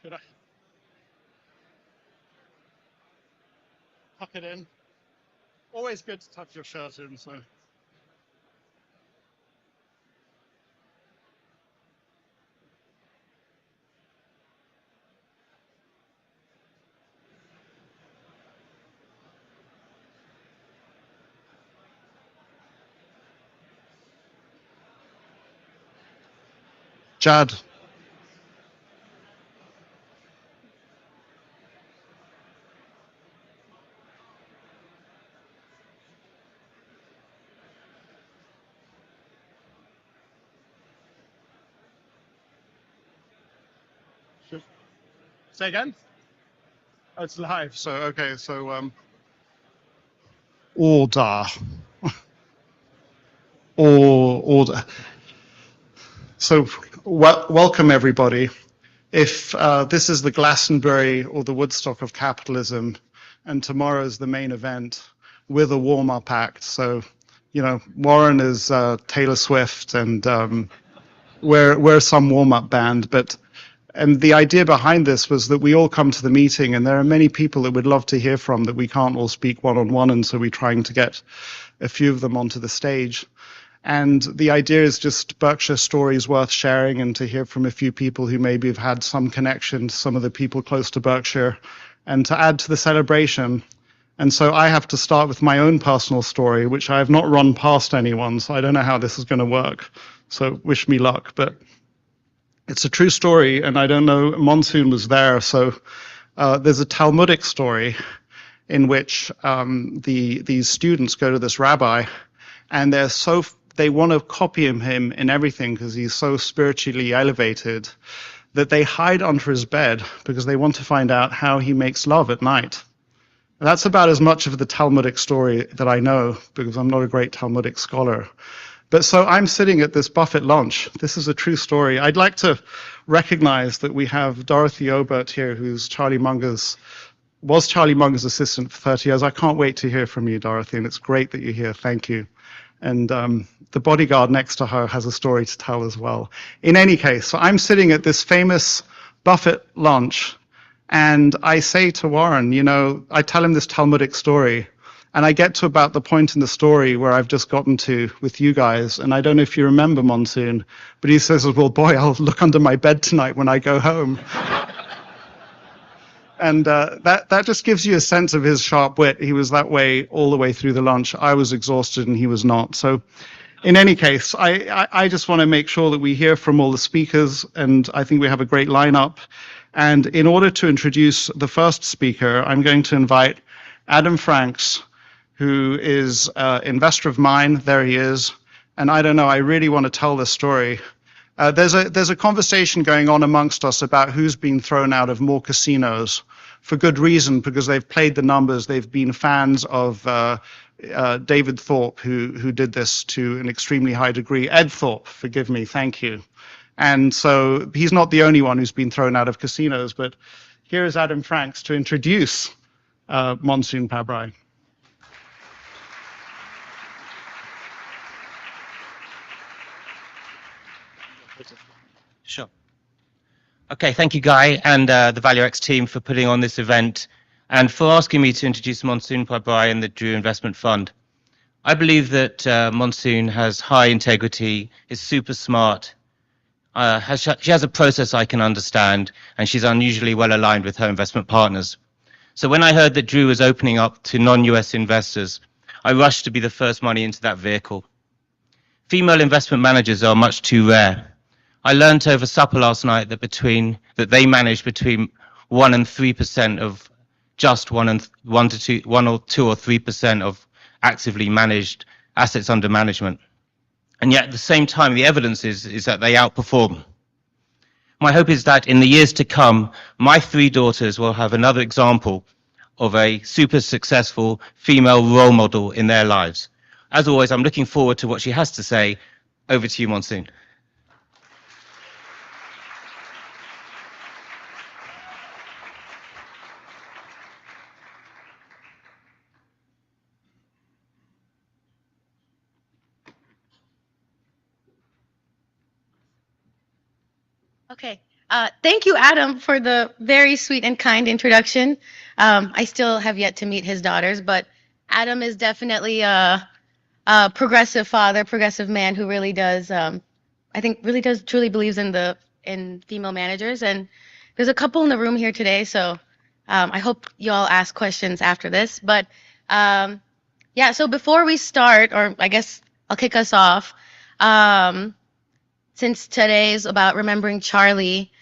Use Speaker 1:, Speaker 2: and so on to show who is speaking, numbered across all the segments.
Speaker 1: Should I tuck it in? Always good to tuck your shirt in, so. Jad. Say again? Oh, it's live. So, okay. So, order. Order. So, welcome everybody. If this is the Glastonbury or the Woodstock of capitalism, and tomorrow's the main event, we're the warm-up act. So, you know, Warren is Taylor Swift, and we're some warm-up band. And the idea behind this was that we all come to the meeting, and there are many people that we'd love to hear from that we can't all speak one-on-one, and so we're trying to get a few of them onto the stage. And the idea is just Berkshire stories worth sharing, and to hear from a few people who maybe have had some connection to some of the people close to Berkshire, and to add to the celebration. And so I have to start with my own personal story, which I have not run past anyone, so I don't know how this is going to work. So wish me luck. But it's a true story, and I don't know, Monsoon was there, so there's a Talmudic story in which these students go to this rabbi, and they want to copy him in everything because he's so spiritually elevated that they hide under his bed because they want to find out how he makes love at night. And that's about as much of the Talmudic story that I know, because I'm not a great Talmudic scholar. But so I'm sitting at this Buffett lunch. This is a true story. I'd like to recognize that we have Dorothy Obert here, who's Charlie Munger's assistant for 30 years. I can't wait to hear from you, Dorothy, and it's great that you're here. Thank you. And the bodyguard next to her has a story to tell as well. In any case, so I'm sitting at this famous Buffett lunch, and I say to Warren, you know, I tell him this Talmudic story, and I get to about the point in the story where I've just gotten to with you guys, and I don't know if you remember Monsoon, but he says, well, boy, I'll look under my bed tonight when I go home. And that just gives you a sense of his sharp wit. He was that way all the way through the lunch. I was exhausted and he was not. So in any case, I just want to make sure that we hear from all the speakers, and I think we have a great lineup. And in order to introduce the first speaker, I'm going to invite Adam Franks, who is an investor of mine. There he is. And I don't know, I really want to tell this story. There's a conversation going on amongst us about who's been thrown out of more casinos, for good reason, because they've played the numbers. They've been fans of David Thorpe, who did this to an extremely high degree. Ed Thorpe, forgive me, thank you. And so he's not the only one who's been thrown out of casinos, but here is Adam Franks to introduce Monsoon Pabrai.
Speaker 2: Sure. Okay, thank you, Guy, and the ValueX team for putting on this event and for asking me to introduce Monsoon Pabrai and the Drew Investment Fund. I believe that Monsoon has high integrity, is super smart, she has a process I can understand, and she's unusually well aligned with her investment partners. So when I heard that Drew was opening up to non-US investors, I rushed to be the first money into that vehicle. Female investment managers are much too rare. I learned over supper last night that they manage between 1 and 3% of just 1 or 2 or 3% of actively managed assets under management. And yet at the same time, the evidence is that they outperform. My hope is that in the years to come, my 3 daughters will have another example of a super successful female role model in their lives. As always, I'm looking forward to what she has to say. Over to you, Monsoon.
Speaker 3: Okay, Thank you, Adam, for the very sweet and kind introduction. I still have yet to meet his daughters, but Adam is definitely a progressive father, progressive man who really does, I think, really does truly believes in female managers. And there's a couple in the room here today, so I hope you all ask questions after this. But yeah, so before we start, or I guess I'll kick us off, since today's about remembering Charlie.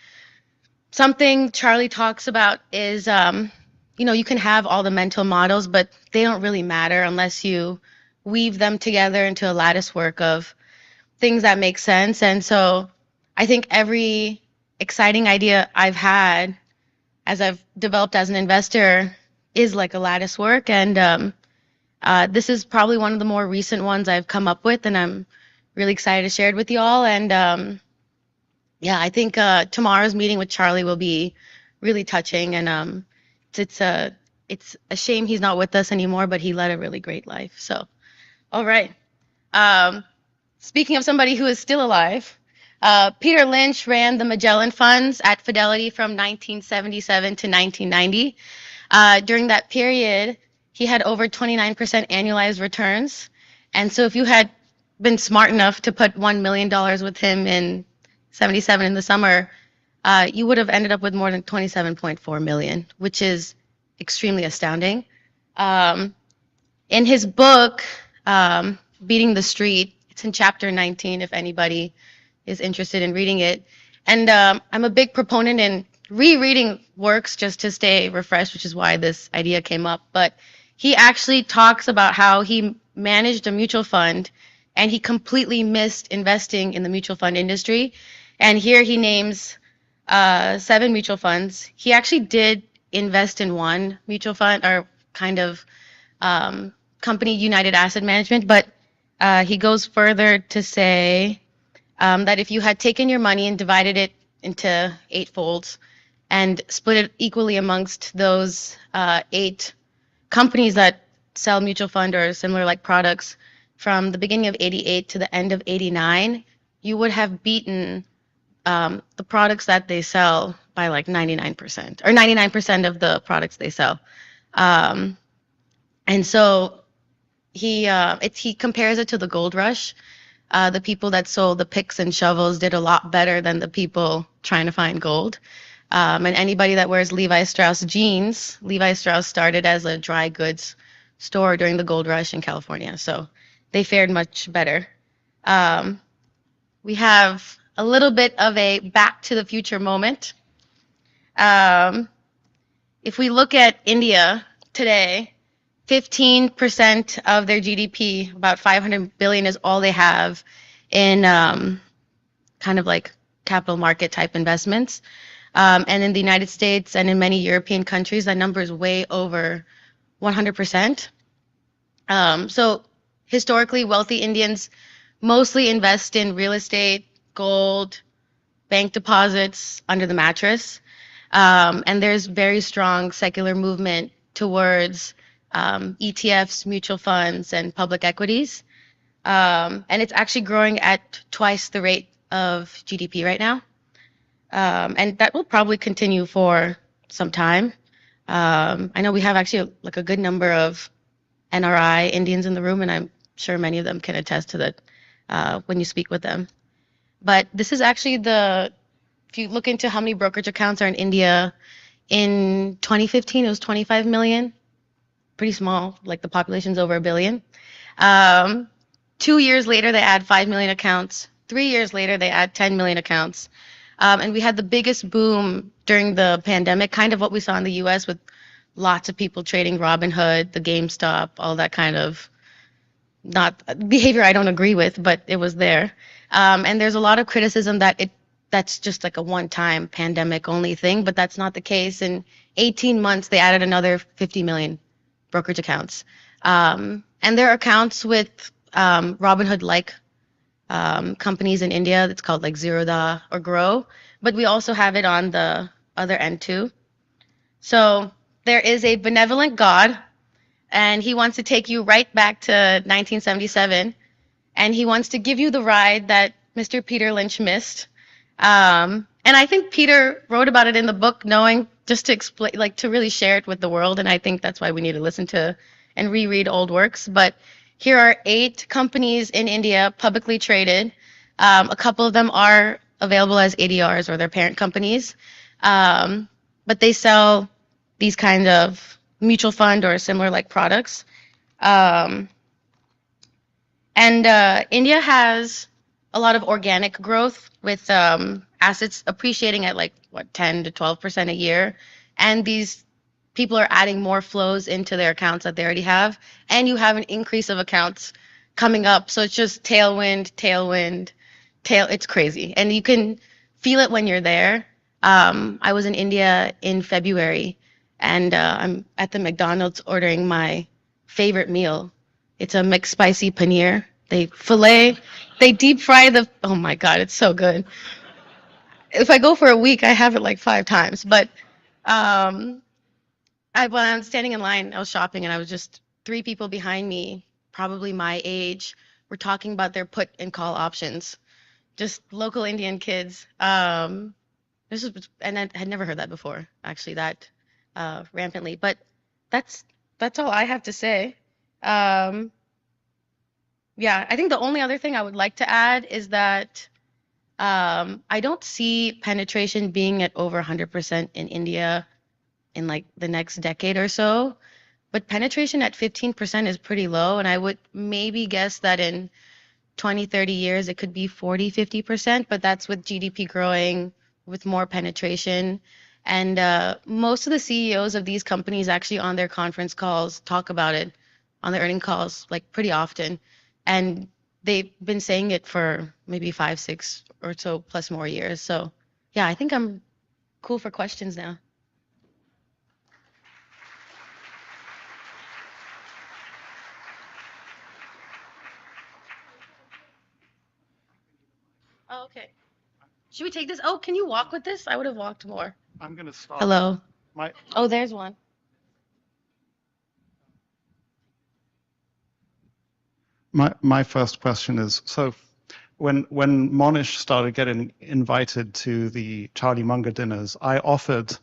Speaker 3: Something Charlie talks about is, you can have all the mental models, but they don't really matter unless you weave them together into a lattice work of things that make sense. And so I think every exciting idea I've had as I've developed as an investor is like a lattice work. And this is probably one of the more recent ones I've come up with, and I'm really excited to share it with you all. And yeah, I think tomorrow's meeting with Charlie will be really touching, and it's a shame he's not with us anymore, but he led a really great life. So, all right. Speaking of somebody who is still alive, Peter Lynch ran the Magellan funds at Fidelity from 1977 to 1990. During that period, he had over 29% annualized returns, and so if you had been smart enough to put $1 million with him in 77 in the summer, you would have ended up with more than 27.4 million, which is extremely astounding. In his book, Beating the Street, it's in chapter 19 if anybody is interested in reading it. And I'm a big proponent in rereading works just to stay refreshed, which is why this idea came up. But he actually talks about how he managed a mutual fund and he completely missed investing in the mutual fund industry. And here he names 7 mutual funds. He actually did invest in one mutual fund or kind of company, United Asset Management, but he goes further to say that if you had taken your money and divided it into 8 folds and split it equally amongst those 8 companies that sell mutual fund or similar like products from the beginning of 88 to the end of 89, you would have beaten the products that they sell by like 99%, or 99% of the products they sell. And so he compares it to the gold rush. The people that sold the picks and shovels did a lot better than the people trying to find gold. And anybody that wears Levi Strauss jeans, Levi Strauss started as a dry goods store during the gold rush in California. So they fared much better. We have a little bit of a back to the future moment. If we look at India today, 15% of their GDP, about 500 billion, is all they have in kind of like capital market type investments. And in the United States and in many European countries, that number is way over 100%. So historically, wealthy Indians mostly invest in real estate, gold, bank deposits under the mattress. And there's very strong secular movement towards ETFs, mutual funds, and public equities. And it's actually growing at twice the rate of GDP right now. And that will probably continue for some time. I know we have actually like a good number of NRI Indians in the room, and I'm sure many of them can attest to that when you speak with them. But this is actually if you look into how many brokerage accounts are in India, in 2015 it was 25 million, pretty small, like the population's over 1 billion. 2 years later they add 5 million accounts. 3 years later they add 10 million accounts. And we had the biggest boom during the pandemic, kind of what we saw in the US with lots of people trading Robinhood, the GameStop, all that kind of not behavior I don't agree with, but it was there. And there's a lot of criticism that that's just like a one-time pandemic only thing, but that's not the case. In 18 months, they added another 50 million brokerage accounts. And there are accounts with Robinhood-like companies in India that's called like Zerodha or Grow, but we also have it on the other end too. So there is a benevolent God, and he wants to take you right back to 1977, and he wants to give you the ride that Mr. Peter Lynch missed. And And I think Peter wrote about it in the book, knowing just to explain, like to really share it with the world. And I think that's why we need to listen to and reread old works. But here are 8 companies in India publicly traded. A couple of them are available as ADRs or their parent companies, but they sell these kind of mutual fund or similar like products. And India has a lot of organic growth with assets appreciating at like what 10 to 12% a year, and these people are adding more flows into their accounts that they already have, and you have an increase of accounts coming up. So it's just tailwind, tailwind, it's crazy, and you can feel it when you're there. I was in India in February, and I'm at the McDonald's ordering my favorite meal. It's a McSpicy paneer. They deep fry oh my God, it's so good. If I go for a week, I have it like 5 times. But when I'm standing in line, I was shopping, and I was just 3 people behind me, probably my age, were talking about their put and call options. Just local Indian kids. And I had never heard that before, actually, that rampantly. But that's all I have to say. Yeah, I think the only other thing I would like to add is that I don't see penetration being at over 100% in India in like the next decade or so. But penetration at 15% is pretty low, and I would maybe guess that in 20, 30 years it could be 40, 50%, but that's with GDP growing, with more penetration. And most of the CEOs of these companies actually on their conference calls talk about it, on their earning calls, like pretty often. And they've been saying it for maybe 5, 6 or so plus more years. So yeah, I think I'm cool for questions now. Oh, okay. Should we take this? Oh, can you walk with this? I would have walked more.
Speaker 1: I'm going to start.
Speaker 3: Hello.
Speaker 1: My,
Speaker 3: Oh, there's one.
Speaker 1: my first question is, so when Mohnish started getting invited to the Charlie Munger dinners, I offered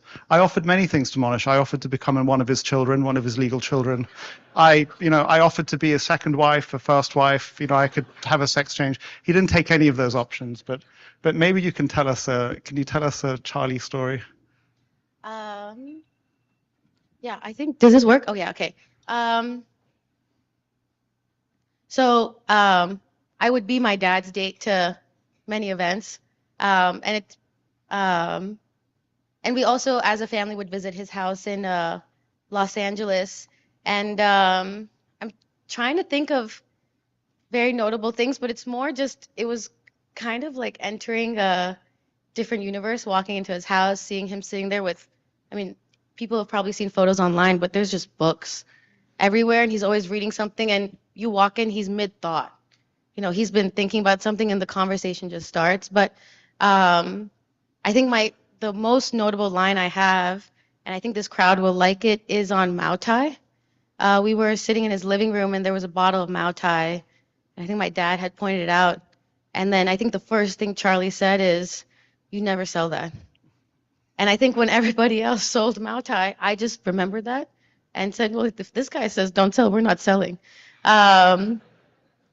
Speaker 1: many things to Mohnish. I offered to become one of his children, one of his legal children. I offered to be a second wife, a first wife. I could have a sex change. He didn't take any of those options, but maybe you can tell us a Charlie story?
Speaker 3: Yeah, I think, does this work? Oh yeah, okay. So I would be my dad's date to many events, and we also, as a family, would visit his house in Los Angeles. And I'm trying to think of very notable things, but it's more just, it was kind of like entering a different universe, walking into his house, seeing him sitting there with, I mean, people have probably seen photos online, but there's just books everywhere, and he's always reading something, and you walk in, he's mid-thought. He's been thinking about something, and the conversation just starts. But I think the most notable line I have, and I think this crowd will like it, is on Mau Tai. We were sitting in his living room, and there was a bottle of Mau Tai, and I think my dad had pointed it out. And then I think the first thing Charlie said is, "You never sell that." And I think when everybody else sold Mau Tai, I just remembered that and said, well, if this guy says don't sell, we're not selling. And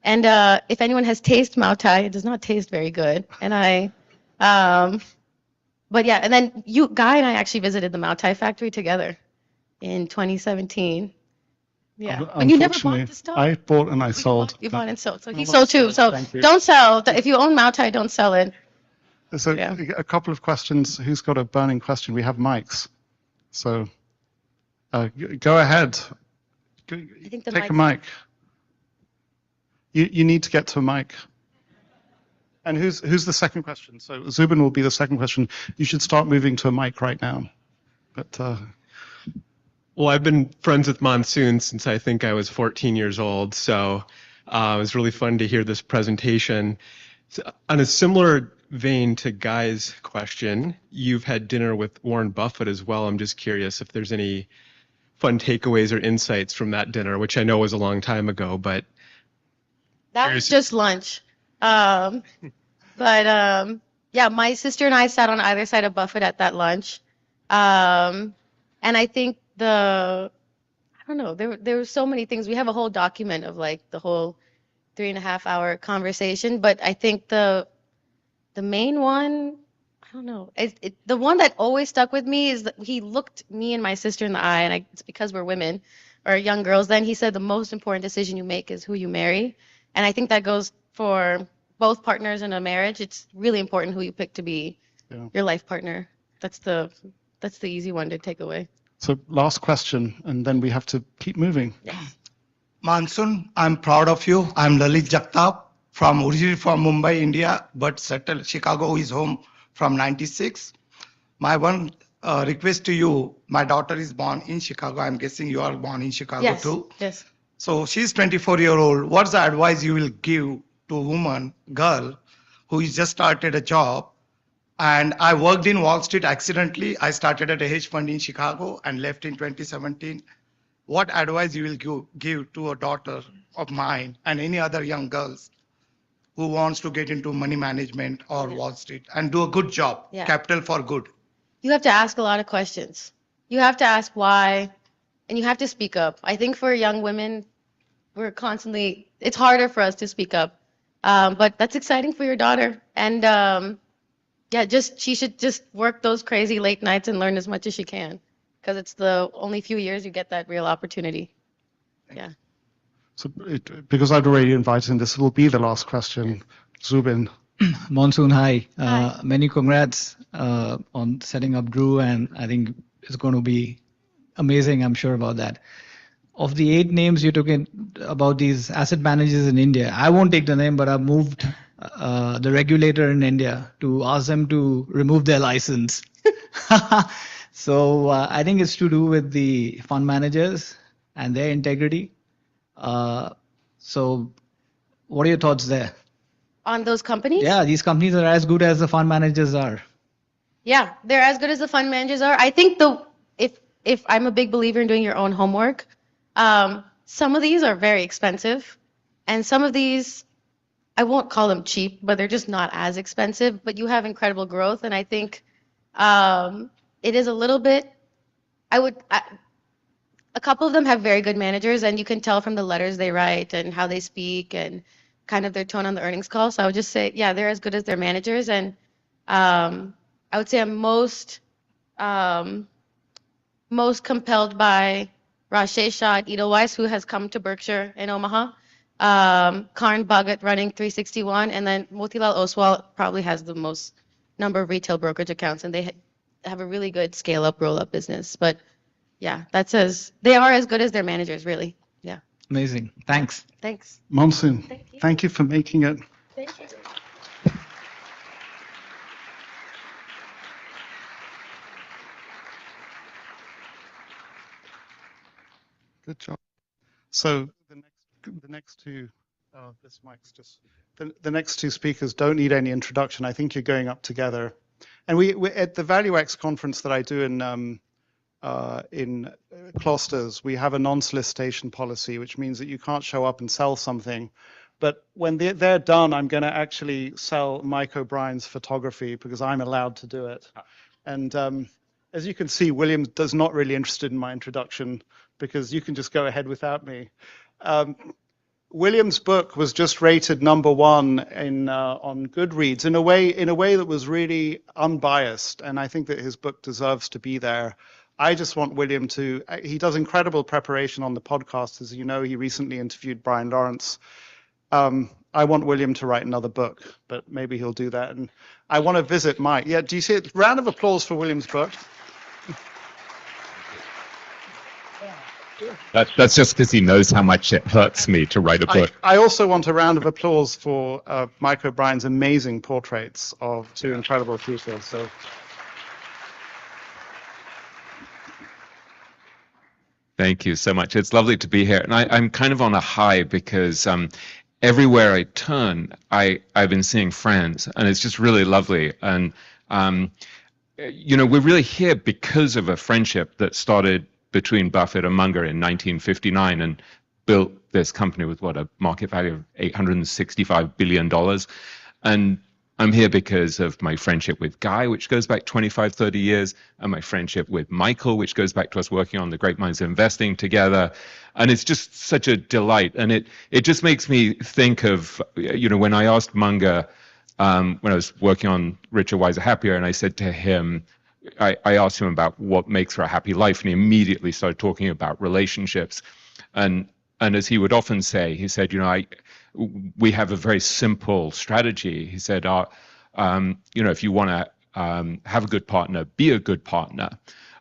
Speaker 3: if anyone has tasted Mau Tai, it does not taste very good. And but yeah, and then Guy and I actually visited the Mau Tai factory together in 2017. Yeah, but you never bought the stuff.
Speaker 1: I bought and I sold.
Speaker 3: You bought and sold. So he sold too. So don't sell. If you own Mau Tai, don't sell it.
Speaker 1: So yeah. A couple of questions. Who's got a burning question? We have mics. So go ahead.
Speaker 3: I think
Speaker 1: Take a mic. You need to get to a mic. And who's the second question? So Zubin will be the second question. You should start moving to a mic right now. But
Speaker 4: well, I've been friends with Monsoon since I think I was 14 years old. So it was really fun to hear this presentation. So, on a similar vein to Guy's question, you've had dinner with Warren Buffett as well. I'm just curious if there's any fun takeaways or insights from that dinner, which I know was a long time ago, but
Speaker 3: that was just lunch. But Yeah, my sister and I sat on either side of Buffett at that lunch. And I think I don't know, there were so many things. We have a whole document of like the whole 3.5 hour conversation, but I think the main one, I don't know, the one that always stuck with me is that he looked me and my sister in the eye, and it's because we're women or young girls. Then he said the most important decision you make is who you marry, and I think that goes for both partners in a marriage. It's really important who you pick to be your life partner. That's the easy one to take away.
Speaker 1: So last question, and then we have to keep moving.
Speaker 5: Monsoon, I'm proud of you. I'm Lalit Jagtap, originally from Mumbai, India, but settled Chicago is home from 96. My one request to you, my daughter is born in Chicago. I'm guessing you are born in Chicago too.
Speaker 3: Yes.
Speaker 5: So she's 24-year-old. What's the advice you will give to a woman, girl, who has just started a job? And I worked in Wall Street accidentally. I started at a hedge fund in Chicago and left in 2017. What advice you will give to a daughter of mine and any other young girls who wants to get into money management or Wall Street and do a good job, capital for good?
Speaker 3: You have to ask a lot of questions. You have to ask why, and you have to speak up. I think for young women, it's harder for us to speak up. But that's exciting for your daughter. And she should just work those crazy late nights and learn as much as she can, because it's the only few years you get that real opportunity. Yeah.
Speaker 1: So because I'd already invited him, this will be the last question. Zubin.
Speaker 6: Monsoon, hi.
Speaker 3: Hi.
Speaker 6: Many congrats on setting up Drew, and I think it's going to be amazing. I'm sure about that. Of the 8 names you took in about these asset managers in India, I won't take the name, but I've moved the regulator in India to ask them to remove their license. So I think it's to do with the fund managers and their integrity. So what are your thoughts there?
Speaker 3: On those companies?
Speaker 6: Yeah, these companies are as good as the fund managers are.
Speaker 3: Yeah, they're as good as the fund managers are. I think if I'm a big believer in doing your own homework, some of these are very expensive, and some of these, I won't call them cheap, but they're just not as expensive, but you have incredible growth. And I think it is a little bit, a couple of them have very good managers, and you can tell from the letters they write and how they speak and kind of their tone on the earnings call. So I would just say, yeah, they're as good as their managers. And I would say I'm most compelled by Rajesh Shah at Edelweiss, who has come to Berkshire in Omaha. Karn Bhagat running 361, and then Motilal Oswal probably has the most number of retail brokerage accounts, and they have a really good scale-up, roll-up business. But yeah, they are as good as their managers, really. Yeah.
Speaker 6: Amazing. Thanks.
Speaker 3: Thanks.
Speaker 1: Monsoon, thank you for making it.
Speaker 3: Thank you.
Speaker 1: Good job. So the next two, this mic's just, the next two speakers don't need any introduction. I think you're going up together. And we at the ValueX conference that I do in Klosters, we have a non-solicitation policy, which means that you can't show up and sell something. But when they're done, I'm going to actually sell Mike O'Brien's photography because I'm allowed to do it. And as you can see, William is not really interested in my introduction because you can just go ahead without me. William's book was just rated #1 on Goodreads in a way that was really unbiased, and I think that his book deserves to be there. I just want William he does incredible preparation on the podcast. As you know, he recently interviewed Brian Lawrence. I want William to write another book, but maybe he'll do that. And I want to visit Mike. Yeah, do you see it? Round of applause for William's book.
Speaker 7: That's just because he knows how much it hurts me to write a book.
Speaker 1: I also want a round of applause for Mike O'Brien's amazing portraits of two incredible people. So.
Speaker 7: Thank you so much. It's lovely to be here. And I'm kind of on a high because everywhere I turn, I've been seeing friends, and it's just really lovely. And, we're really here because of a friendship that started between Buffett and Munger in 1959 and built this company with a market value of $865 billion. And I'm here because of my friendship with Guy, which goes back 25, 30 years, and my friendship with Michael, which goes back to us working on the Great Minds of Investing together. And it's just such a delight. And it just makes me think of, when I asked Munger, when I was working on Richer, Wiser, Happier, and I said to him, I asked him about what makes for a happy life, and he immediately started talking about relationships. And as he would often say, he said, we have a very simple strategy. He said, if you want to have a good partner, be a good partner.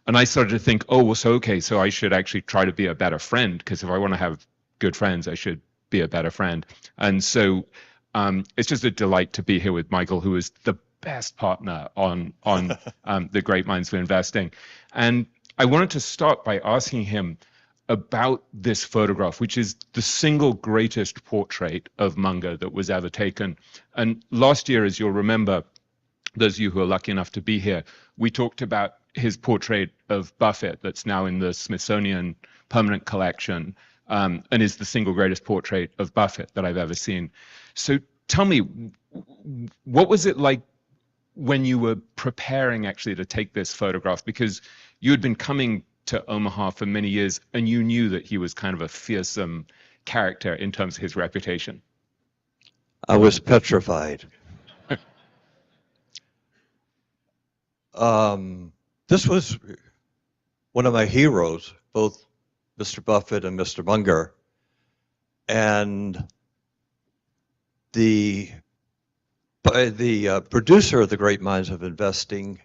Speaker 7: And I started to think, so I should actually try to be a better friend, because if I want to have good friends, I should be a better friend. And so it's just a delight to be here with Michael, who is the best partner on the Great Minds of Investing. And I wanted to start by asking him about this photograph, which is the single greatest portrait of Munger that was ever taken. And last year, as you'll remember, those of you who are lucky enough to be here, we talked about his portrait of Buffett that's now in the Smithsonian Permanent Collection, and is the single greatest portrait of Buffett that I've ever seen. So tell me, what was it like when you were preparing actually to take this photograph? Because you had been coming to Omaha for many years, and you knew that he was kind of a fearsome character in terms of his reputation.
Speaker 8: I was petrified. This was one of my heroes, both Mr. Buffett and Mr. Munger. And the producer of the Great Minds of Investing,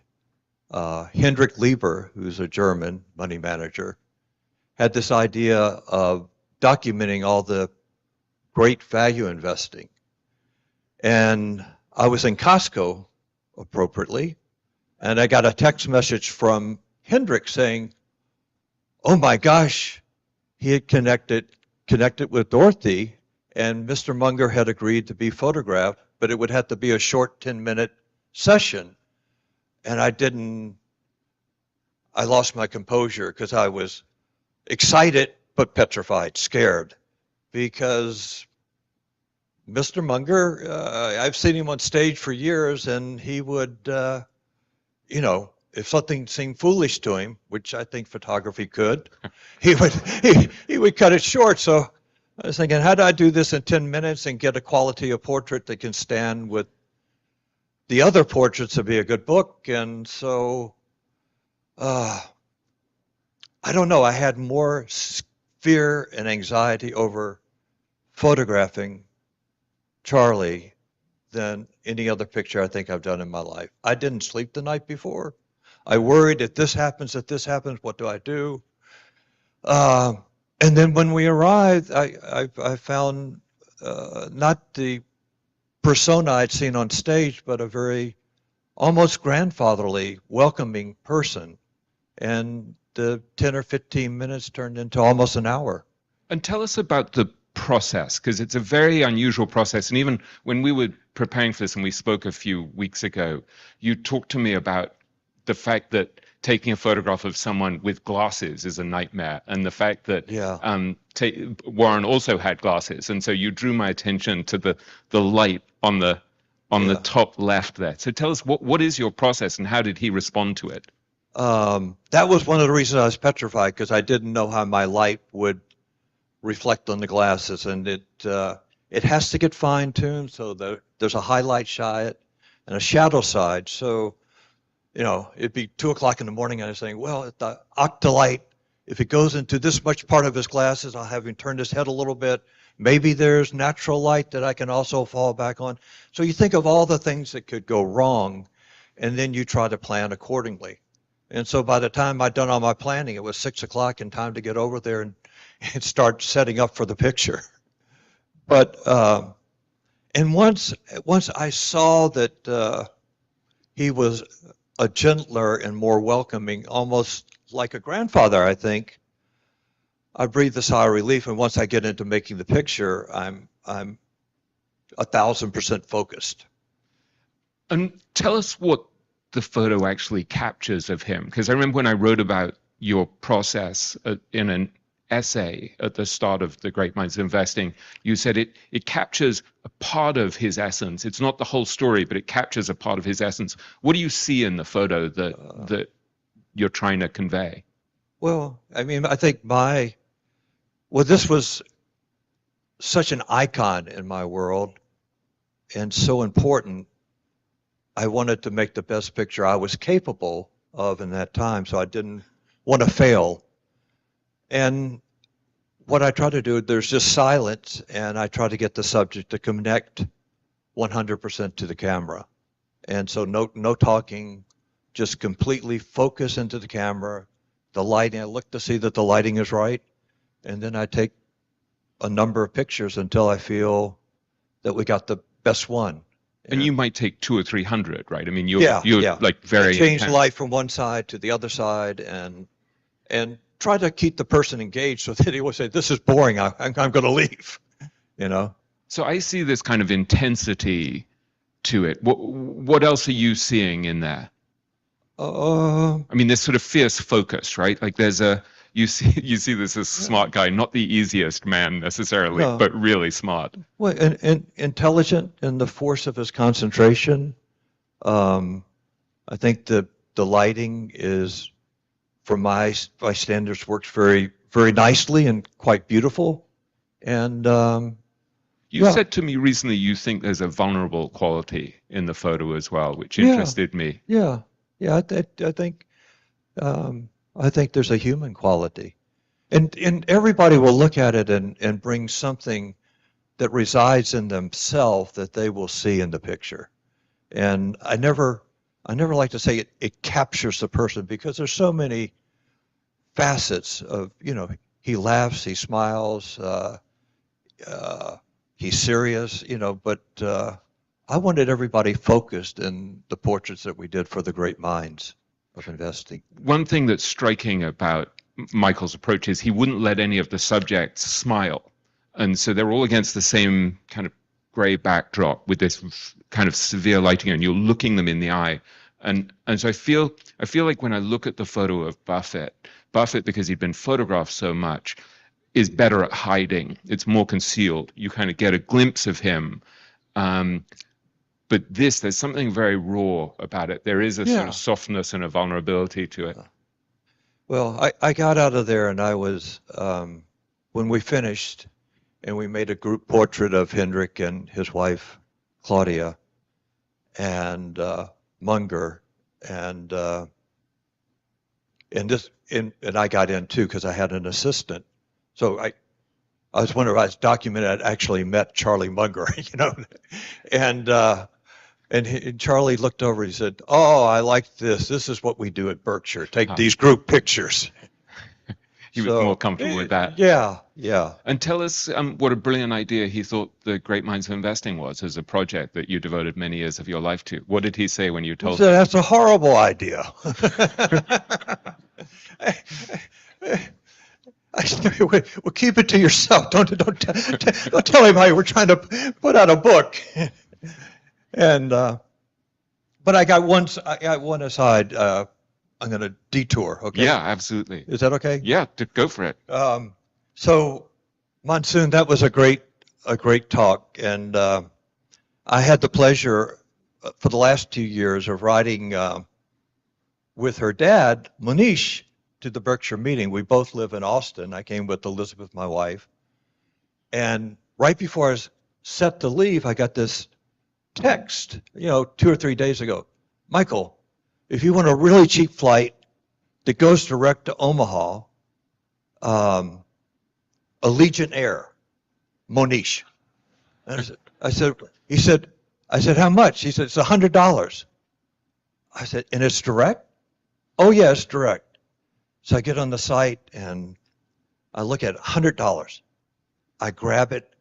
Speaker 8: Hendrik Lieber, who's a German money manager, had this idea of documenting all the great value investing. And I was in Costco, appropriately, and I got a text message from Hendrik saying, oh my gosh, he had connected with Dorothy, and Mr. Munger had agreed to be photographed, but it would have to be a short 10-minute session. And I lost my composure because I was excited but petrified, scared, because Mr. Munger, I've seen him on stage for years, and he would, if something seemed foolish to him, which I think photography could, he would cut it short. So I was thinking, how do I do this in 10 minutes and get a quality of portrait that can stand with the other portraits to be a good book? And so, I don't know, I had more fear and anxiety over photographing Charlie than any other picture I think I've done in my life. I didn't sleep the night before. I worried, if this happens, what do I do? And then when we arrived, I found not the persona I'd seen on stage, but a very almost grandfatherly, welcoming person. And the 10 or 15 minutes turned into almost an hour.
Speaker 7: And tell us about the process, because it's a very unusual process. And even when we were preparing for this and we spoke a few weeks ago, you talked to me about the fact that taking a photograph of someone with glasses is a nightmare, and the fact that Warren also had glasses, and so you drew my attention to the light on the top left there. So tell us, what is your process, and how did he respond to it?
Speaker 8: That was one of the reasons I was petrified, because I didn't know how my light would reflect on the glasses, and it has to get fine-tuned so that there's a highlight side and a shadow side. So it'd be 2 o'clock in the morning, and I was saying, well, at the octalight, if it goes into this much part of his glasses, I'll have him turn his head a little bit. Maybe there's natural light that I can also fall back on. So you think of all the things that could go wrong, and then you try to plan accordingly. And so by the time I'd done all my planning, it was 6 o'clock and time to get over there and start setting up for the picture. But and once I saw that he was a gentler and more welcoming, almost like a grandfather, I think, I breathed a sigh of relief. And once I get into making the picture, I'm 1,000% focused.
Speaker 7: And tell us what the photo actually captures of him, because I remember when I wrote about your process in essay at the start of The Great Minds of Investing, you said it captures a part of his essence. It's not the whole story, but it captures a part of his essence. What do you see in the photo that you're trying to convey?
Speaker 8: Well, I mean, I think this was such an icon in my world and so important. I wanted to make the best picture I was capable of in that time, so I didn't want to fail. And what I try to do, there's just silence, and I try to get the subject to connect 100% to the camera. And so no talking, just completely focus into the camera, the lighting. I look to see that the lighting is right, and then I take a number of pictures until I feel that we got the best one.
Speaker 7: And you might take 200 or 300, right? I mean, you're like
Speaker 8: very change
Speaker 7: intense.
Speaker 8: light from one side to the other side, and try to keep the person engaged so that he will say, "This is boring. I'm going to leave." You know.
Speaker 7: So I see this kind of intensity to it. What else are you seeing in there? I mean, this sort of fierce focus, right? Like you see this as a smart guy, not the easiest man necessarily,
Speaker 8: No.
Speaker 7: but really smart.
Speaker 8: Well, and intelligent in the force of his concentration. I think the lighting is, from my standards, works very, very nicely and quite beautiful. And
Speaker 7: You said to me recently you think there's a vulnerable quality in the photo as well, which interested me.
Speaker 8: Yeah. I think there's a human quality, and everybody will look at it and bring something that resides in themselves that they will see in the picture. And I never like to say it captures the person, because there's so many facets of, he laughs, he smiles, he's serious, but I wanted everybody focused in the portraits that we did for the Great Minds of Investing.
Speaker 7: One thing that's striking about Michael's approach is he wouldn't let any of the subjects smile. And so they're all against the same kind of gray backdrop with this kind of severe lighting, and you're looking them in the eye. And so I feel like when I look at the photo of Buffett, because he'd been photographed so much, is better at hiding. It's more concealed. You kind of get a glimpse of him. But there's something very raw about it. There is a sort of softness and a vulnerability to it.
Speaker 8: Well, I got out of there, and I was, when we finished, and we made a group portrait of Hendrik and his wife, Claudia, and Munger, and I got in too because I had an assistant. So I was wondering if I was documented. I actually met Charlie Munger, and Charlie looked over and he said, "Oh, I like this. This is what we do at Berkshire. Take these group pictures."
Speaker 7: He was more comfortable with that.
Speaker 8: Yeah.
Speaker 7: And tell us what a brilliant idea he thought the Great Minds of Investing was as a project that you devoted many years of your life to. What did he say when you told him?
Speaker 8: He said, "That's a horrible idea." I said, "Well, keep it to yourself. Don't tell him how we're trying to put out a book." And but I got one aside. I'm going to detour. Okay.
Speaker 7: Yeah, absolutely.
Speaker 8: Is that okay?
Speaker 7: Yeah, go for it.
Speaker 8: So, Monsoon, that was a great talk, and I had the pleasure for the last 2 years of riding with her dad, Mohnish, to the Berkshire meeting. We both live in Austin. I came with Elizabeth, my wife, and right before I was set to leave, I got this text, 2 or 3 days ago. "Michael, if you want a really cheap flight that goes direct to Omaha, Allegiant Air, Mohnish." And I said, "How much?" He said, "It's $100. I said, "And it's direct?" "Oh, yeah, it's direct." So I get on the site and I look at $100. I grab it,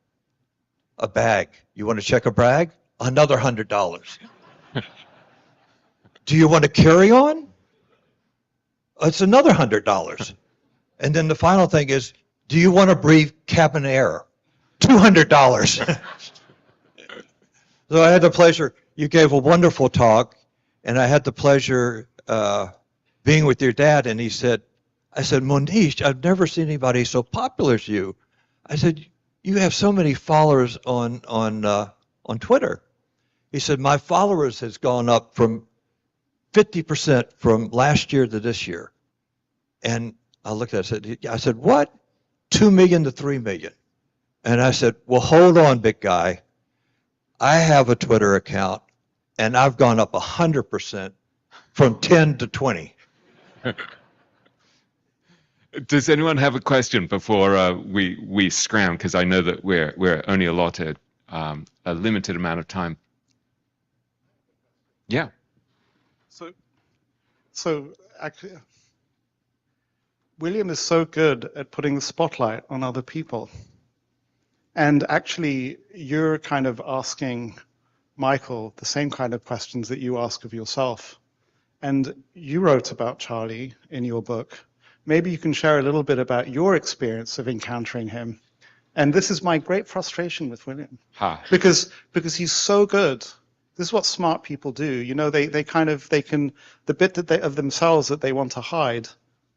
Speaker 8: a bag. "You want to check a bag?" Another $100. "Do you want to carry on?" It's another $100. And then the final thing is, "Do you want to breathe cabin air?" $200. So I had the pleasure, you gave a wonderful talk, and I had the pleasure being with your dad, and he said, I said, Mohnish, I've never seen anybody so popular as you. I said, you have so many followers on Twitter. He said, my followers has gone up from 50% from last year to this year. And I looked at it, I said, what? 2 million to 3 million. And I said, well, hold on, big guy. I have a Twitter account, and I've gone up 100% from 10 to 20.
Speaker 7: Does anyone have a question before we scram? Because I know that we're only allotted a limited amount of time. Yeah.
Speaker 1: So actually, William is so good at putting the spotlight on other people. And actually, you're kind of asking Michael the same kind of questions that you ask of yourself. And you wrote about Charlie in your book. Maybe you can share a little bit about your experience of encountering him. And this is my great frustration with William. Because he's so good. This is what smart people do. You know, they can, the bit that of themselves that they want to hide,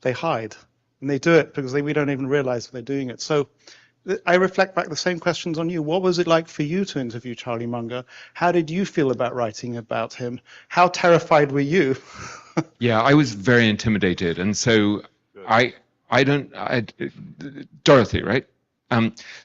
Speaker 1: they hide. And they do it because we don't even realize they're doing it. So I reflect back the same questions on you. What was it like for you to interview Charlie Munger? How did you feel about writing about him? How terrified were you?
Speaker 7: Yeah, I was very intimidated. And so Dorothy, right?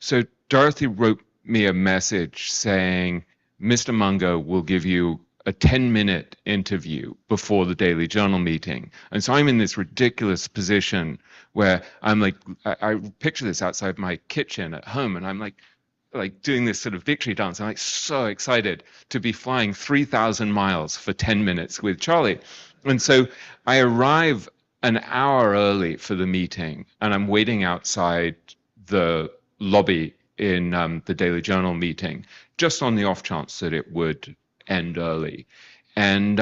Speaker 7: So Dorothy wrote me a message saying, Mr. Munger will give you a 10-minute interview before the Daily Journal meeting. And so I'm in this ridiculous position where I'm like, I picture this outside my kitchen at home, and I'm like doing this sort of victory dance. I'm like so excited to be flying 3,000 miles for 10 minutes with Charlie. And so I arrive an hour early for the meeting, and I'm waiting outside the lobby in the Daily Journal meeting, just on the off chance that it would end early. And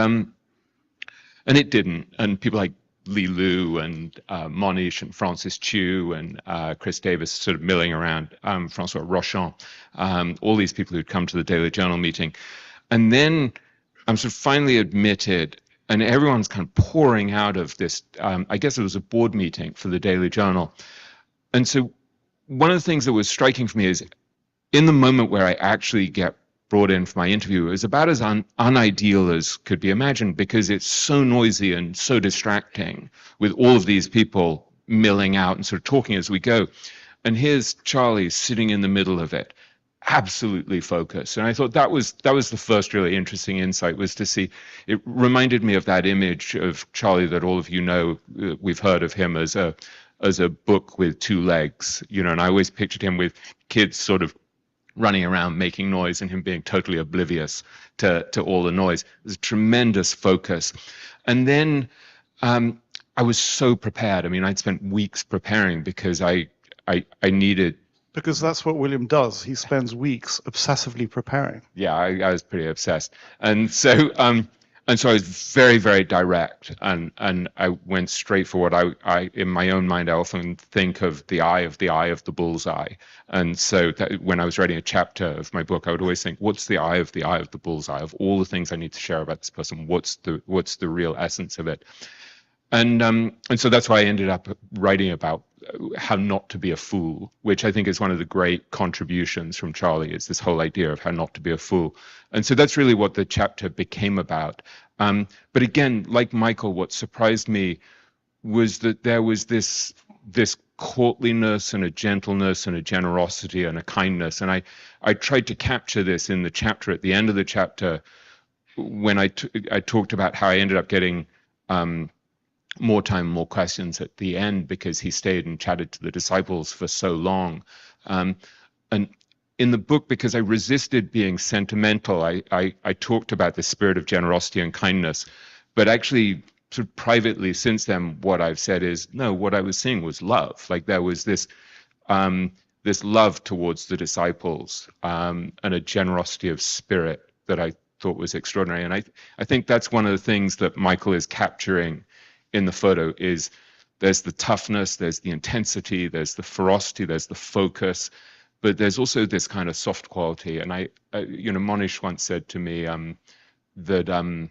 Speaker 7: it didn't. And people like Lee Lu and Mohnish and Francis Chu and Chris Davis sort of milling around, Francois Rochon, all these people who'd come to the Daily Journal meeting. And then I'm sort of finally admitted, and everyone's kind of pouring out of this, I guess it was a board meeting for the Daily Journal. And so one of the things that was striking for me is in the moment where I actually get brought in for my interview, it was about as unideal as could be imagined, because it's so noisy and so distracting with all of these people milling out and sort of talking as we go. And here's Charlie sitting in the middle of it, absolutely focused. And I thought that was the first really interesting insight, was to see, it reminded me of that image of Charlie that all of you know, we've heard of him as a book with two legs, you know, and I always pictured him with kids sort of running around making noise and him being totally oblivious to all the noise. There's a tremendous focus. And then I was so prepared. I mean, I'd spent weeks preparing because I needed.
Speaker 1: Because that's what William does. He spends weeks obsessively preparing.
Speaker 7: Yeah, I was pretty obsessed. And so I was very, very direct, and I went straight for what I in my own mind, I often think of the eye of the bullseye. And so that when I was writing a chapter of my book, I would always think, what's the eye of the bullseye of all the things I need to share about this person? What's the real essence of it? And so that's why I ended up writing about how not to be a fool, which I think is one of the great contributions from Charlie, is this whole idea of how not to be a fool. And so that's really what the chapter became about. But again, like Michael, what surprised me was that there was this courtliness and a gentleness and a generosity and a kindness. And I tried to capture this in the chapter at the end of the chapter when I talked about how I ended up getting more time, more questions at the end, because he stayed and chatted to the disciples for so long. And in the book, because I resisted being sentimental, I talked about the spirit of generosity and kindness, but actually sort of privately since then, what I've said is, no, what I was seeing was love. Like there was this love towards the disciples, and a generosity of spirit that I thought was extraordinary. And I think that's one of the things that Michael is capturing in the photo, is there's the toughness, there's the intensity, there's the ferocity, there's the focus, but there's also this kind of soft quality. And Mohnish once said to me that,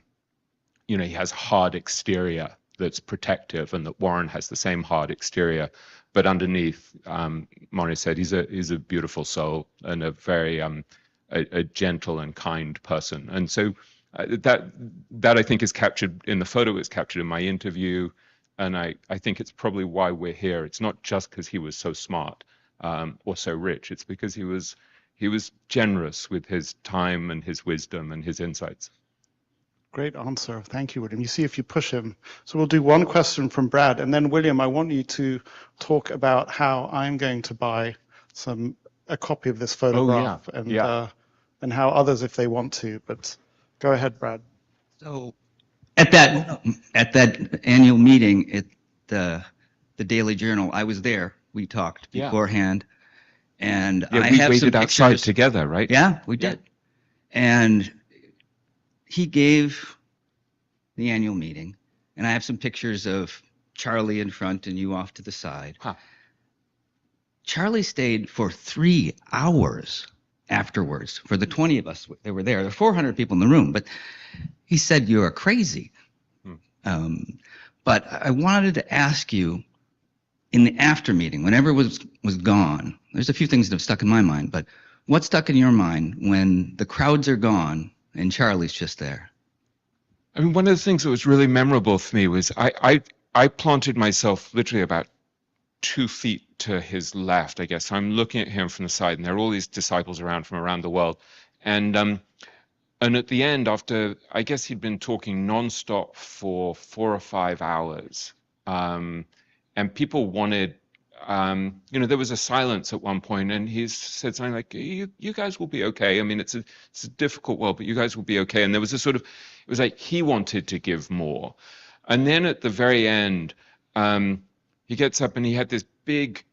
Speaker 7: he has hard exterior that's protective, and that Warren has the same hard exterior, but underneath, Mohnish said he's a beautiful soul and a very a gentle and kind person. And so that I think is captured in the photo, is captured in my interview, and I think it's probably why we're here. It's not just because he was so smart or so rich. It's because he was generous with his time and his wisdom and his insights.
Speaker 1: Great answer. Thank you, William. You see if you push him. So we'll do one question from Brad, and then William, I want you to talk about how I'm going to buy a copy of this photograph, and how others, if they want to. But go ahead, Brad.
Speaker 9: So at that annual meeting at the Daily Journal, I was there. We talked beforehand, and I
Speaker 7: we
Speaker 9: have
Speaker 7: waited
Speaker 9: some
Speaker 7: outside
Speaker 9: pictures
Speaker 7: together, right?
Speaker 9: Yeah, we did. And he gave the annual meeting, and I have some pictures of Charlie in front and you off to the side.
Speaker 7: Huh.
Speaker 9: Charlie stayed for 3 hours afterwards for the 20 of us that were there. There were 400 people in the room, but he said, "You are crazy." But I wanted to ask you, in the after meeting, whenever it was gone, there's a few things that have stuck in my mind, but what stuck in your mind when the crowds are gone and Charlie's just there?
Speaker 7: I mean, one of the things that was really memorable for me was I planted myself literally about 2 feet to his left, I guess. I'm looking at him from the side, and there are all these disciples around from around the world. And at the end, after, I guess he'd been talking nonstop for 4 or 5 hours, and people wanted, there was a silence at one point, and he said something like, you guys will be okay. I mean, it's a difficult world, but you guys will be okay. And there was a sort of, it was like he wanted to give more. And then at the very end, he gets up and he had this big,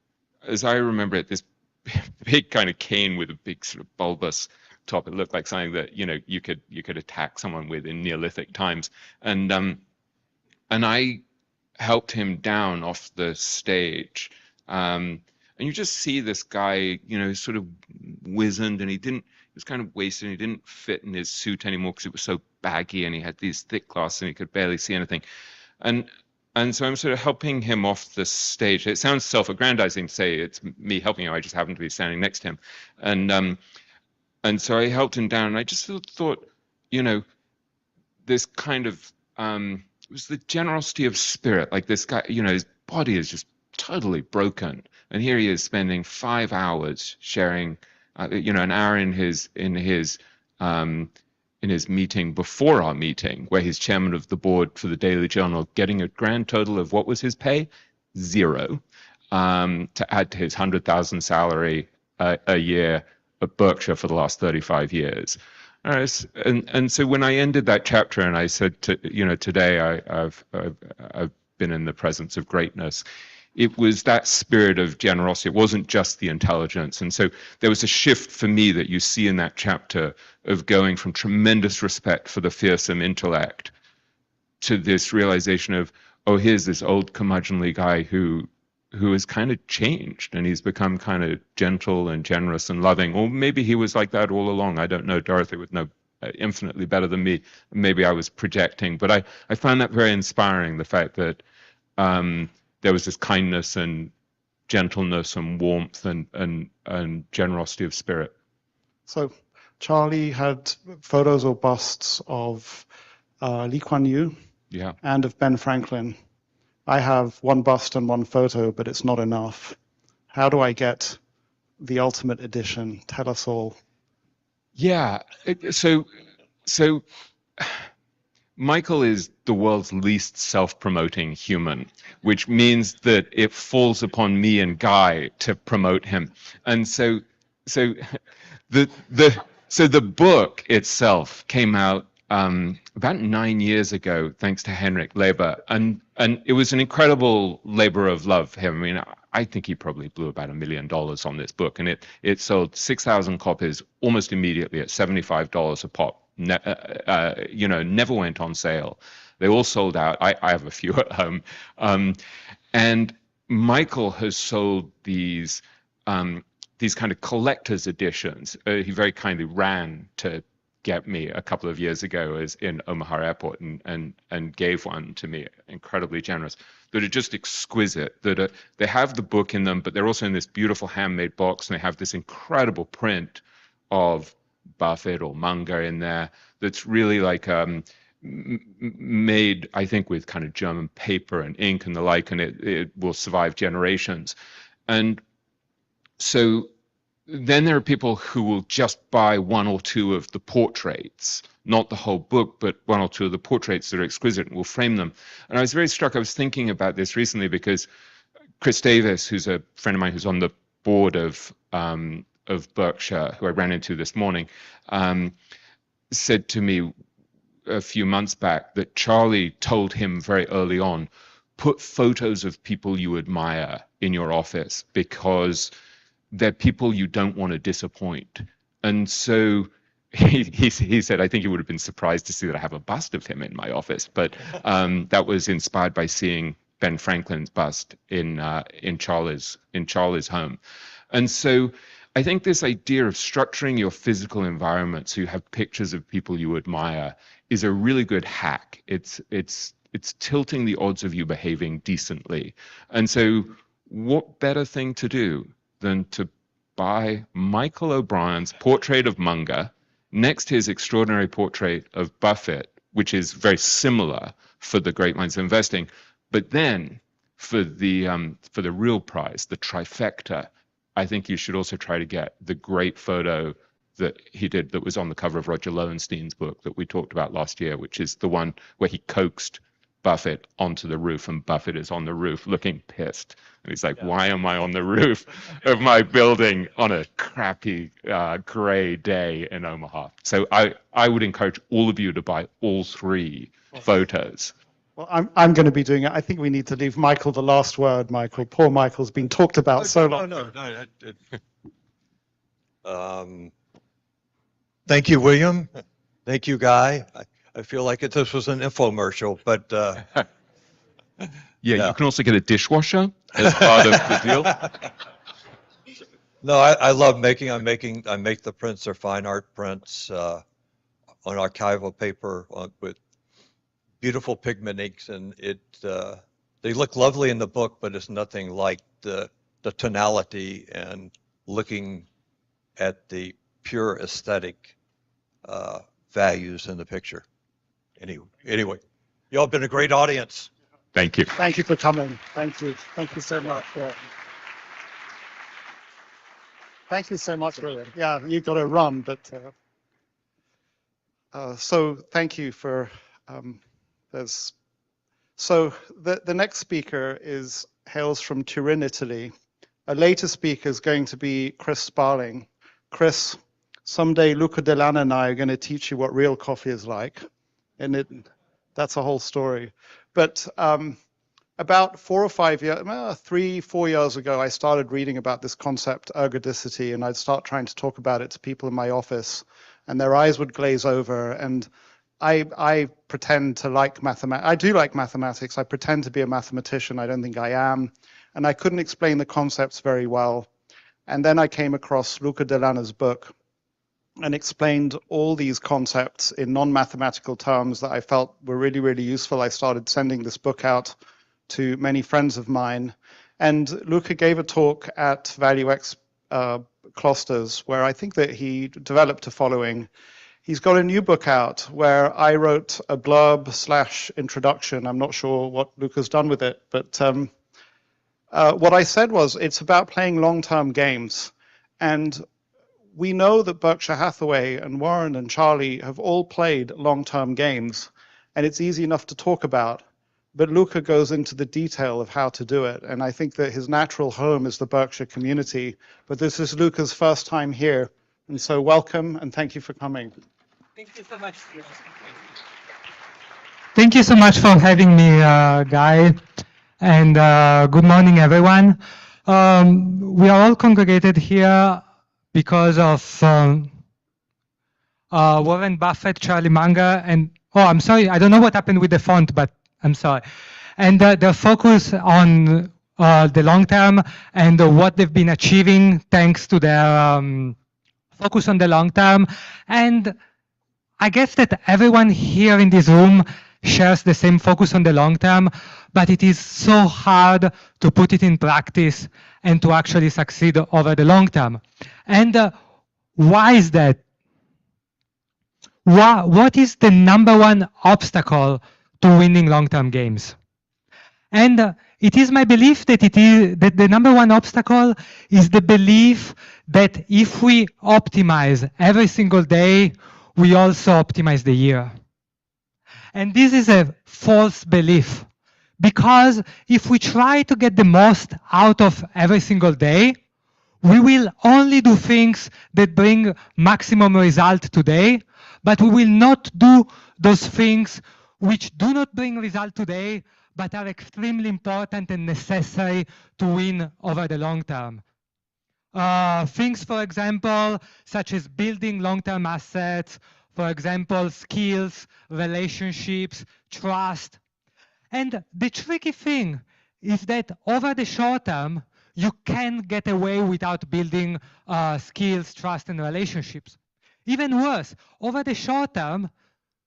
Speaker 7: as I remember it, this big kind of cane with a big sort of bulbous top. It looked like something that, you could attack someone with in Neolithic times. And I helped him down off the stage. And you just see this guy, sort of wizened, and he was kind of wasted, and he didn't fit in his suit anymore because it was so baggy, and he had these thick glasses and he could barely see anything. And so I'm sort of helping him off the stage. It sounds self-aggrandizing to say it's me helping him. I just happened to be standing next to him. And so I helped him down, and I just thought, this kind of, it was the generosity of spirit. Like this guy, his body is just totally broken, and here he is spending 5 hours sharing, an hour in his meeting before our meeting, where he's chairman of the board for the Daily Journal, getting a grand total of, what was his pay? 0, to add to his 100,000 salary a year at Berkshire for the last 35 years. And so when I ended that chapter and I said, today I've been in the presence of greatness, it was that spirit of generosity. It wasn't just the intelligence. And so there was a shift for me that you see in that chapter of going from tremendous respect for the fearsome intellect to this realization of, oh, here's this old curmudgeonly guy who has kind of changed, and he's become kind of gentle and generous and loving. Or maybe he was like that all along. I don't know. Dorothy would know infinitely better than me. Maybe I was projecting. But I found that very inspiring, the fact that there was this kindness and gentleness and warmth and generosity of spirit.
Speaker 1: So Charlie had photos or busts of Lee Kuan Yew and of Ben Franklin. I have one bust and one photo, but it's not enough. How do I get the ultimate edition? Tell us all.
Speaker 7: Yeah, so Michael is the world's least self-promoting human, which means that it falls upon me and Guy to promote him. And so the book itself came out about 9 years ago, thanks to Henrik Leber, and it was an incredible labor of love for him. I mean, I think he probably blew about $1 million on this book, and it sold 6,000 copies almost immediately at $75 a pop. Never went on sale. They all sold out. I have a few at home, and Michael has sold these kind of collector's editions. He very kindly ran to get me a couple of years ago is in Omaha Airport and gave one to me, incredibly generous, that are just exquisite, that are, they have the book in them, but they're also in this beautiful handmade box, and they have this incredible print of Buffett or Munger in there that's really like made, I think, with kind of German paper and ink and the like, and it will survive generations. And so then there are people who will just buy one or two of the portraits, not the whole book, but one or two of the portraits that are exquisite, and will frame them. And I was very struck. I was thinking about this recently because Chris Davis, who's a friend of mine who's on the board of Berkshire, who I ran into this morning, said to me a few months back that Charlie told him very early on, put photos of people you admire in your office because they're people you don't want to disappoint. And so he said, I think you would have been surprised to see that I have a bust of him in my office, but that was inspired by seeing Ben Franklin's bust in Charlie's home. And so I think this idea of structuring your physical environment so you have pictures of people you admire is a really good hack. It's tilting the odds of you behaving decently. And so what better thing to do than to buy Michael O'Brien's portrait of Munger next to his extraordinary portrait of Buffett, which is very similar for the Great Minds of Investing, but then for the real prize, the trifecta, I think you should also try to get the great photo that he did that was on the cover of Roger Lowenstein's book that we talked about last year, which is the one where he coaxed Buffett onto the roof, and Buffett is on the roof looking pissed. And he's like, why am I on the roof of my building on a crappy gray day in Omaha? So I would encourage all of you to buy all three photos.
Speaker 1: Well, I'm going to be doing it. I think we need to leave Michael the last word, Michael. Poor Michael's been talked about so long.
Speaker 8: No. Thank you, William. Thank you, Guy. I feel like this was an infomercial, but
Speaker 7: yeah, you can also get a dishwasher as part of the deal.
Speaker 8: No, I love making. I make the prints. They're fine art prints on archival paper with beautiful pigment inks, and they look lovely in the book, but it's nothing like the tonality and looking at the pure aesthetic values in the picture. Anyway, y'all been a great audience.
Speaker 7: Thank you.
Speaker 1: Thank you for coming. Thank you. Thank you so much. Yeah. Thank you so much, William. Yeah, you got to run, but so thank you for so the next speaker hails from Turin, Italy. A later speaker is going to be Chris Sparling. Chris, someday Luca Delana and I are going to teach you what real coffee is like. And that's a whole story. But about 4 or 5 years, 3-4 years ago, I started reading about this concept, ergodicity, and I'd start trying to talk about it to people in my office, and their eyes would glaze over. And I pretend to like mathematics. I do like mathematics. I pretend to be a mathematician. I don't think I am. And I couldn't explain the concepts very well. And then I came across Luca Delana's book and explained all these concepts in non-mathematical terms that I felt were really, really useful. I started sending this book out to many friends of mine. And Luca gave a talk at VALUExKlosters, where I think that he developed a following. He's got a new book out where I wrote a blurb/introduction. I'm not sure what Luca's done with it, but what I said was it's about playing long-term games. And we know that Berkshire Hathaway and Warren and Charlie have all played long-term games, and it's easy enough to talk about. But Luca goes into the detail of how to do it, and I think that his natural home is the Berkshire community. But this is Luca's first time here, and so welcome and thank you for coming.
Speaker 10: Thank you so much. Thank you so much for having me, Guy, and good morning, everyone. We are all congregated here because of Warren Buffett, Charlie Munger, and I'm sorry, I don't know what happened with the font, but I'm sorry. And the focus on the long term and what they've been achieving thanks to their focus on the long term. And I guess that everyone here in this room shares the same focus on the long term, but it is so hard to put it in practice and to actually succeed over the long term. And why is that? What is the number one obstacle to winning long-term games? And it is my belief that that the number one obstacle is the belief that if we optimize every single day, we also optimize the year. And this is a false belief, because if we try to get the most out of every single day, we will only do things that bring maximum result today, but we will not do those things which do not bring result today, but are extremely important and necessary to win over the long term. Things, for example, such as building long-term assets, for example, skills, relationships, trust. And the tricky thing is that over the short term, you can get away without building skills, trust, and relationships. Even worse, over the short term,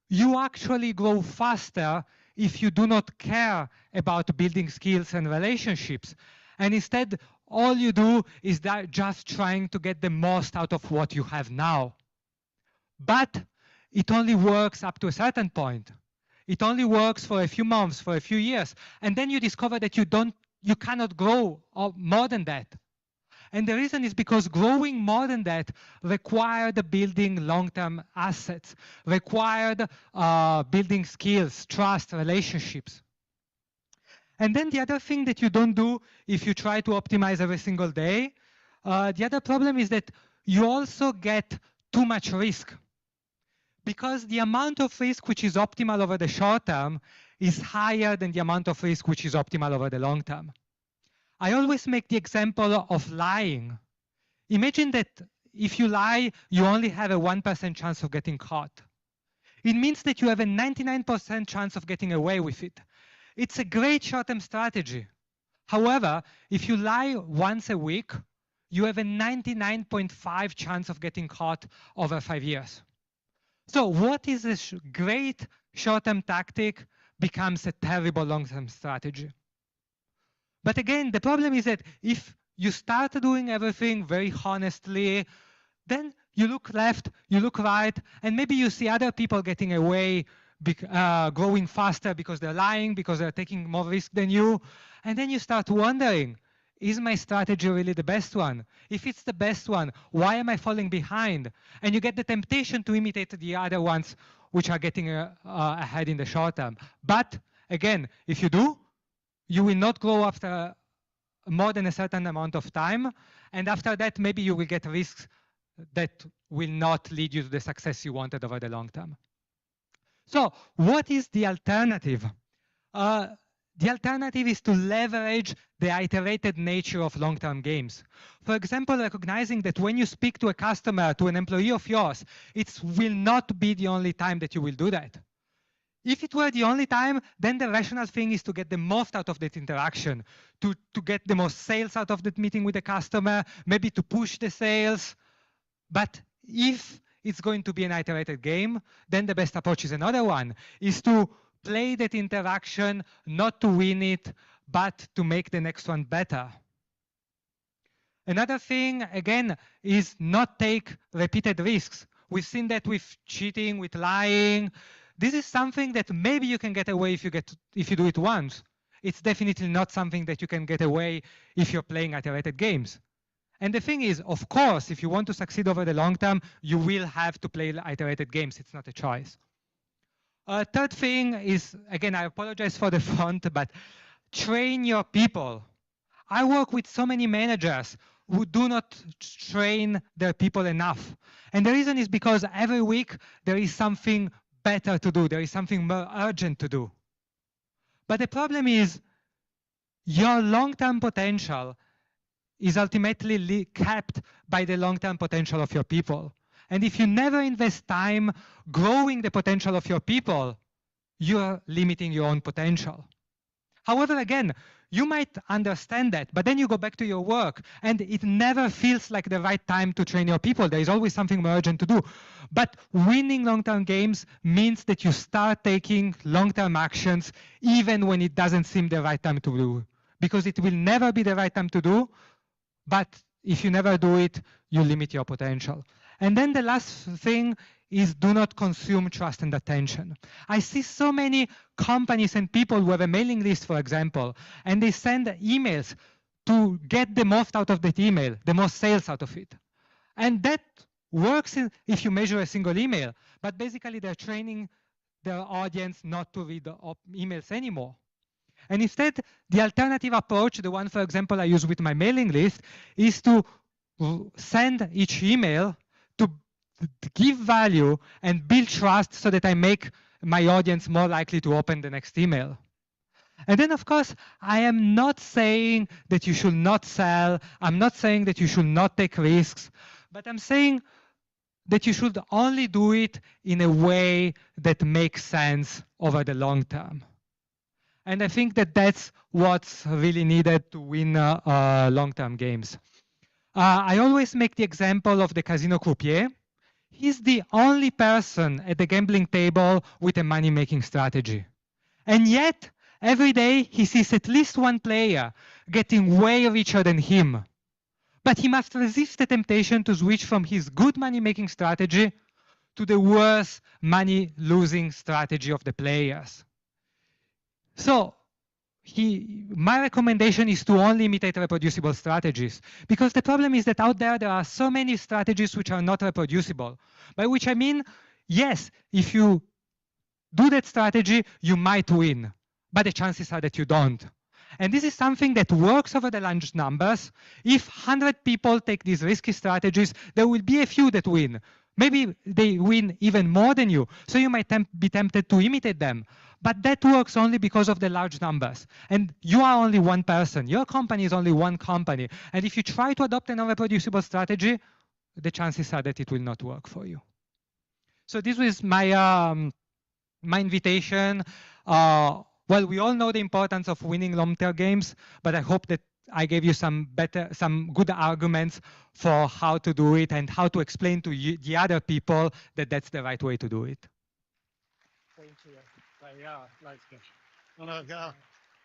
Speaker 10: you actually grow faster if you do not care about building skills and relationships. And instead, all you do is that just trying to get the most out of what you have now. But it only works up to a certain point. It only works for a few months, for a few years. And then you discover that you cannot grow more than that. And the reason is because growing more than that required building long-term assets, required building skills, trust, relationships. And then the other thing that you don't do if you try to optimize every single day, the other problem is that you also get too much risk. Because the amount of risk which is optimal over the short term is higher than the amount of risk which is optimal over the long term. I always make the example of lying. Imagine that if you lie, you only have a 1% chance of getting caught. It means that you have a 99% chance of getting away with it. It's a great short-term strategy. However, if you lie once a week, you have a 99.5% chance of getting caught over 5 years. So what is a great short-term tactic becomes a terrible long-term strategy. But again, the problem is that if you start doing everything very honestly, then you look left, you look right, and maybe you see other people getting away, growing faster because they're lying, because they're taking more risk than you. And then you start wondering, is my strategy really the best one? If it's the best one, why am I falling behind? And you get the temptation to imitate the other ones which are getting ahead in the short term. But again, if you do, you will not grow after more than a certain amount of time. And after that, maybe you will get risks that will not lead you to the success you wanted over the long term. So what is the alternative? The alternative is to leverage the iterated nature of long-term games. For example, recognizing that when you speak to a customer, to an employee of yours, it will not be the only time that you will do that. If it were the only time, then the rational thing is to get the most out of that interaction, to get the most sales out of that meeting with the customer, maybe to push the sales. But if it's going to be an iterated game, then the best approach is another one, is to play that interaction, not to win it, but to make the next one better. Another thing, again, is not take repeated risks. We've seen that with cheating, with lying. This is something that maybe you can get away if you do it once. It's definitely not something that you can get away if you're playing iterated games. And the thing is, of course, if you want to succeed over the long term, you will have to play iterated games. It's not a choice. Third thing is, again, I apologize for the font, but train your people. I work with so many managers who do not train their people enough. And the reason is because every week there is something better to do. There is something more urgent to do. But the problem is your long-term potential is ultimately capped by the long-term potential of your people. And if you never invest time growing the potential of your people, you're limiting your own potential. However, again, You might understand that, but then you go back to your work and it never feels like the right time to train your people. There is always something more urgent to do. But winning long-term games means that you start taking long-term actions even when it doesn't seem the right time to do. Because it will never be the right time to do, but if you never do it, you limit your potential. And then the last thing is do not consume trust and attention. I see so many companies and people who have a mailing list, for example, and they send emails to get the most out of that email, the most sales out of it. And that works if you measure a single email, but basically they're training their audience not to read the emails anymore. And instead, the alternative approach, the one, for example, I use with my mailing list, is to send each email to give value and build trust so that I make my audience more likely to open the next email. And then, of course, I am not saying that you should not sell. I'm not saying that you should not take risks. But I'm saying that you should only do it in a way that makes sense over the long term. And I think that that's what's really needed to win long-term games. I always make the example of the casino croupier. He's the only person at the gambling table with a money-making strategy. And yet, every day he sees at least one player getting way richer than him. But he must resist the temptation to switch from his good money-making strategy to the worst money-losing strategy of the players. So, my recommendation is to only imitate reproducible strategies, because the problem is that out there are so many strategies which are not reproducible. By which I mean, yes, if you do that strategy, you might win, but the chances are that you don't. And this is something that works over the large numbers. If 100 people take these risky strategies, there will be a few that win. Maybe they win even more than you, so you might be tempted to imitate them. But that works only because of the large numbers. And you are only one person. Your company is only one company. And if you try to adopt a non-reproducible strategy, the chances are that it will not work for you. So this was my, my invitation. Well, we all know the importance of winning long-term games, but I hope that I gave you some good arguments for how to do it and how to explain to the other people that that's the right way to do it.
Speaker 1: Thank you. Yeah,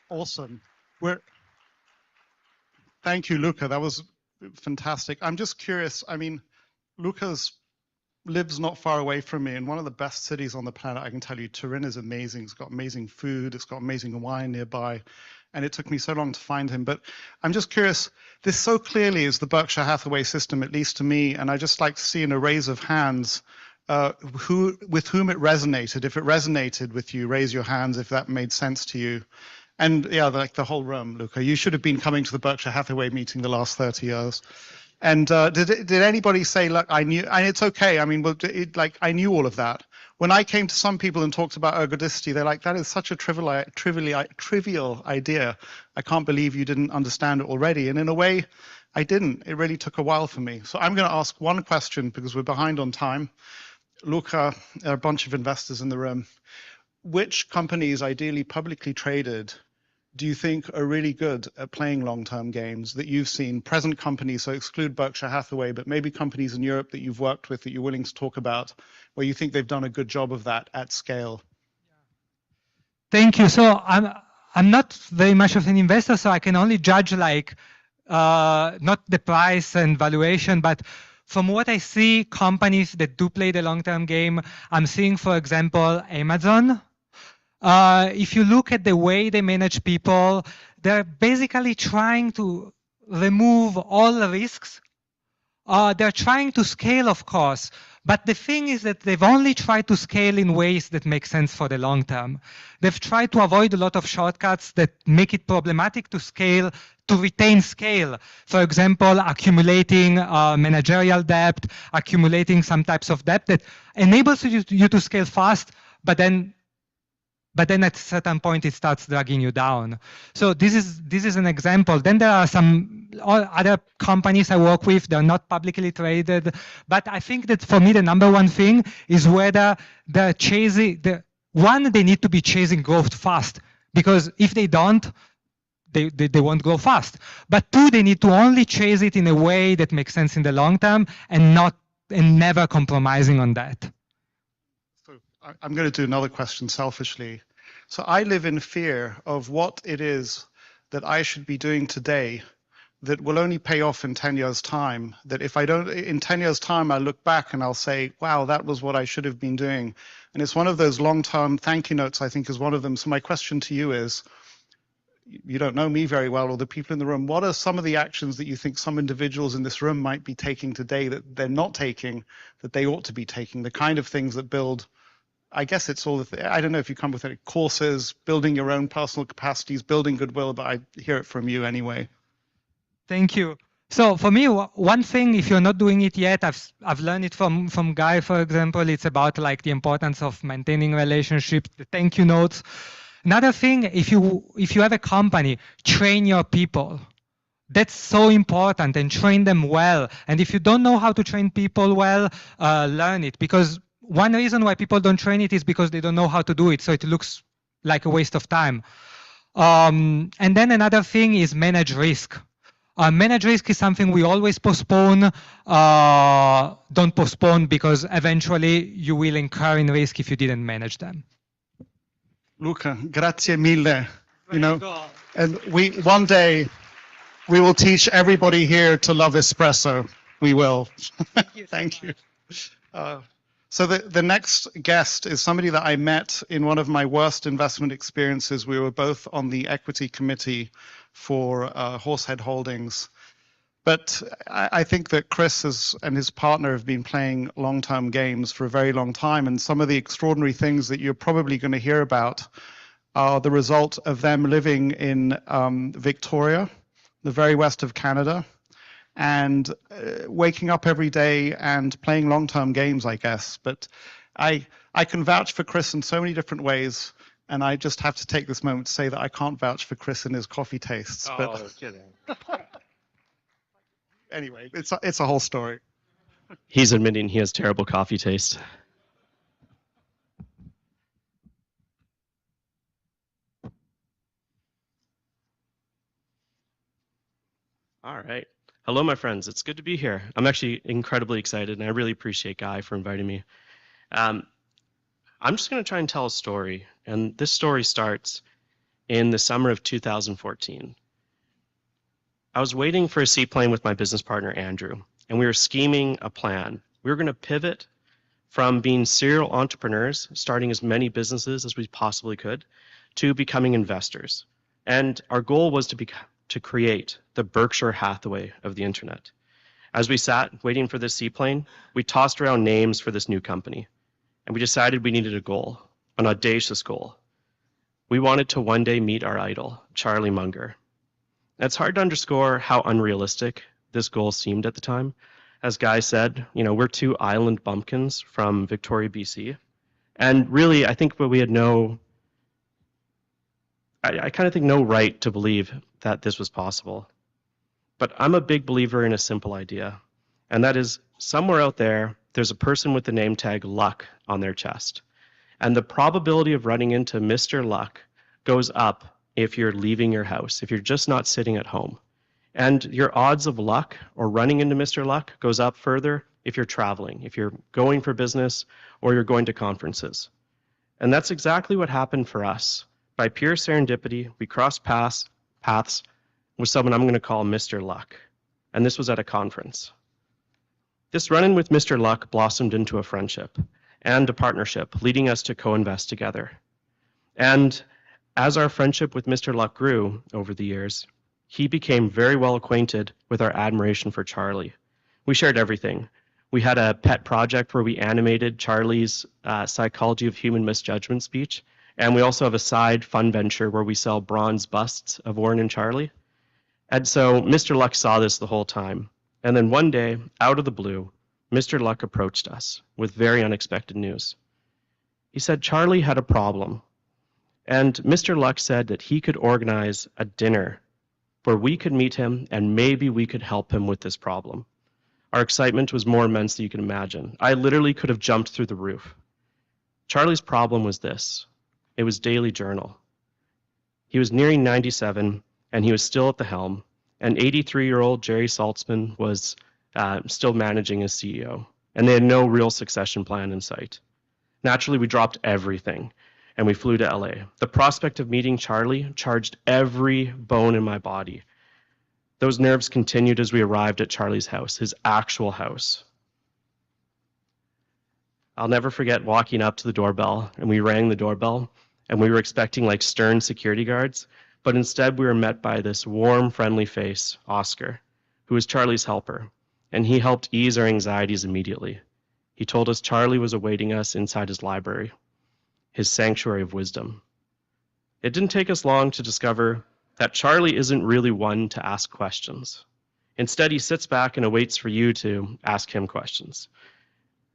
Speaker 1: awesome. Thank you, Luca. That was fantastic. I'm just curious. I mean, Luca's lives not far away from me in one of the best cities on the planet. I can tell you, Turin is amazing. It's got amazing food. It's got amazing wine nearby. And it took me so long to find him. But I'm just curious, this so clearly is the Berkshire Hathaway system, at least to me. And I just like to see in a raise of hands with whom it resonated. If it resonated with you, raise your hands if that made sense to you. And yeah, like the whole room, Luca, you should have been coming to the Berkshire Hathaway meeting the last 30 years. And did anybody say, look, I knew, and it's okay. I mean, like I knew all of that. When I came to some people and talked about ergodicity, they're like, that is such a trivial idea. I can't believe you didn't understand it already. And in a way, I didn't. It really took a while for me. So I'm going to ask one question because we're behind on time. Luca, there are a bunch of investors in the room. Which companies, ideally publicly traded, do you think are really good at playing long-term games that you've seen? Present companies, so exclude Berkshire Hathaway, but maybe companies in Europe that you've worked with that you're willing to talk about, where you think they've done a good job of that at scale.
Speaker 10: Thank you. So I'm not very much of an investor, so I can only judge like not the price and valuation, but from what I see, companies that do play the long-term game, I'm seeing, for example, Amazon. If you look at the way they manage people, they're basically trying to remove all the risks. They're trying to scale, of course, but the thing is that they've only tried to scale in ways that make sense for the long term. They've tried to avoid a lot of shortcuts that make it problematic to scale, to retain scale. For example, accumulating managerial debt, accumulating some types of debt that enables you to scale fast, but then at a certain point it starts dragging you down. So this is an example. Then there are some other companies I work with. They're not publicly traded, but I think that for me the number one thing is whether they're chasing they need to be chasing growth fast, because if they don't, they won't grow fast. But two, they need to only chase it in a way that makes sense in the long term and never compromising on that.
Speaker 1: So I'm going to do another question selfishly. So I live in fear of what it is that I should be doing today that will only pay off in 10 years' time. That if I don't, in 10 years' time, I look back and I'll say, wow, that was what I should have been doing. And it's one of those long-term thank you notes, I think, is one of them. So my question to you is, you don't know me very well or the people in the room, what are some of the actions that you think some individuals in this room might be taking today that they're not taking, that they ought to be taking, the kind of things that build, I guess it's all, I don't know if you come with any courses, building your own personal capacities, building goodwill, but I hear it from you anyway.
Speaker 10: Thank you. So for me, one thing, if you're not doing it yet, I've learned it from Guy, for example. It's about like the importance of maintaining relationships, the thank you notes. Another thing, if you have a company, train your people. That's so important, and train them well. And if you don't know how to train people well, learn it. Because one reason why people don't train it is because they don't know how to do it. So it looks like a waste of time. And then another thing is manage risk. Manage risk is something we always postpone. Don't postpone, because eventually you will incur in risk if you didn't manage them.
Speaker 1: Luca, grazie mille. You know, and one day we will teach everybody here to love espresso. We will. Thank you. So the next guest is somebody that I met in one of my worst investment experiences. We were both on the equity committee for Horsehead Holdings. But I think that Chris and his partner have been playing long-term games for a very long time. And some of the extraordinary things that you're probably going to hear about are the result of them living in Victoria, the very west of Canada, and waking up every day and playing long-term games, I guess. But I can vouch for Chris in so many different ways. And I just have to take this moment to say that I can't vouch for Chris and his coffee tastes.
Speaker 11: Oh,
Speaker 1: but
Speaker 11: kidding.
Speaker 1: Anyway, it's a whole story.
Speaker 11: He's admitting he has terrible coffee taste. All right. Hello, my friends. It's good to be here. I'm actually incredibly excited, and I really appreciate Guy for inviting me. I'm just going to try and tell a story, and this story starts in the summer of 2014. I was waiting for a seaplane with my business partner, Andrew, and we were scheming a plan. We were going to pivot from being serial entrepreneurs, starting as many businesses as we possibly could, to becoming investors. And our goal was to create the Berkshire Hathaway of the internet. As we sat waiting for this seaplane, we tossed around names for this new company, and we decided we needed a goal, an audacious goal. We wanted to one day meet our idol, Charlie Munger. It's hard to underscore how unrealistic this goal seemed at the time. As Guy said, you know, we're two island bumpkins from Victoria, BC. And really, I think we had I kind of think no right to believe that this was possible. But I'm a big believer in a simple idea, and that is somewhere out there's a person with the name tag Luck on their chest. And the probability of running into Mr. Luck goes up if you're leaving your house, if you're just not sitting at home. And your odds of luck or running into Mr. Luck goes up further if you're traveling, if you're going for business or you're going to conferences. And that's exactly what happened for us. By pure serendipity, we crossed paths with someone I'm going to call Mr. Luck. And this was at a conference. This run-in with Mr. Luck blossomed into a friendship and a partnership, leading us to co-invest together. And as our friendship with Mr. Luck grew over the years, he became very well acquainted with our admiration for Charlie. We shared everything. We had a pet project where we animated Charlie's Psychology of Human Misjudgment speech, and we also have a side fun venture where we sell bronze busts of Warren and Charlie. And so Mr. Luck saw this the whole time. And then one day, out of the blue, Mr. Luck approached us with very unexpected news. He said Charlie had a problem. And Mr. Luck said that he could organize a dinner where we could meet him and maybe we could help him with this problem. Our excitement was more immense than you can imagine. I literally could have jumped through the roof. Charlie's problem was this. It was daily journal. He was nearing 97, and he was still at the helm. And 83-year-old Jerry Saltzman was still managing as CEO, and they had no real succession plan in sight. Naturally, we dropped everything, and we flew to LA. The prospect of meeting Charlie charged every bone in my body. Those nerves continued as we arrived at Charlie's house, his actual house. I'll never forget walking up to the doorbell, and we rang the doorbell, and we were expecting like stern security guards, but instead we were met by this warm, friendly face, Oscar, who was Charlie's helper, and he helped ease our anxieties immediately. He told us Charlie was awaiting us inside his library, his sanctuary of wisdom. It didn't take us long to discover that Charlie isn't really one to ask questions. Instead, he sits back and awaits for you to ask him questions.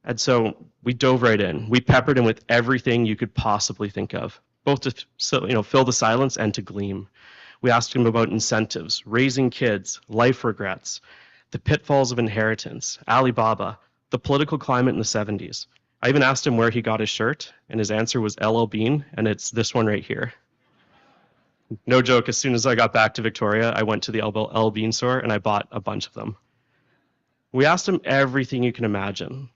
Speaker 11: And so we dove right in. We peppered him with everything you could possibly think of, both to fill the silence and to gleam. We asked him about incentives, raising kids, life regrets, the pitfalls of inheritance, Alibaba, the political climate in the 70s. I even asked him where he got his shirt, and his answer was LL Bean, and it's this one right here. No joke, as soon as I got back to Victoria, I went to the LL Bean store and I bought a bunch of them. We asked him everything you can imagine.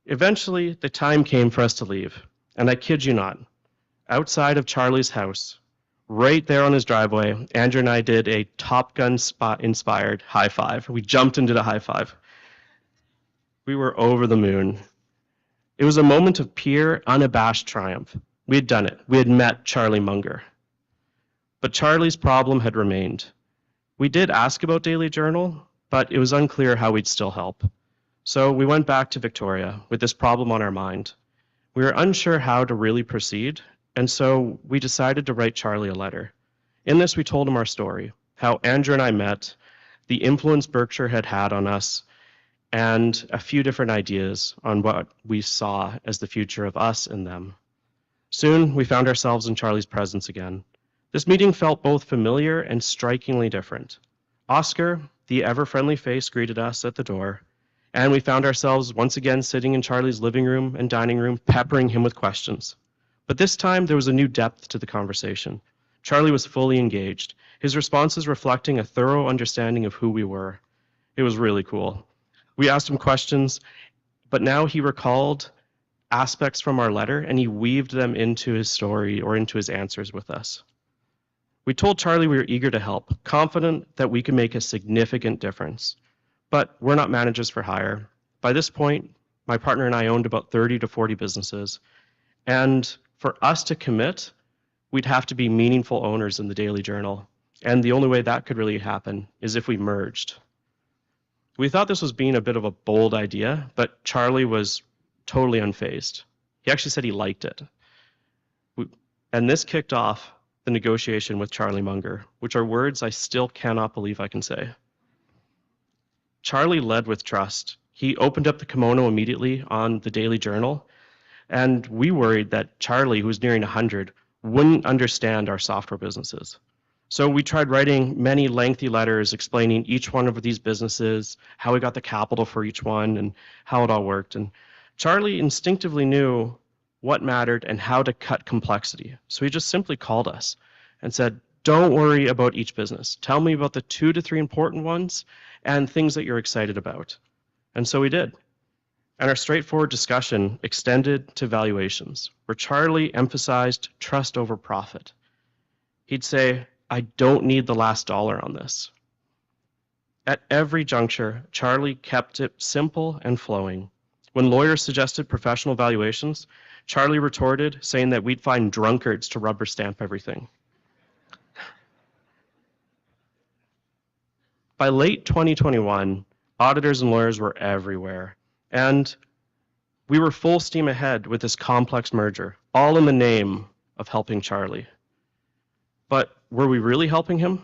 Speaker 11: Eventually, the time came for us to leave, and I kid you not, outside of Charlie's house, right there on his driveway, Andrew and I did a Top Gun inspired high five. We jumped and did a high five. We were over the moon. It was a moment of pure, unabashed triumph. We had done it. We had met Charlie Munger. But Charlie's problem had remained. We did ask about Daily Journal, but it was unclear how we'd still help. So we went back to Victoria with this problem on our mind. We were unsure how to really proceed, and so we decided to write Charlie a letter. In this, we told him our story, how Andrew and I met, the influence Berkshire had had on us, and a few different ideas on what we saw as the future of us and them. Soon, we found ourselves in Charlie's presence again. This meeting felt both familiar and strikingly different. Oscar, the ever-friendly face, greeted us at the door, and we found ourselves once again sitting in Charlie's living room and dining room, peppering him with questions. But this time, there was a new depth to the conversation. Charlie was fully engaged, his responses reflecting a thorough understanding of who we were. It was really cool. We asked him questions, but now he recalled aspects from our letter, and he weaved them into his story or into his answers with us. We told Charlie we were eager to help, confident that we could make a significant difference. But we're not managers for hire. By this point, my partner and I owned about 30 to 40 businesses. And for us to commit, we'd have to be meaningful owners in the Daily Journal. And the only way that could really happen is if we merged. We thought this was being a bit of a bold idea, but Charlie was totally unfazed. He actually said he liked it. And this kicked off the negotiation with Charlie Munger, which are words I still cannot believe I can say. Charlie led with trust. He opened up the kimono immediately on the Daily Journal, and we worried that Charlie, who was nearing 100, wouldn't understand our software businesses. So we tried writing many lengthy letters explaining each one of these businesses, how we got the capital for each one, and how it all worked. And Charlie instinctively knew what mattered and how to cut complexity. So he just simply called us and said, don't worry about each business. Tell me about the 2 to 3 important ones and things that you're excited about. And so we did. And our straightforward discussion extended to valuations, where Charlie emphasized trust over profit. He'd say, I don't need the last dollar on this. At every juncture, Charlie kept it simple and flowing. When lawyers suggested professional valuations, Charlie retorted, saying that we'd find drunkards to rubber stamp everything. By late 2021, auditors and lawyers were everywhere, and we were full steam ahead with this complex merger, all in the name of helping Charlie. But were we really helping him?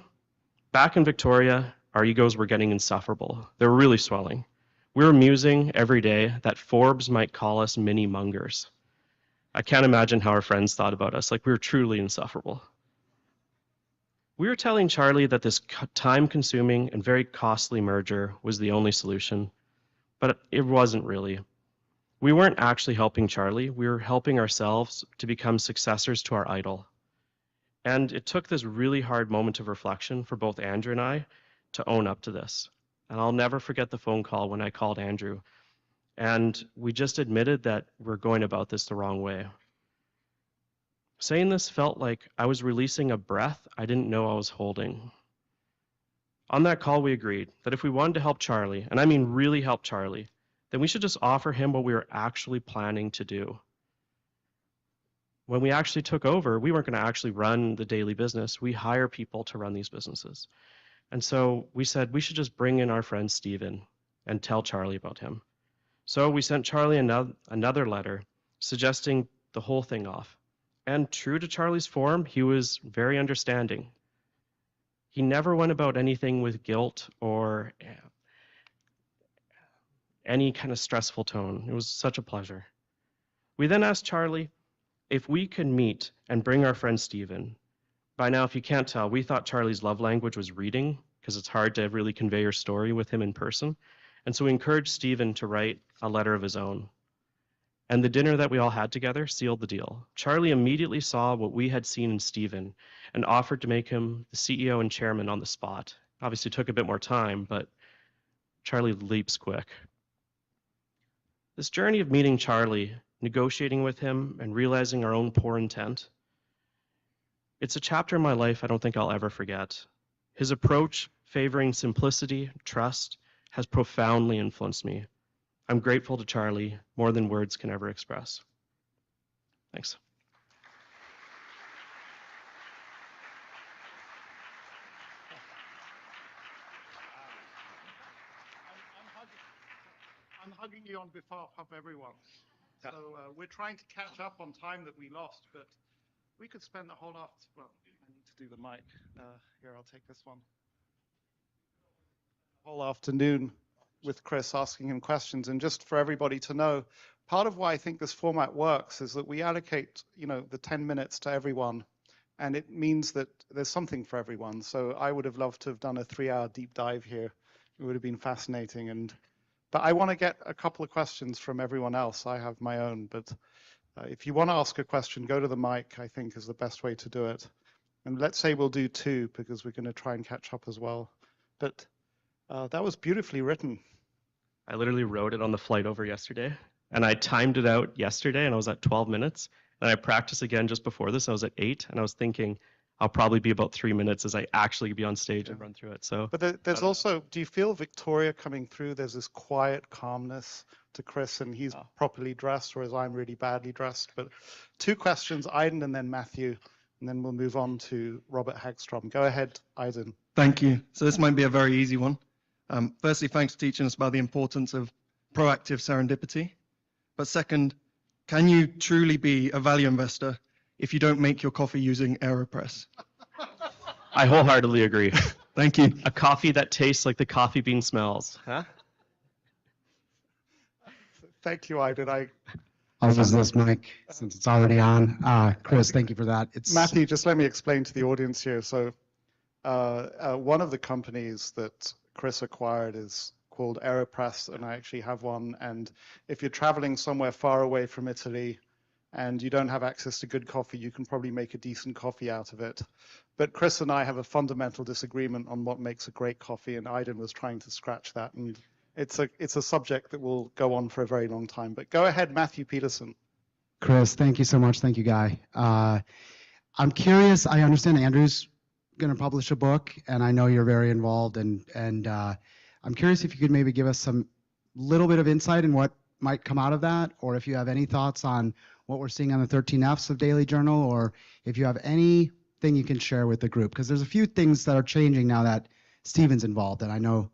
Speaker 11: Back in Victoria, our egos were getting insufferable. They were really swelling. We were musing every day that Forbes might call us mini Mungers. I can't imagine how our friends thought about us, like we were truly insufferable. We were telling Charlie that this time-consuming and very costly merger was the only solution, but it wasn't really. We weren't actually helping Charlie, we were helping ourselves to become successors to our idol. And it took this really hard moment of reflection for both Andrew and I to own up to this. And I'll never forget the phone call when I called Andrew. And we just admitted that we're going about this the wrong way. Saying this felt like I was releasing a breath I didn't know I was holding. On that call, we agreed that if we wanted to help Charlie, and I mean really help Charlie, then we should just offer him what we were actually planning to do. When we actually took over, we weren't going to actually run the daily business. We hire people to run these businesses. And so we said we should just bring in our friend Steven and tell Charlie about him. So we sent Charlie another letter suggesting the whole thing off. And true to Charlie's form, he was very understanding. He never went about anything with guilt or any kind of stressful tone. It was such a pleasure. We then asked Charlie if we could meet and bring our friend Steven. By now, if you can't tell, we thought Charlie's love language was reading because it's hard to really convey your story with him in person. And so we encouraged Steven to write a letter of his own. And the dinner that we all had together sealed the deal. Charlie immediately saw what we had seen in Steven and offered to make him the CEO and chairman on the spot. Obviously took a bit more time, but Charlie leaps quick. This journey of meeting Charlie, negotiating with him, and realizing our own poor intent, it's a chapter in my life I don't think I'll ever forget. His approach, favoring simplicity, trust, has profoundly influenced me. I'm grateful to Charlie more than words can ever express. Thanks.
Speaker 1: I'm hugging you on behalf of everyone. So we're trying to catch up on time that we lost, but we could spend the whole afternoon. Well, I need to do the mic. Here, I'll take this one. Whole afternoon with Chris asking him questions. And just for everybody to know, part of why I think this format works is that we allocate, the 10 minutes to everyone, and it means that there's something for everyone. So I would have loved to have done a 3-hour deep dive here. It would have been fascinating. But I want to get a couple of questions from everyone else. I have my own, but if you want to ask a question, go to the mic, I think is the best way to do it. And let's say we'll do 2 because we're going to try and catch up as well. But that was beautifully written.
Speaker 11: I literally wrote it on the flight over yesterday, and I timed it out yesterday, and I was at 12 minutes. And I practiced again just before this. I was at 8, and I was thinking I'll probably be about 3 minutes as I actually be on stage and run through it. So,
Speaker 1: but there's also, do you feel Victoria coming through? There's this quiet calmness to Chris, and he's properly dressed, whereas I'm really badly dressed. But 2 questions, Aiden and then Matthew, and then we'll move on to Robert Hagstrom. Go ahead, Aiden.
Speaker 12: Thank you. So this might be a very easy one. Firstly, thanks for teaching us about the importance of proactive serendipity. But second, can you truly be a value investor if you don't make your coffee using AeroPress?
Speaker 11: I wholeheartedly agree.
Speaker 12: Thank you.
Speaker 11: A coffee that tastes like the coffee bean smells. Huh?
Speaker 1: Thank you, Aiden.
Speaker 13: I'll use this mic since it's already on. Chris, thank you for that.
Speaker 1: Matthew, just let me explain to the audience here. So one of the companies that Chris acquired is called AeroPress, and I actually have one. And if you're traveling somewhere far away from Italy and you don't have access to good coffee, you can probably make a decent coffee out of it. But Chris and I have a fundamental disagreement on what makes a great coffee, and Aiden was trying to scratch that. And it's a subject that will go on for a very long time. But go ahead, Matthew Peterson.
Speaker 13: Chris, thank you so much. Thank you, Guy. I'm curious. I understand Andrew's going to publish a book, and I know you're very involved. And I'm curious if you could maybe give us some little bit of insight in what might come out of that, or if you have any thoughts on what we're seeing on the 13 Fs of Daily Journal, or if you have anything you can share with the group, because there's a few things that are changing now that Steven's involved, and I know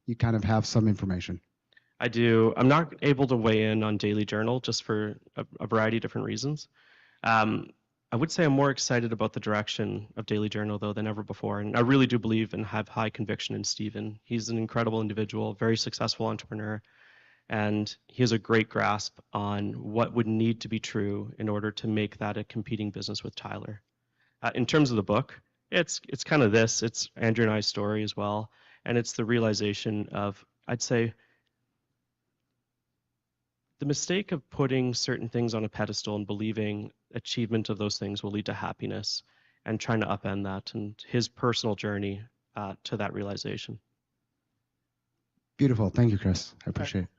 Speaker 13: you kind of have some information.
Speaker 11: I do. I'm not able to weigh in on Daily Journal just for a variety of different reasons. I would say I'm more excited about the direction of Daily Journal, though, than ever before. And I really do believe and have high conviction in Steven. He's an incredible individual, very successful entrepreneur, and he has a great grasp on what would need to be true in order to make that a competing business with Tyler. In terms of the book, it's kind of this. It's Andrew and I's story as well. And it's the realization of, I'd say, the mistake of putting certain things on a pedestal and believing achievement of those things will lead to happiness. and trying to upend that and his personal journey to that realization.
Speaker 13: Beautiful. Thank you, Chris. I appreciate it.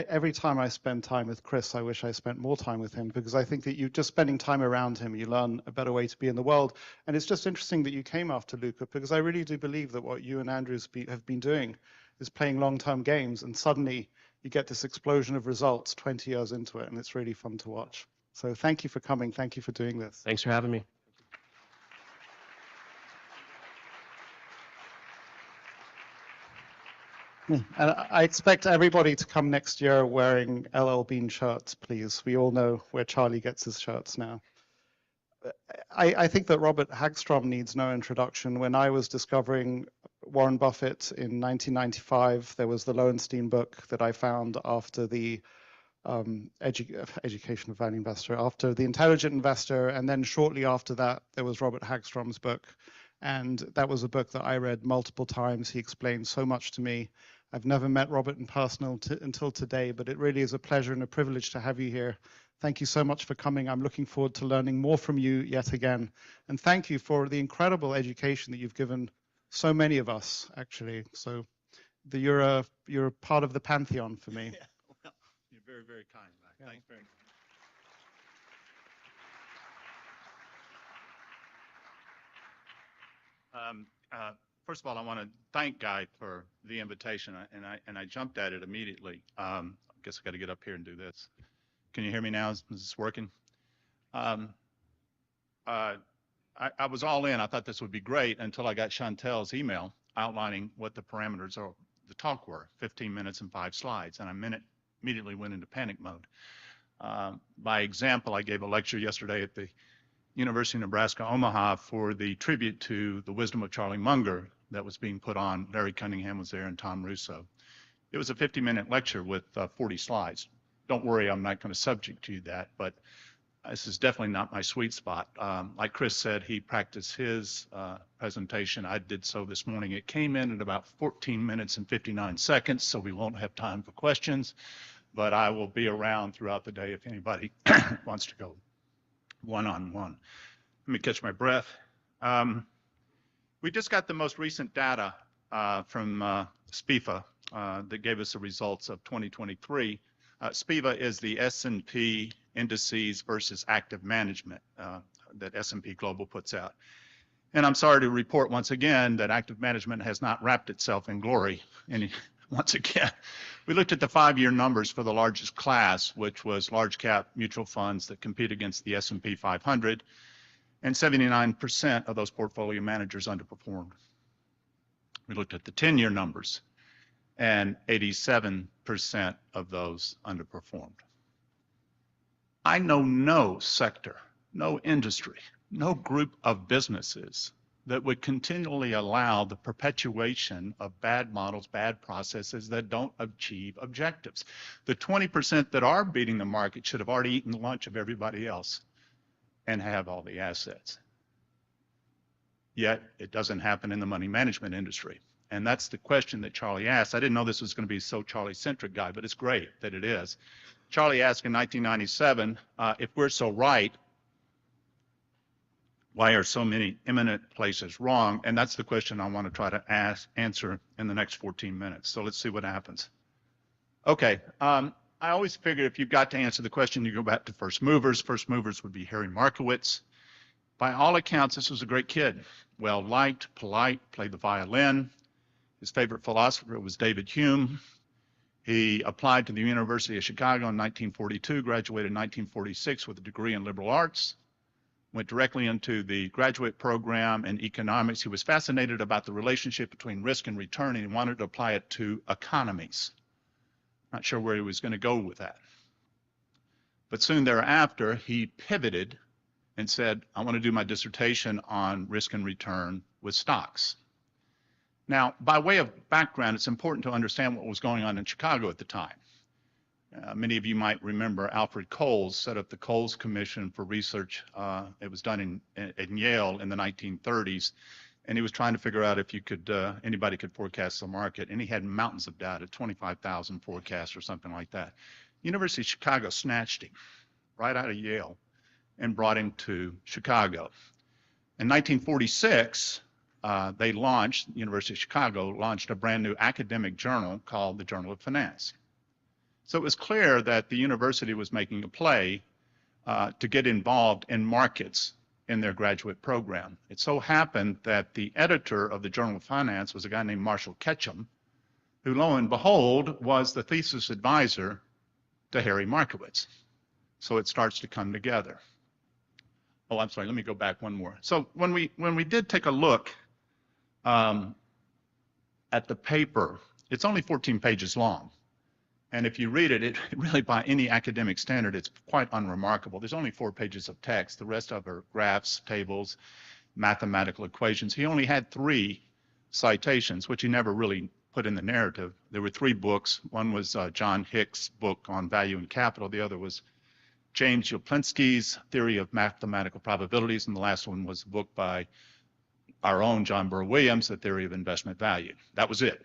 Speaker 1: Every time I spend time with Chris, I wish I spent more time with him, because I think that you just spending time around him, you learn a better way to be in the world. And it's just interesting that you came after Luca, because I really do believe that what you and Andrew have been doing is playing long-term games, and suddenly you get this explosion of results 20 years into it, and it's really fun to watch. So thank you for coming. Thank you for doing this.
Speaker 11: Thanks for having me.
Speaker 1: And I expect everybody to come next year wearing LL Bean shirts, please. We all know where Charlie gets his shirts now. I think that Robert Hagstrom needs no introduction. When I was discovering Warren Buffett in 1995, there was the Lowenstein book that I found after the Education of Value Investor, after The Intelligent Investor, and then shortly after that, there was Robert Hagstrom's book. And that was a book that I read multiple times. He explained so much to me. I've never met Robert in person until today, but it really is a pleasure and a privilege to have you here. Thank you so much for coming. I'm looking forward to learning more from you yet again. And thank you for the incredible education that you've given so many of us, actually. So you're a part of the pantheon for me.
Speaker 14: Yeah, well, you're very, very kind, Mike. Yeah. Thanks very much. First of all, I want to thank Guy for the invitation, and I jumped at it immediately. I guess I got to get up here and do this. Can you hear me now? Is this working? I was all in. I thought this would be great until I got Chantel's email outlining what the parameters of the talk were, 15 minutes and 5 slides, and I immediately went into panic mode. By example, I gave a lecture yesterday at the University of Nebraska, Omaha, for the tribute to the wisdom of Charlie Munger that was being put on. Larry Cunningham was there and Tom Russo. It was a 50-minute lecture with 40 slides. Don't worry, I'm not going to subject to that, but this is definitely not my sweet spot. Like Chris said, he practiced his presentation. I did so this morning. It came in at about 14 minutes and 59 seconds, so we won't have time for questions, but I will be around throughout the day if anybody wants to go one-on-one. Let me catch my breath. We just got the most recent data from SPIFA that gave us the results of 2023. SPIVA is the S&P indices versus active management that S&P Global puts out. And I'm sorry to report once again that active management has not wrapped itself in glory. And once again, we looked at the 5-year numbers for the largest class, which was large cap mutual funds that compete against the S&P 500, and 79% of those portfolio managers underperformed. We looked at the 10-year numbers, and 87% of those underperformed. I know no sector, no industry, no group of businesses that would continually allow the perpetuation of bad models, bad processes that don't achieve objectives. The 20% that are beating the market should have already eaten the lunch of everybody else and have all the assets. Yet it doesn't happen in the money management industry. And that's the question that Charlie asked. I didn't know this was going to be so Charlie-centric, Guy, but it's great that it is. Charlie asked in 1997, if we're so right, why are so many eminent places wrong? And that's the question I want to try to answer in the next 14 minutes. So let's see what happens. Okay, I always figured if you've got to answer the question, you go back to first movers. First movers would be Harry Markowitz. By all accounts, this was a great kid. Well-liked, polite, played the violin. His favorite philosopher was David Hume. He applied to the University of Chicago in 1942, graduated in 1946 with a degree in liberal arts, went directly into the graduate program in economics. He was fascinated about the relationship between risk and return, and he wanted to apply it to economies. Not sure where he was going to go with that. But soon thereafter, he pivoted and said, I want to do my dissertation on risk and return with stocks. Now, by way of background, it's important to understand what was going on in Chicago at the time. Many of you might remember Alfred Coles set up the Coles Commission for Research. It was done in Yale in the 1930s, and he was trying to figure out if you could, anybody could forecast the market, and he had mountains of data, 25,000 forecasts or something like that. University of Chicago snatched him right out of Yale and brought him to Chicago. In 1946, they launched, the University of Chicago launched a brand new academic journal called the Journal of Finance. So it was clear that the university was making a play to get involved in markets in their graduate program. It so happened that the editor of the Journal of Finance was a guy named Marshall Ketchum, who, lo and behold, was the thesis advisor to Harry Markowitz. So it starts to come together. Oh, I'm sorry, let me go back one more. So when we did take a look at the paper, it's only 14 pages long. And if you read it, it really, by any academic standard, it's quite unremarkable. There's only 4 pages of text. The rest of it are graphs, tables, mathematical equations. He only had 3 citations, which he never really put in the narrative. There were 3 books. One was John Hick's book on value and capital. The other was James Joplinski's Theory of Mathematical Probabilities. And the last one was a book by our own John Burr Williams, The Theory of Investment Value. That was it.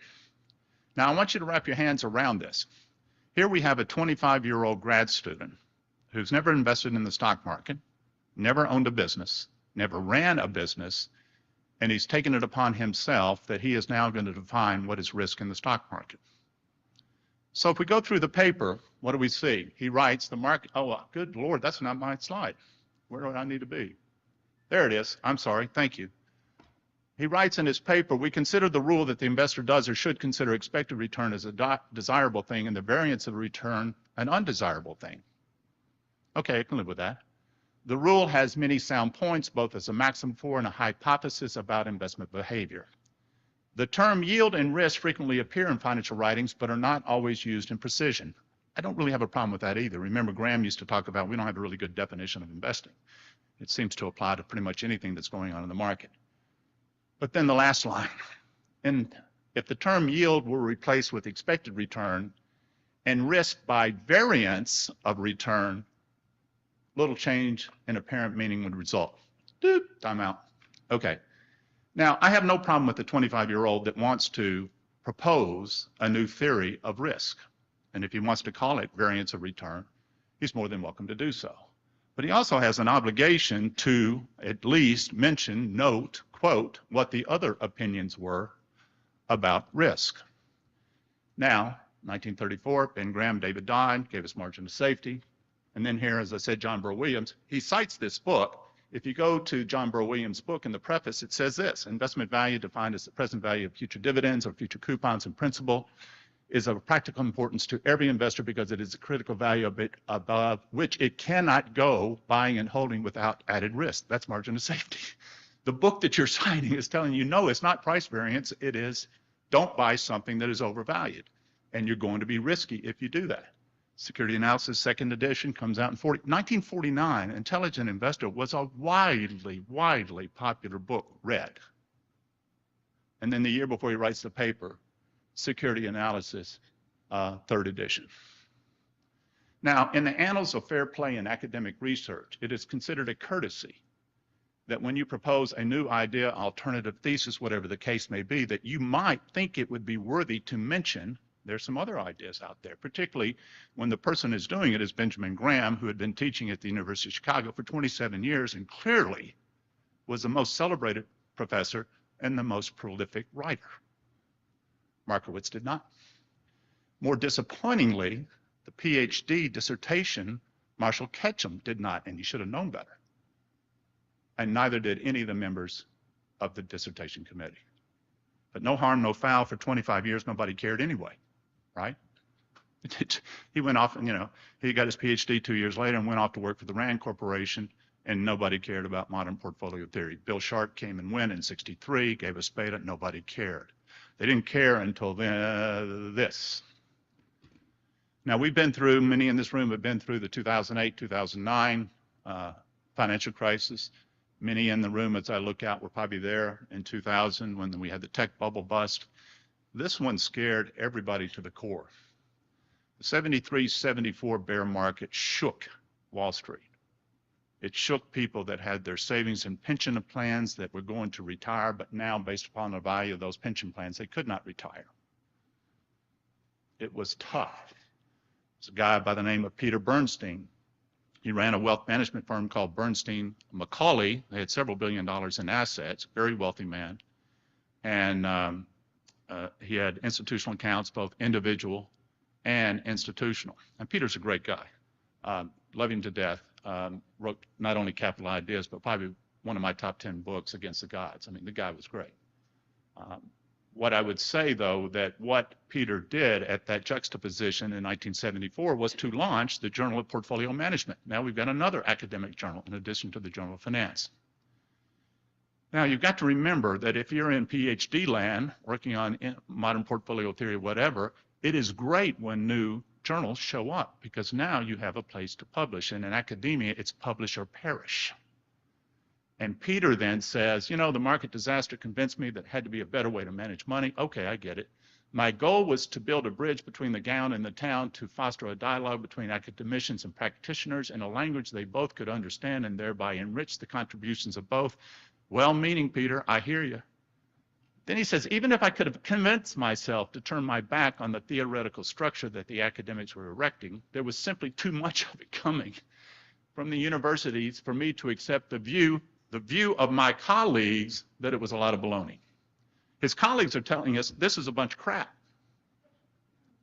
Speaker 14: Now, I want you to wrap your hands around this. Here we have a 25-year-old grad student who's never invested in the stock market, never owned a business, never ran a business, and he's taken it upon himself that he is now going to define what is risk in the stock market. So if we go through the paper, what do we see? He writes the market, oh, good Lord, that's not my slide. Where do I need to be? There it is. I'm sorry. Thank you. He writes in his paper, we consider the rule that the investor does or should consider expected return as a desirable thing and the variance of return an undesirable thing. Okay, I can live with that. The rule has many sound points, both as a maxim for and a hypothesis about investment behavior. The term yield and risk frequently appear in financial writings, but are not always used in precision. I don't really have a problem with that either. Remember, Graham used to talk about we don't have a really good definition of investing. It seems to apply to pretty much anything that's going on in the market. But then the last line, and if the term yield were replaced with expected return and risk by variance of return, little change in apparent meaning would result. Doop, time out. Okay. Now, I have no problem with the 25-year-old that wants to propose a new theory of risk. And if he wants to call it variance of return, he's more than welcome to do so. But he also has an obligation to at least mention, note, quote, what the other opinions were about risk. Now, 1934, Ben Graham, David Dodd gave us margin of safety. And then here, as I said, John Burr Williams, he cites this book. If you go to John Burr Williams' book in the preface, it says this: investment value defined as the present value of future dividends or future coupons and principal is of practical importance to every investor because it is a critical value above which it cannot go buying and holding without added risk. That's margin of safety. The book that you're citing is telling you, no, it's not price variance. It is don't buy something that is overvalued. And you're going to be risky if you do that. Security Analysis, second edition, comes out in 1949. Intelligent Investor was a widely popular book read. And then the year before he writes the paper, Security Analysis, third edition. Now, in the annals of fair play in academic research, it is considered a courtesy that when you propose a new idea, alternative thesis, whatever the case may be, that you might think it would be worthy to mention there's some other ideas out there, particularly when the person who's doing it is Benjamin Graham, who had been teaching at the University of Chicago for 27 years and clearly was the most celebrated professor and the most prolific writer. Markowitz did not. More disappointingly, the PhD dissertation, Marshall Ketchum did not, and he should have known better. And neither did any of the members of the dissertation committee. But no harm, no foul. For 25 years, nobody cared anyway, right? He went off and, he got his PhD 2 years later and went off to work for the Rand Corporation, and nobody cared about modern portfolio theory. Bill Sharp came and went in '63, gave us beta, nobody cared. They didn't care until this. Now, we've been through, many in this room have been through the 2008, 2009 financial crisis. Many in the room, as I look out, were probably there in 2000 when we had the tech bubble bust. This one scared everybody to the core. The 73, 74 bear market shook Wall Street. It shook people that had their savings and pension plans that were going to retire, but now, based upon the value of those pension plans, they could not retire. It was tough. There's a guy by the name of Peter Bernstein. He ran a wealth management firm called Bernstein Macaulay. They had several $billion in assets, very wealthy man. And he had institutional accounts, both individual and institutional. And Peter's a great guy. Love him to death. Wrote not only Capital Ideas, but probably one of my top 10 books, Against the Gods. I mean, the guy was great. What I would say, though, that what Peter did at that juxtaposition in 1974 was to launch the Journal of Portfolio Management. Now we've got another academic journal in addition to the Journal of Finance. Now you've got to remember that if you're in PhD land, working on modern portfolio theory, whatever, it is great when new journals show up because now you have a place to publish. And in academia, it's publish or perish. And Peter then says, you know, the market disaster convinced me that it had to be a better way to manage money. Okay, I get it. My goal was to build a bridge between the gown and the town to foster a dialogue between academicians and practitioners in a language they both could understand and thereby enrich the contributions of both. Well-meaning, Peter, I hear you. Then he says, even if I could have convinced myself to turn my back on the theoretical structure that the academics were erecting, there was simply too much of it coming from the universities for me to accept the view of my colleagues that it was a lot of baloney. His colleagues are telling us this is a bunch of crap.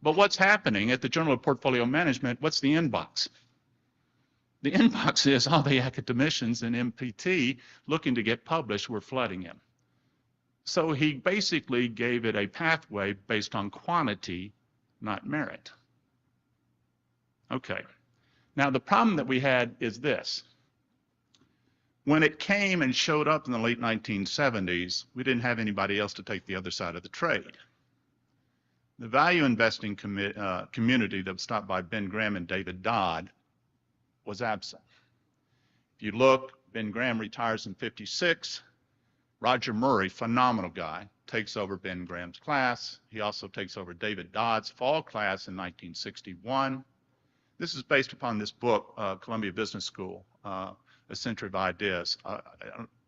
Speaker 14: But what's happening at the Journal of Portfolio Management, what's the inbox? The inbox is all the academicians in MPT looking to get published were flooding him. So he basically gave it a pathway based on quantity, not merit. Okay. Now the problem that we had is this. When it came and showed up in the late 1970s, we didn't have anybody else to take the other side of the trade. The value investing community that was stopped by Ben Graham and David Dodd was absent. If you look, Ben Graham retires in '56. Roger Murray, phenomenal guy, takes over Ben Graham's class. He also takes over David Dodd's fall class in 1961. This is based upon this book, Columbia Business School, A Century of Ideas.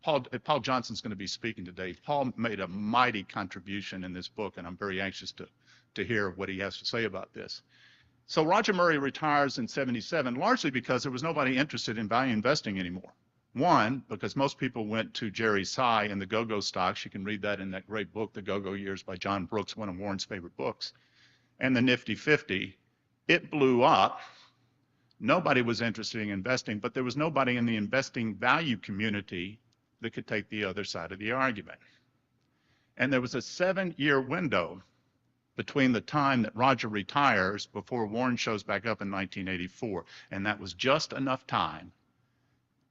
Speaker 14: Paul Johnson's going to be speaking today. Paul made a mighty contribution in this book, and I'm very anxious to hear what he has to say about this. So Roger Murray retires in '77, largely because there was nobody interested in value investing anymore. One, because most people went to Jerry Tsai and the go-go stocks. You can read that in that great book, The Go-Go Years by John Brooks, one of Warren's favorite books. And the Nifty 50, it blew up. Nobody was interested in investing, but there was nobody in the investing value community that could take the other side of the argument. And there was a 7-year window between the time that Roger retires before Warren shows back up in 1984. And that was just enough time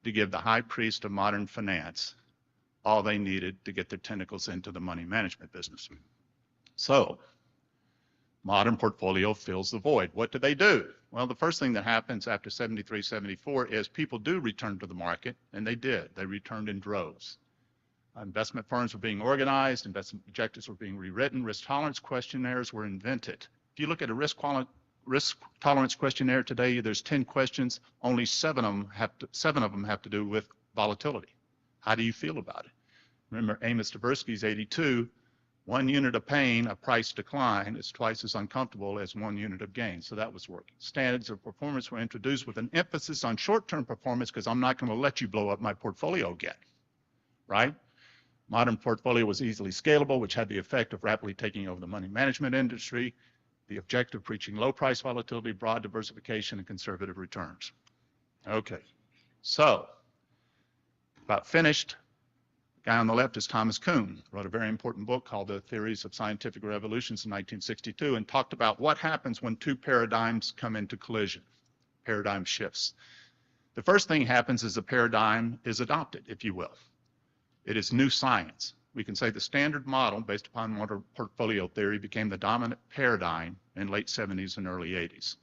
Speaker 14: to give the high priest of modern finance all they needed to get their tentacles into the money management business. So modern portfolio fills the void. What do they do? Well, the first thing that happens after 73, 74 is people do return to the market, and they did. They returned in droves. Investment firms were being organized, investment objectives were being rewritten, risk tolerance questionnaires were invented. If you look at a risk tolerance questionnaire today, there's 10 questions, only 7 of them have to do with volatility. How do you feel about it? Remember Amos Tversky's 82, 1 unit of pain, a price decline, is twice as uncomfortable as 1 unit of gain. So that was working. Standards of performance were introduced with an emphasis on short-term performance because I'm not going to let you blow up my portfolio again, right? Modern portfolio was easily scalable, which had the effect of rapidly taking over the money management industry. The objective preaching low price volatility, broad diversification, and conservative returns. Okay, so about finished. The guy on the left is Thomas Kuhn, wrote a very important book called The Theories of Scientific Revolutions in 1962 and talked about what happens when 2 paradigms come into collision, paradigm shifts. The first thing happens is a paradigm is adopted, if you will. It is new science. We can say the standard model based upon modern portfolio theory became the dominant paradigm in late 70s and early 80s.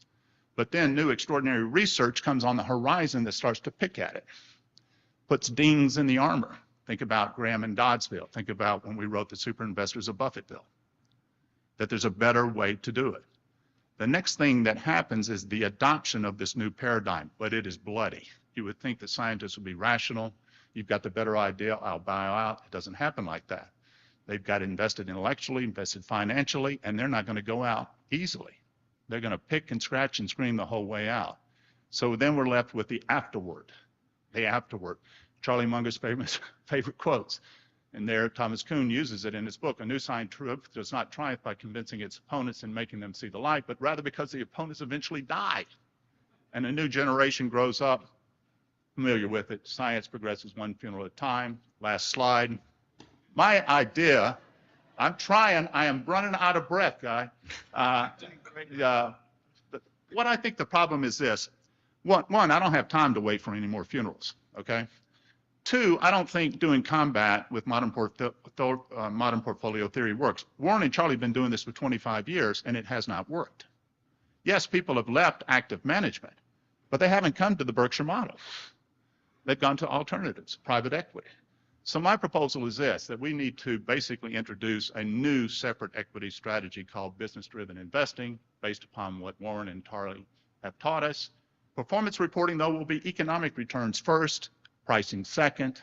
Speaker 14: But then new extraordinary research comes on the horizon that starts to pick at it, puts dings in the armor. Think about Graham and Dodd's bill. Think about when we wrote the Super Investors of Buffett bill, that there's a better way to do it. The next thing that happens is the adoption of this new paradigm, but it is bloody. You would think that scientists would be rational. You've got the better idea, I'll buy out. It doesn't happen like that. They've got invested intellectually, invested financially, and they're not going to go out easily. They're going to pick and scratch and scream the whole way out. So then we're left with the afterword. The afterword. Charlie Munger's favorite quotes. And there, Thomas Kuhn uses it in his book. A new scientific does not triumph by convincing its opponents and making them see the light, but rather because the opponents eventually die. And a new generation grows up, familiar with it. Science progresses one funeral at a time. Last slide. My idea, I'm trying, I am running out of breath, guy. What I think the problem is this. One, I don't have time to wait for any more funerals, okay? Two, I don't think doing combat with modern portfolio theory works. Warren and Charlie have been doing this for 25 years, and it has not worked. Yes, people have left active management, but they haven't come to the Berkshire model. They've gone to alternatives, private equity. So my proposal is this, that we need to basically introduce a new separate equity strategy called business-driven investing, based upon what Warren and Charlie have taught us. Performance reporting, though, will be economic returns first, pricing second.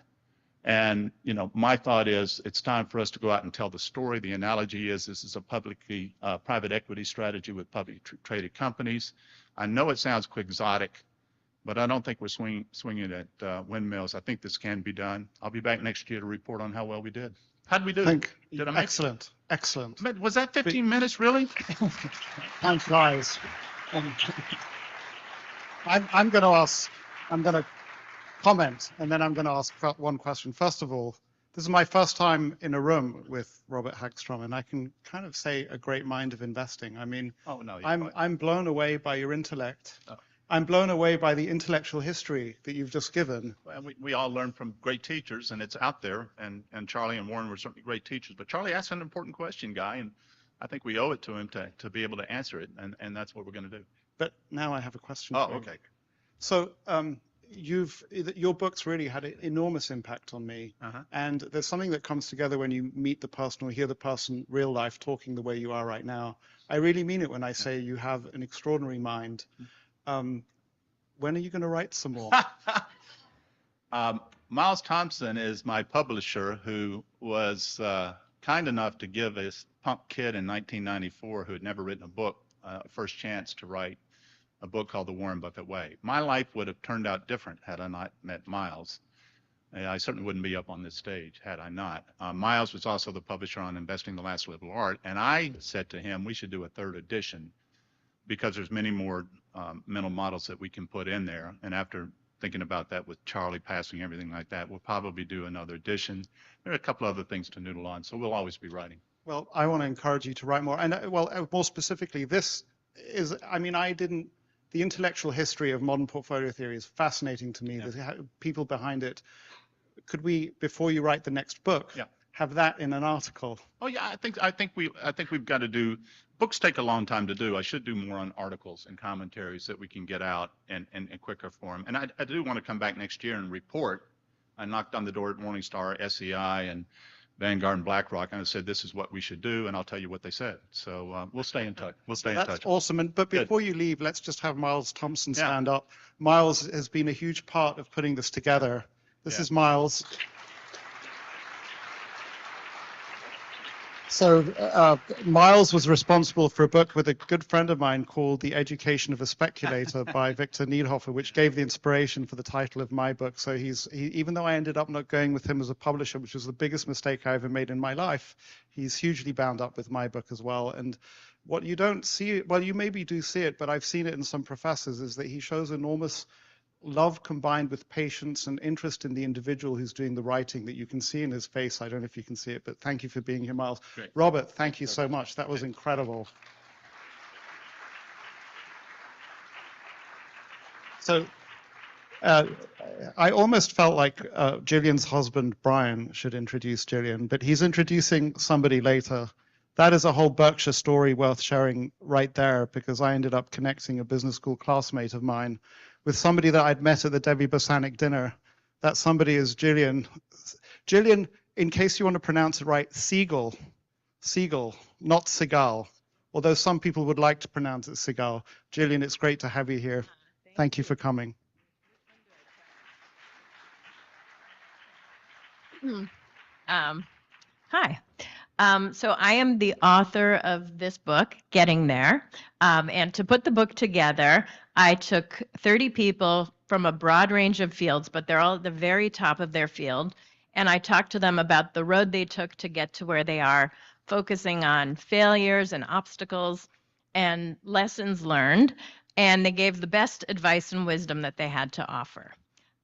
Speaker 14: And, you know, my thought is it's time for us to go out and tell the story. The analogy is this is a publicly private equity strategy with publicly traded companies. I know it sounds quixotic, but I don't think we're swinging at windmills. I think this can be done. I'll be back next year to report on how well we did. How did we do? Did I make
Speaker 1: Excellent, excellent.
Speaker 14: Was that 15 minutes, really?
Speaker 1: Thanks, guys. I'm going to comment, and then I'm going to ask one question. First of all, this is my first time in a room with Robert Hagstrom, and I can kind of say a great mind of investing. I mean, I'm blown away by your intellect.
Speaker 14: Oh.
Speaker 1: I'm blown away by the intellectual history that you've just given.
Speaker 14: Well, we all learn from great teachers, and it's out there, and Charlie and Warren were certainly great teachers. But Charlie asked an important question, Guy, and I think we owe it to him to be able to answer it, and that's what we're going to do.
Speaker 1: But now I have a question
Speaker 14: Oh,
Speaker 1: for you.
Speaker 14: okay.
Speaker 1: So your books really had an enormous impact on me.
Speaker 14: Uh-huh.
Speaker 1: And there's something that comes together when you meet the person or hear the person real life talking the way you are right now. I really mean it when I say you have an extraordinary mind. When are you going to write some more?
Speaker 14: Miles Thompson is my publisher, who was kind enough to give this punk kid in 1994 who had never written a book first chance to write a book called The Warren Buffett Way. My life would have turned out different had I not met Miles. I certainly wouldn't be up on this stage had I not. Miles was also the publisher on Investing the Last Liberal Art, and I said to him, we should do a third edition because there's many more mental models that we can put in there. And after thinking about that with Charlie passing, everything like that, we'll probably do another edition. There are a couple other things to noodle on, so we'll always be writing.
Speaker 1: Well, I want to encourage you to write more. And more specifically, this is, the intellectual history of modern portfolio theory is fascinating to me.
Speaker 14: Yeah.
Speaker 1: The people behind it. Could we, before you write the next book, have that in an article?
Speaker 14: Oh yeah, I think we've got to do. Books take a long time to do. I should do more on articles and commentaries that we can get out in quicker form. And I do want to come back next year and report. I knocked on the door at Morningstar, SEI, and Vanguard and BlackRock, and I said, this is what we should do, and I'll tell you what they said. So we'll stay in touch.
Speaker 1: That's awesome. But before you leave, let's just have Miles Thompson stand up. Miles has been a huge part of putting this together. This is Miles. So Miles was responsible for a book with a good friend of mine called The Education of a Speculator by Victor Niedhofer, which gave the inspiration for the title of my book. So even though I ended up not going with him as a publisher, which was the biggest mistake I ever made in my life, he's hugely bound up with my book as well. And what you don't see, well, you maybe do see it, but I've seen it in some professors, is that he shows enormous love combined with patience and interest in the individual who's doing the writing that you can see in his face. I don't know if you can see it, but thank you for being here, Miles.
Speaker 14: Great.
Speaker 1: Robert, thank you so much. That was incredible. So I almost felt like Gillian's husband, Brian, should introduce Gillian, but he's introducing somebody later. That is a whole Berkshire story worth sharing right there, because I ended up connecting a business school classmate of mine with somebody that I'd met at the Debbie Bosanic dinner. That somebody is Gillian. Gillian, in case you want to pronounce it right, Siegel, not Seagal, although some people would like to pronounce it Seagal. Gillian, it's great to have you here. Thank you for coming.
Speaker 15: Hi. So I am the author of this book, Getting There. And to put the book together, I took 30 people from a broad range of fields, but they're all at the very top of their field. And I talked to them about the road they took to get to where they are, focusing on failures and obstacles and lessons learned. And they gave the best advice and wisdom that they had to offer.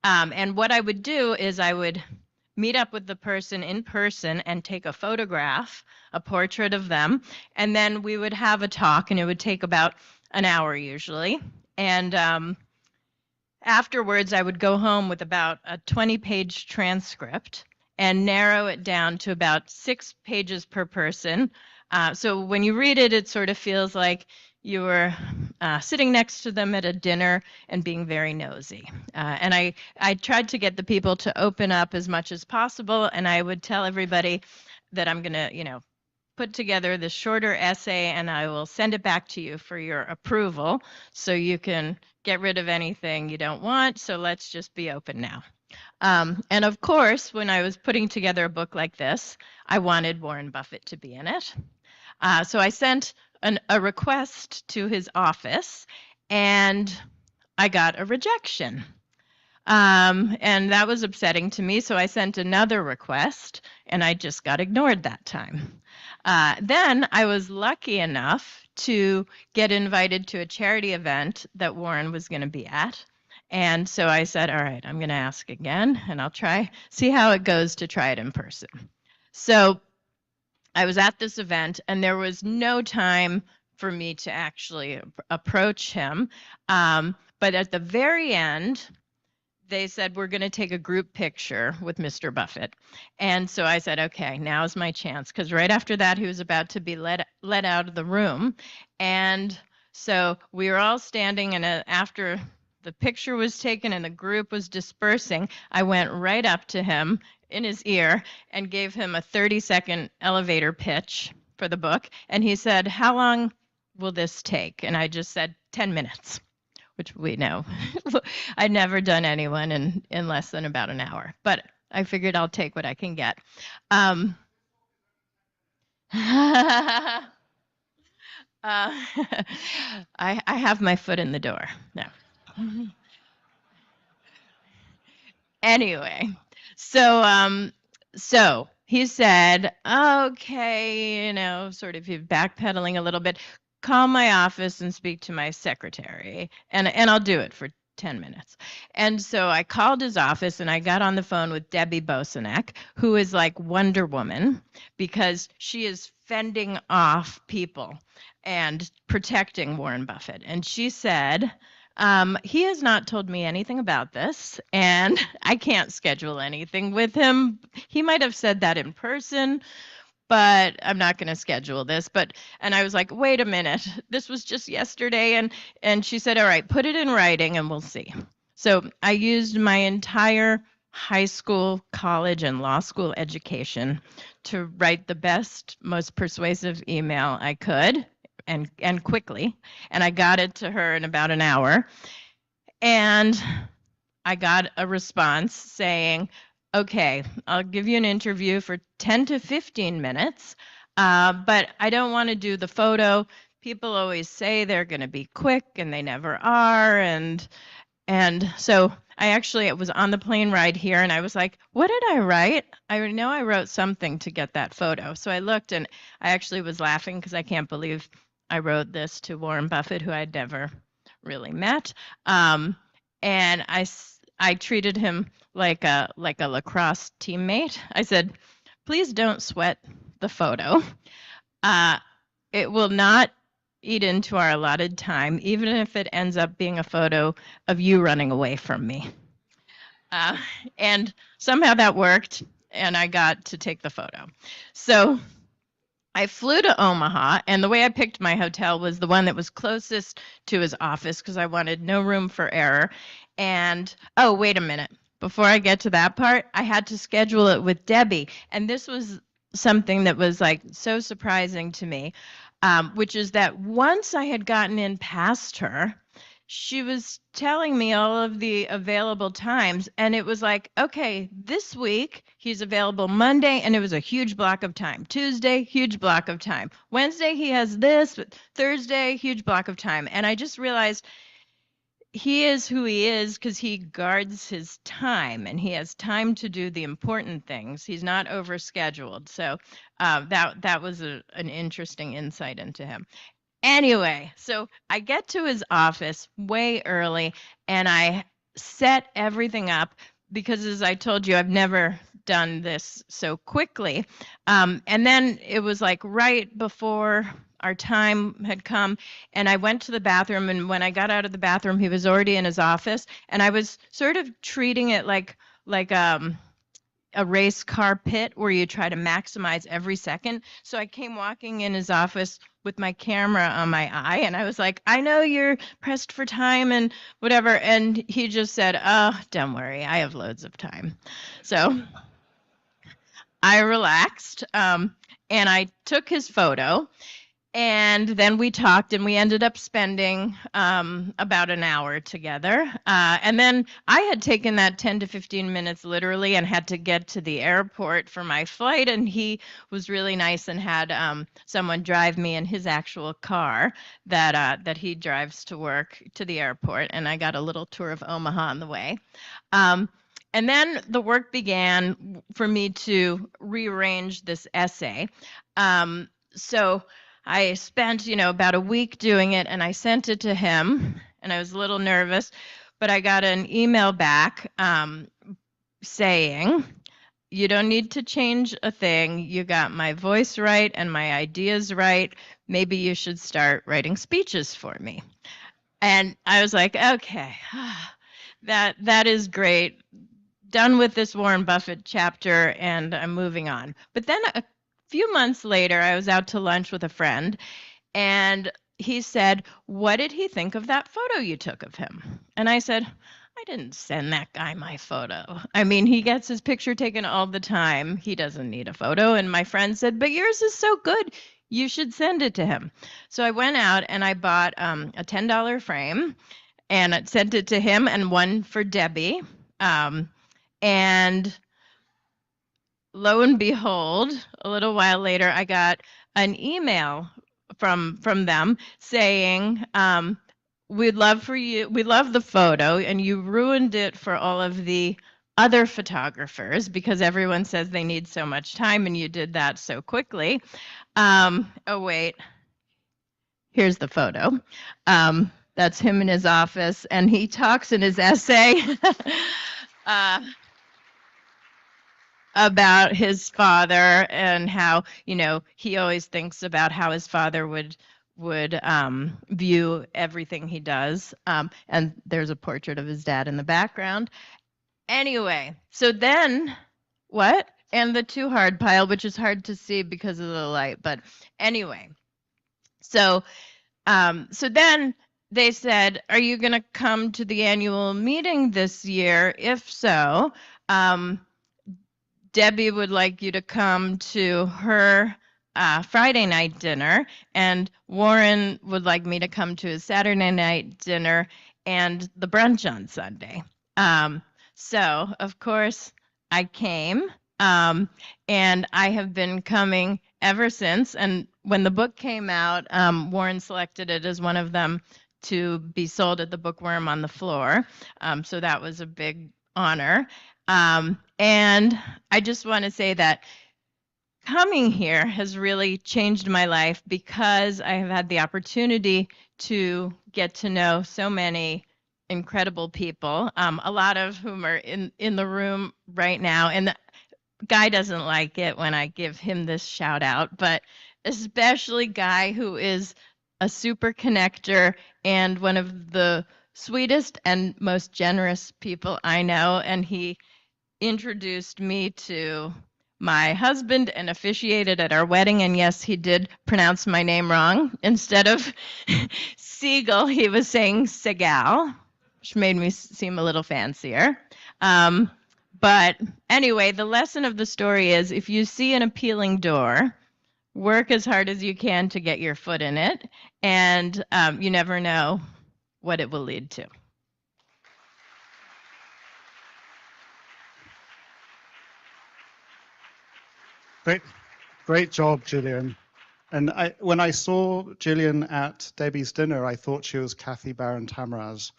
Speaker 15: And what I would do is I would meet up with the person in person and take a photograph, a portrait of them, and then we would have a talk, and it would take about an hour usually. And afterwards, I would go home with about a 20-page transcript and narrow it down to about 6 pages per person. So when you read it, it sort of feels like you were sitting next to them at a dinner and being very nosy. And I tried to get the people to open up as much as possible, and I would tell everybody that I'm going to, put together this shorter essay, and I will send it back to you for your approval so you can get rid of anything you don't want. So let's just be open now. And of course, when I was putting together a book like this, I wanted Warren Buffett to be in it. So I sent a request to his office, and I got a rejection. And that was upsetting to me, so I sent another request, and I just got ignored that time. Then I was lucky enough to get invited to a charity event that Warren was going to be at. And so I said, all right, I'm going to ask again, and I'll see how it goes to try it in person. So I was at this event, and there was no time for me to actually approach him. But at the very end, they said, we're going to take a group picture with Mr. Buffett. And so I said, okay, now's my chance. Because right after that, he was about to be let out of the room. And so we were all standing, and after the picture was taken and the group was dispersing, I went right up to him in his ear and gave him a 30-second elevator pitch for the book. And he said, how long will this take? And I just said 10 minutes. Which we know. I'd never done anyone in less than about an hour, but I figured I'll take what I can get. I have my foot in the door. No. Anyway, so he said, okay, sort of backpedaling a little bit. Call my office and speak to my secretary, and I'll do it for 10 minutes. And so I called his office, and I got on the phone with Debbie Bosanek, who is like Wonder Woman, because she is fending off people and protecting Warren Buffett. And she said, he has not told me anything about this, and I can't schedule anything with him. He might have said that in person, but I'm not going to schedule this. And I was like, wait a minute, this was just yesterday. And she said, all right, put it in writing and we'll see. So I used my entire high school, college, and law school education to write the best, most persuasive email I could, and quickly. And I got it to her in about an hour. And I got a response saying, okay, I'll give you an interview for 10 to 15 minutes, but I don't want to do the photo. People always say they're going to be quick, and they never are. And so it was on the plane ride here, and I was like, what did I write? I know I wrote something to get that photo. So I looked, and I actually was laughing because I can't believe I wrote this to Warren Buffett, who I'd never really met. And I treated him like a lacrosse teammate. I said, please don't sweat the photo. It will not eat into our allotted time, even if it ends up being a photo of you running away from me. And somehow that worked, and I got to take the photo. So I flew to Omaha, and the way I picked my hotel was the one that was closest to his office because I wanted no room for error. And, oh, wait a minute. Before I get to that part, I had to schedule it with Debbie. And this was something that was like so surprising to me, which is that once I had gotten in past her, she was telling me all of the available times, and it was like, okay, this week he's available Monday, and it was a huge block of time. Tuesday, huge block of time. Wednesday he has this, but Thursday, huge block of time. And I just realized he is who he is because he guards his time, and he has time to do the important things. He's not overscheduled. So that was an interesting insight into him. Anyway, so I get to his office way early, and I set everything up because, as I told you, I've never done this so quickly. And then it was like right before our time had come, and I went to the bathroom, and when I got out of the bathroom, he was already in his office, and I was sort of treating it like a race car pit where you try to maximize every second. So I came walking in his office with my camera on my eye, and I was like, I know you're pressed for time and whatever. And he just said, oh, don't worry, I have loads of time. So I relaxed, and I took his photo. And then we talked, and we ended up spending about an hour together. And then I had taken that 10 to 15 minutes literally and had to get to the airport for my flight. And he was really nice and had someone drive me in his actual car that he drives to work to the airport. And I got a little tour of Omaha on the way. And then the work began for me to rearrange this essay. So I spent, about a week doing it, and I sent it to him, and I was a little nervous, but I got an email back saying, you don't need to change a thing. You got my voice right and my ideas right. Maybe you should start writing speeches for me. And I was like, okay, that is great. Done with this Warren Buffett chapter, and I'm moving on. But then a few months later, I was out to lunch with a friend, and he said, what did he think of that photo you took of him? And I said, I didn't send that guy my photo. I mean, he gets his picture taken all the time. He doesn't need a photo. And my friend said, but yours is so good. You should send it to him. So I went out and I bought a $10 frame, and I sent it to him and one for Debbie. And lo and behold, a little while later, I got an email from them saying, we love the photo, and you ruined it for all of the other photographers because everyone says they need so much time, and you did that so quickly. Oh, wait. Here's the photo. That's him in his office, and he talks in his essay about his father and how, he always thinks about how his father would view everything he does. And there's a portrait of his dad in the background. Anyway, so then what? And the too hard pile, which is hard to see because of the light. But anyway, so then they said, are you going to come to the annual meeting this year? If so, Debbie would like you to come to her Friday night dinner, and Warren would like me to come to his Saturday night dinner and the brunch on Sunday. So, of course, I came, and I have been coming ever since. And when the book came out, Warren selected it as one of them to be sold at the Bookworm on the floor. So that was a big honor. And I just want to say that coming here has really changed my life because I have had the opportunity to get to know so many incredible people, a lot of whom are in the room right now. And the Guy doesn't like it when I give him this shout out, but especially Guy, who is a super connector and one of the sweetest and most generous people I know. And he introduced me to my husband and officiated at our wedding. And yes, he did pronounce my name wrong. Instead of Siegel, he was saying Segal, which made me seem a little fancier. But anyway, the lesson of the story is if you see an appealing door, work as hard as you can to get your foot in it. And you never know what it will lead to.
Speaker 1: Great job, Gillian. And when I saw Gillian at Debbie's dinner, I thought she was Kathy Barron Tamraz,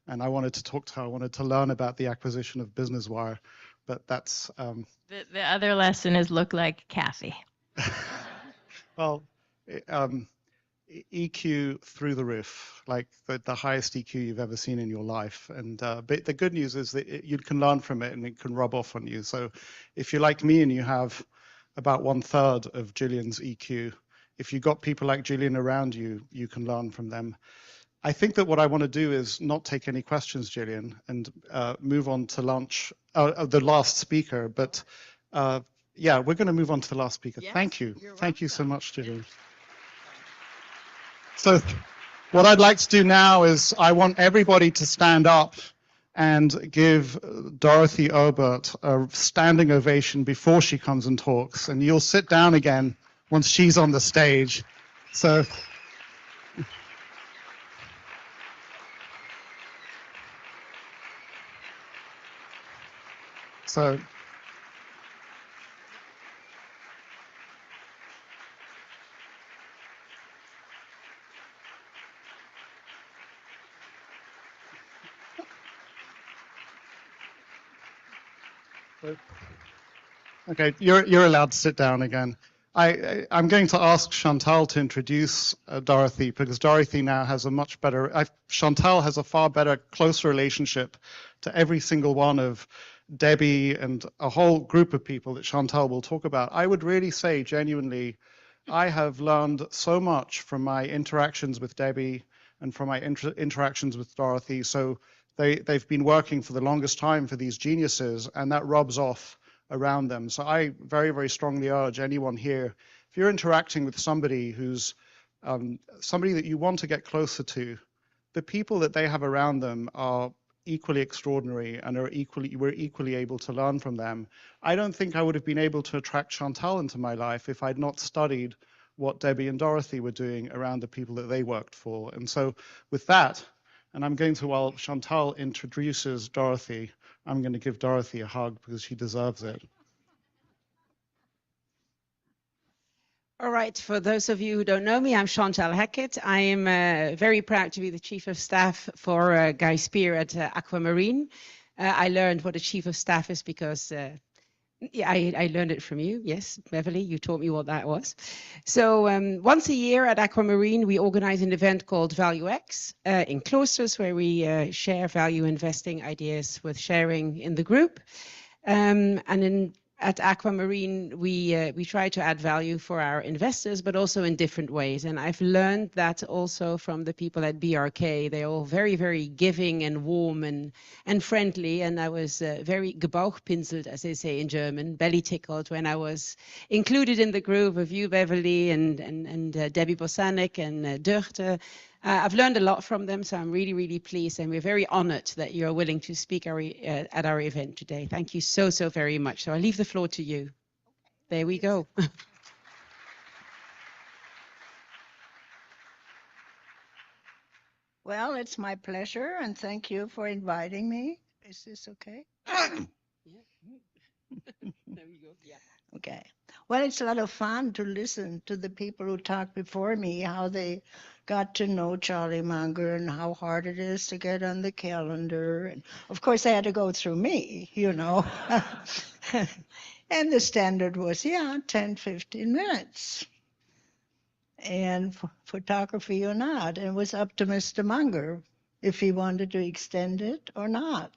Speaker 1: and I wanted to talk to her. I wanted to learn about the acquisition of Business Wire, but that's
Speaker 15: The other lesson is look like Kathy.
Speaker 1: well, EQ through the roof, like the highest EQ you've ever seen in your life. And but the good news is that you can learn from it and it can rub off on you. So if you're like me and you have about 1/3 of Gillian's EQ, if you've got people like Gillian around you, you can learn from them. I think that what I want to do is not take any questions, Gillian, and move on to lunch, the last speaker. But yeah, we're going to move on to the last speaker.
Speaker 15: Yes,
Speaker 1: Thank you.
Speaker 15: you're
Speaker 1: Thank you so much, Gillian. So what I'd like to do now is I want everybody to stand up and give Dorothy Obert a standing ovation before she comes and talks. And you'll sit down again once she's on the stage. So okay, you're allowed to sit down again. I'm going to ask Chantal to introduce Dorothy, because Dorothy now has a much better, Chantal has a far better, close relationship to every single one of Debbie and a whole group of people that Chantal will talk about. I would really say genuinely, I have learned so much from my interactions with Debbie and from my interactions with Dorothy. So they've been working for the longest time for these geniuses, and that rubs off around them. So I very, very strongly urge anyone here, if you're interacting with somebody who's somebody that you want to get closer to, the people that they have around them are equally extraordinary and we're equally able to learn from them. I don't think I would have been able to attract Chantal into my life if I'd not studied what Debbie and Dorothy were doing around the people that they worked for. And so with that, and I'm going to, while Chantal introduces Dorothy, I'm going to give Dorothy a hug because she deserves it.
Speaker 16: All right, for those of you who don't know me, I'm Chantal Hackett. I am very proud to be the Chief of Staff for Guy Spear at Aquamarine. I learned what a Chief of Staff is because yeah, I learned it from you. Yes, Beverly, you taught me what that was. So once a year at Aquamarine, we organize an event called VALUEx in Klosters, where we share value investing ideas with sharing in the group. At Aquamarine, we try to add value for our investors, but also in different ways. And I've learned that also from the people at BRK. They're all very, very giving and warm and friendly. And I was very gebauchpinselt, as they say in German, belly tickled when I was included in the group of you, Beverly, and Debbie Bosanek and Durte. I've learned a lot from them, so I'm really, really pleased, and we're very honored that you're willing to speak at our event today. Thank you so, so very much. So I leave the floor to you. There we go.
Speaker 17: Well, it's my pleasure, and thank you for inviting me. Is this okay?
Speaker 16: There we go. Yeah.
Speaker 17: Okay. Well, it's a lot of fun to listen to the people who talked before me, how they got to know Charlie Munger and how hard it is to get on the calendar. And of course, they had to go through me, you know. And the standard was, 10, 15 minutes. And photography or not. And it was up to Mr. Munger if he wanted to extend it or not.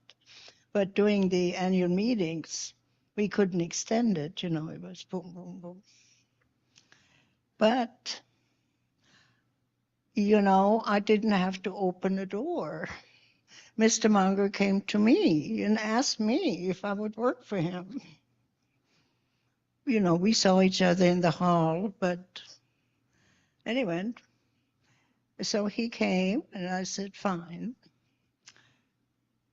Speaker 17: But during the annual meetings, we couldn't extend it, you know, it was boom, boom, boom. But, you know, I didn't have to open the door. Mr. Munger came to me and asked me if I would work for him. You know, we saw each other in the hall, but anyway, so he came and I said, fine.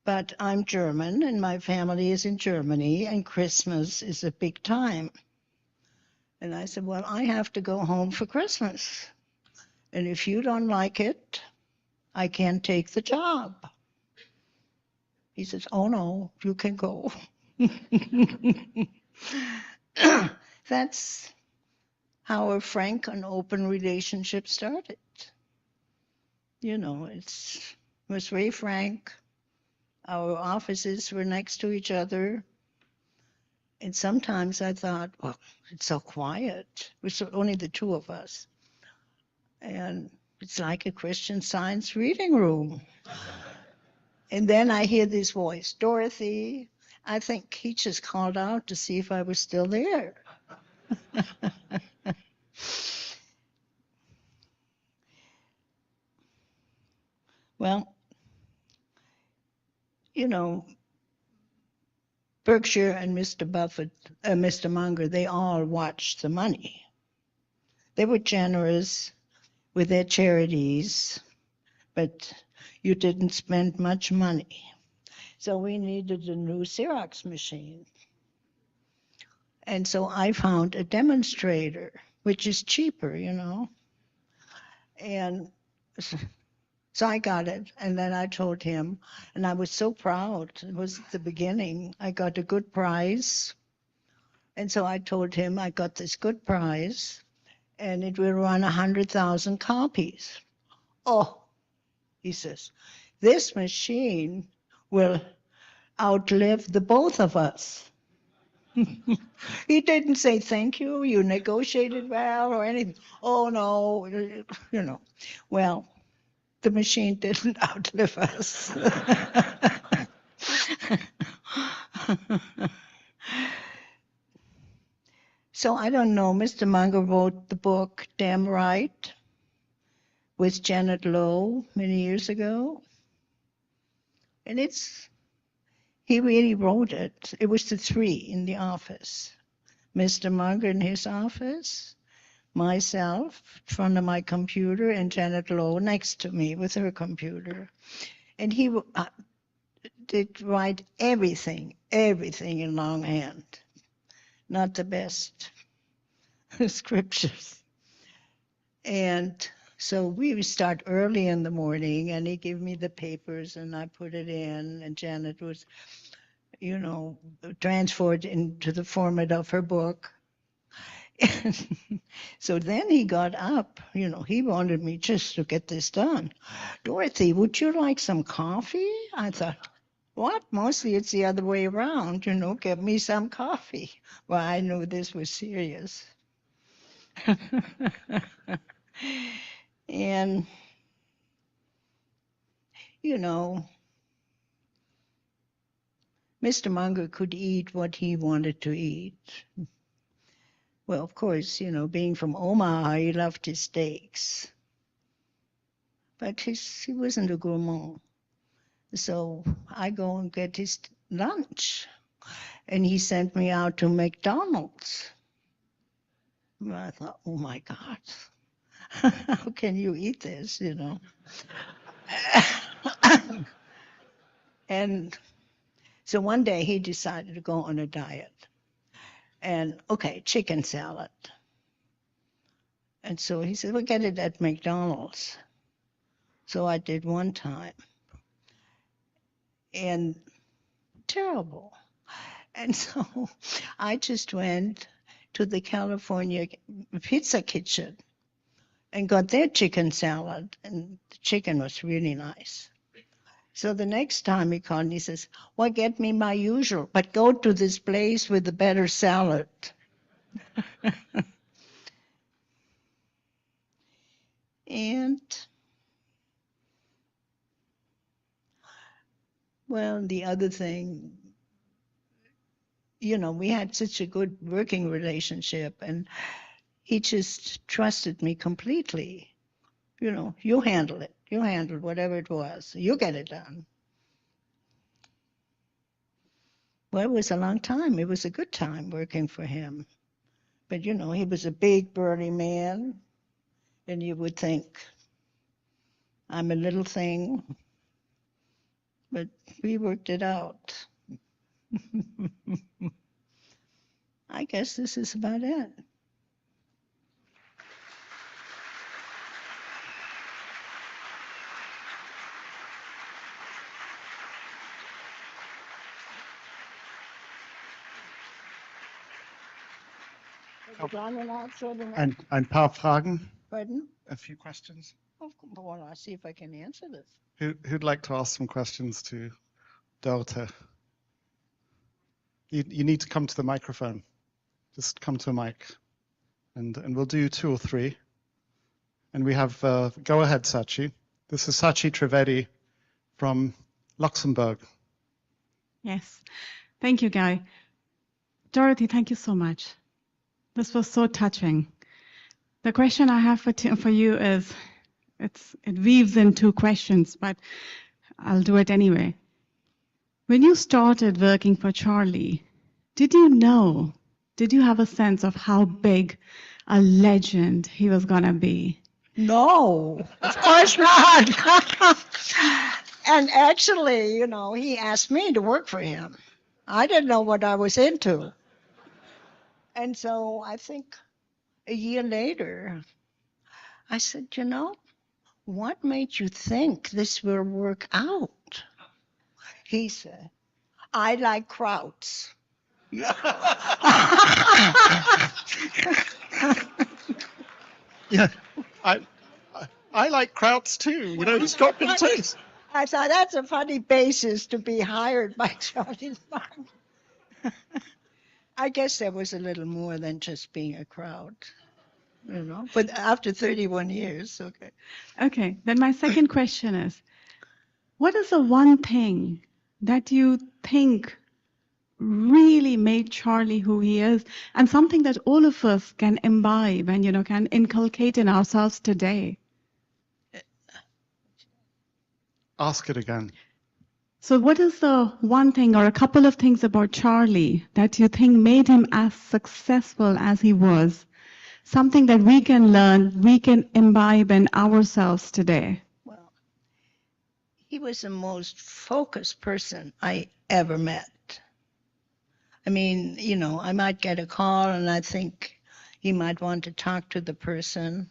Speaker 17: But I'm German and my family is in Germany and Christmas is a big time. And I said, well, I have to go home for Christmas. And if you don't like it, I can't take the job. He says, oh no, you can go. That's how a frank and open relationship started. You know, it was very frank. Our offices were next to each other. And sometimes I thought, well, it's so quiet. It was only the two of us. And it's like a Christian Science reading room. And then I hear this voice, Dorothy. I think he just called out to see if I was still there. Well, you know, Berkshire and Mr. Buffett, Mr. Munger, they all watched the money. They were generous with their charities, but you didn't spend much money. So we needed a new Xerox machine. And so I found a demonstrator, which is cheaper, you know. And so I got it, and then I told him, and I was so proud. It was the beginning. I got a good prize. And so I told him I got this good prize, and it will run 100,000 copies. Oh, he says, this machine will outlive the both of us. He didn't say thank you, you negotiated well or anything. Oh, no, you know. Well, the machine didn't outlive us. So I don't know, Mr. Munger wrote the book Damn Right with Janet Lowe many years ago. And he really wrote it. It was the three in the office. Mr. Munger in his office, myself in front of my computer, and Janet Lowe next to me with her computer. And he did write everything in longhand. Not the best scriptures. And so we would start early in the morning, and he gave me the papers, and I put it in, and Janet was, you know, transferred into the format of her book. So then he got up, you know, he wanted me just to get this done. Dorothy, would you like some coffee? I thought, what? Mostly it's the other way around, you know, get me some coffee. Well, I knew this was serious. And, you know, Mr. Munger could eat what he wanted to eat. Well, of course, you know, being from Omaha, he loved his steaks. But he wasn't a gourmand. So I go and get his lunch. And he sent me out to McDonald's. And I thought, oh my God, how can you eat this, you know? And so one day he decided to go on a diet. And okay, chicken salad. And so he said, we'll get it at McDonald's. So I did one time. And terrible. And so I just went to the California Pizza Kitchen and got their chicken salad. And the chicken was really nice. So the next time he called, he says, well, get me my usual, but go to this place with the better salad. And, well, the other thing, you know, we had such a good working relationship, and he just trusted me completely. You know, you handle it. You handle whatever it was. You get it done. Well, it was a long time. It was a good time working for him. But, you know, he was a big, burly man, and you would think, I'm a little thing. But we worked it out. I guess this is about it.
Speaker 1: Ein paar Fragen.
Speaker 17: Pardon?
Speaker 1: A few questions.
Speaker 17: Well, I'll see if I can answer this.
Speaker 1: Who'd like to ask some questions to Dorte? You need to come to the microphone. Just come to a mic, and we'll do 2 or 3. And we have, go ahead, Sachi. This is Sachi Trivedi from Luxembourg.
Speaker 18: Yes. Thank you, Guy. Dorothy, thank you so much. This was so touching. The question I have for you is, it weaves in 2 questions, but I'll do it anyway. When you started working for Charlie, did you have a sense of how big a legend he was going to be?
Speaker 17: No, of course not. And actually, he asked me to work for him. I didn't know what I was into. And so I think a year later, I said, what made you think this will work out? He said, I like krauts.
Speaker 1: Yeah, I like krauts too. He's got good taste.
Speaker 17: I thought that's a funny basis to be hired by Charlie Munger. I guess there was a little more than just being a crowd, But after 31 years, okay.
Speaker 18: Okay, then my second question is, what is the one thing that you think really made Charlie who he is, and something that all of us can imbibe and, can inculcate in ourselves today?
Speaker 1: Ask it again.
Speaker 18: So what is the one thing or a couple of things about Charlie that you think made him as successful as he was? Something that we can learn, we can imbibe in ourselves today?
Speaker 17: Well, he was the most focused person I ever met. I mean, I might get a call and I think he might want to talk to the person.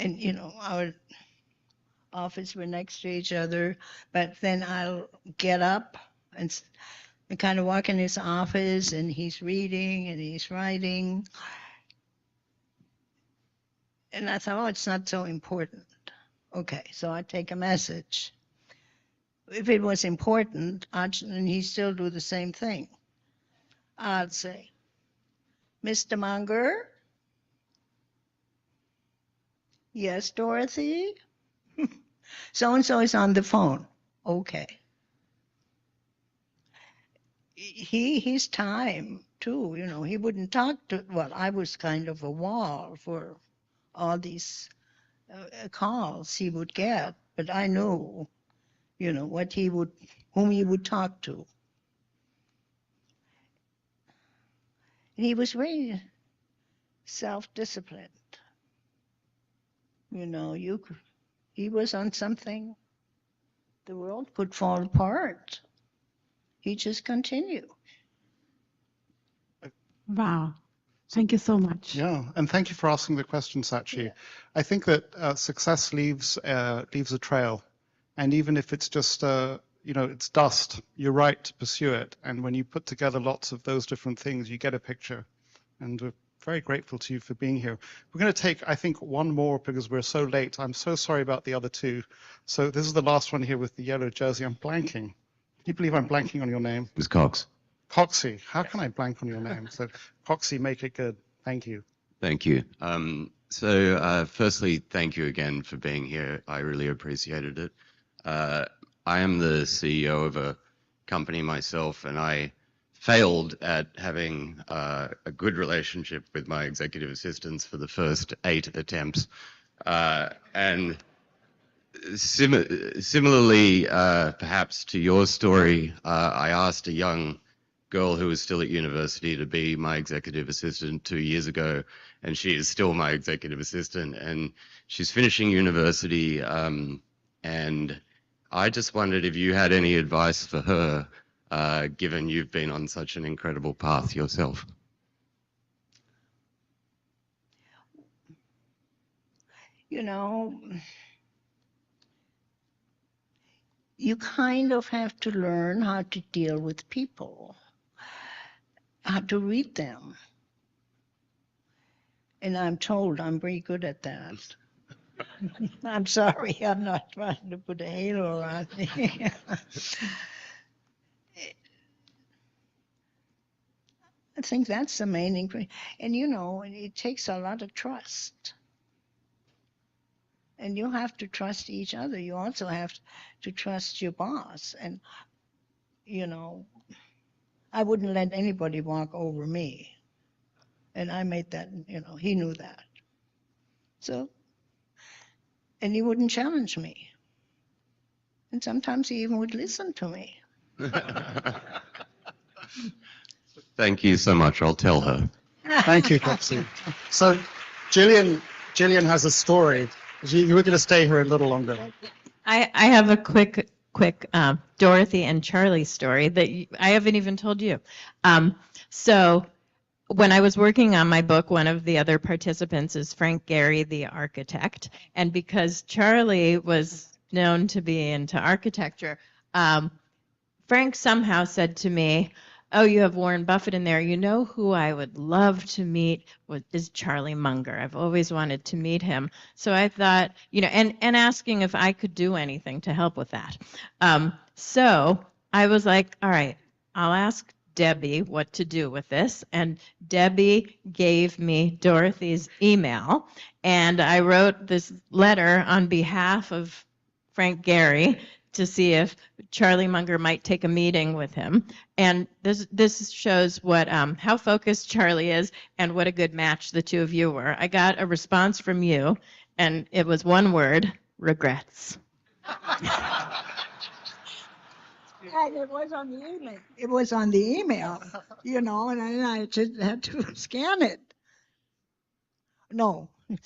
Speaker 17: And, our office were next to each other, but then I'll get up and kind of walk in his office and he's reading and he's writing. And I thought, it's not so important. Okay, so I take a message. If it was important, and he'd still do the same thing. I'd say, Mr. Munger? Yes, Dorothy? So-and-so is on the phone. Okay. His time, too, he wouldn't talk to, I was kind of a wall for all these calls he would get, but I knew, whom he would talk to. And he was very self-disciplined. He was on something, the world could fall apart. He just continued.
Speaker 18: Wow. Thank you so much.
Speaker 1: Yeah, and thank you for asking the question, Sachi. Yeah. I think that success leaves a trail. And even if it's just, it's dust, you're right to pursue it. And when you put together lots of those different things, you get a picture. And we're very grateful to you for being here. We're going to take, I think, one more because we're so late. I'm so sorry about the other 2. So this is the last one here with the yellow jersey. I'm blanking. Can you believe I'm blanking on your name?
Speaker 19: It's Cox.
Speaker 1: Coxie. How can I blank on your name? So Coxie, make it good. Thank you.
Speaker 19: Thank you. Firstly, thank you again for being here. I really appreciated it. I am the CEO of a company myself, and I failed at having a good relationship with my executive assistants for the first 8 attempts. And similarly, perhaps to your story, I asked a young girl who was still at university to be my executive assistant 2 years ago, and she is still my executive assistant, and she's finishing university, and I just wondered if you had any advice for her, given you've been on such an incredible path yourself.
Speaker 17: You kind of have to learn how to deal with people, how to read them. And I'm told I'm very good at that. I'm sorry, I'm not trying to put a halo on me. I think that's the main ingredient. And you know, it takes a lot of trust. And you have to trust each other. You also have to trust your boss. And, you know, I wouldn't let anybody walk over me. And I made that, you know, he knew that. So, and he wouldn't challenge me. And sometimes he even would listen to me.
Speaker 19: Thank you so much. I'll tell her.
Speaker 1: Thank you, Coxie. So, Gillian has a story. You were going to stay here a little longer.
Speaker 15: I have a quick Dorothy and Charlie story that I haven't even told you. So when I was working on my book, one of the other participants is Frank Gehry, the architect. And because Charlie was known to be into architecture, Frank somehow said to me, "Oh, you have Warren Buffett in there. You know who I would love to meet is Charlie Munger. I've always wanted to meet him." So I thought, you know, and asking if I could do anything to help with that. So I was like, all right, I'll ask Debbie what to do with this. And Debbie gave me Dorothy's email, and I wrote this letter on behalf of Frank Gehry to see if Charlie Munger might take a meeting with him. And this shows what how focused Charlie is and what a good match the two of you were. I got a response from you, and it was one word: regrets.
Speaker 17: And it was on the email. It was on the email, you know, and I just had to scan it. No, you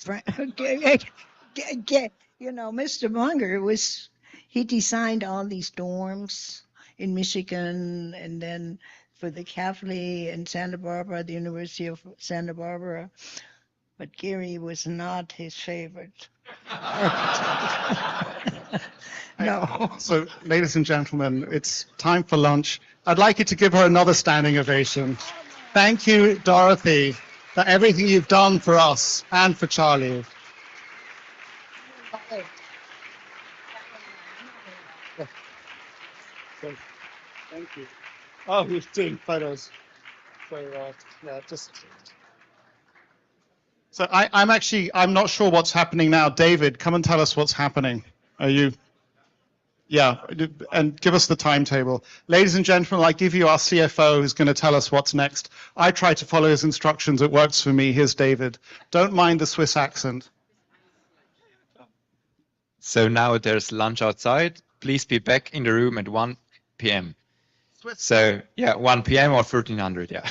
Speaker 17: know, Mr. Munger he designed all these dorms in Michigan, and then for the Catholic in Santa Barbara, the University of Santa Barbara. But Gehry was not his favorite architect. No.
Speaker 1: So, ladies and gentlemen, it's time for lunch. I'd like you to give her another standing ovation. Thank you, Dorothy, for everything you've done for us and for Charlie. Thank you. Oh, we're doing photos. So, yeah, just. So I'm not sure what's happening now. David, come and tell us what's happening. Are you? Yeah, and give us the timetable. Ladies and gentlemen, I give you our CFO who's going to tell us what's next. I try to follow his instructions. It works for me. Here's David. Don't mind the Swiss accent.
Speaker 20: So now there's lunch outside. Please be back in the room at 1 p.m. So yeah, 1 p.m. or 1300, yeah.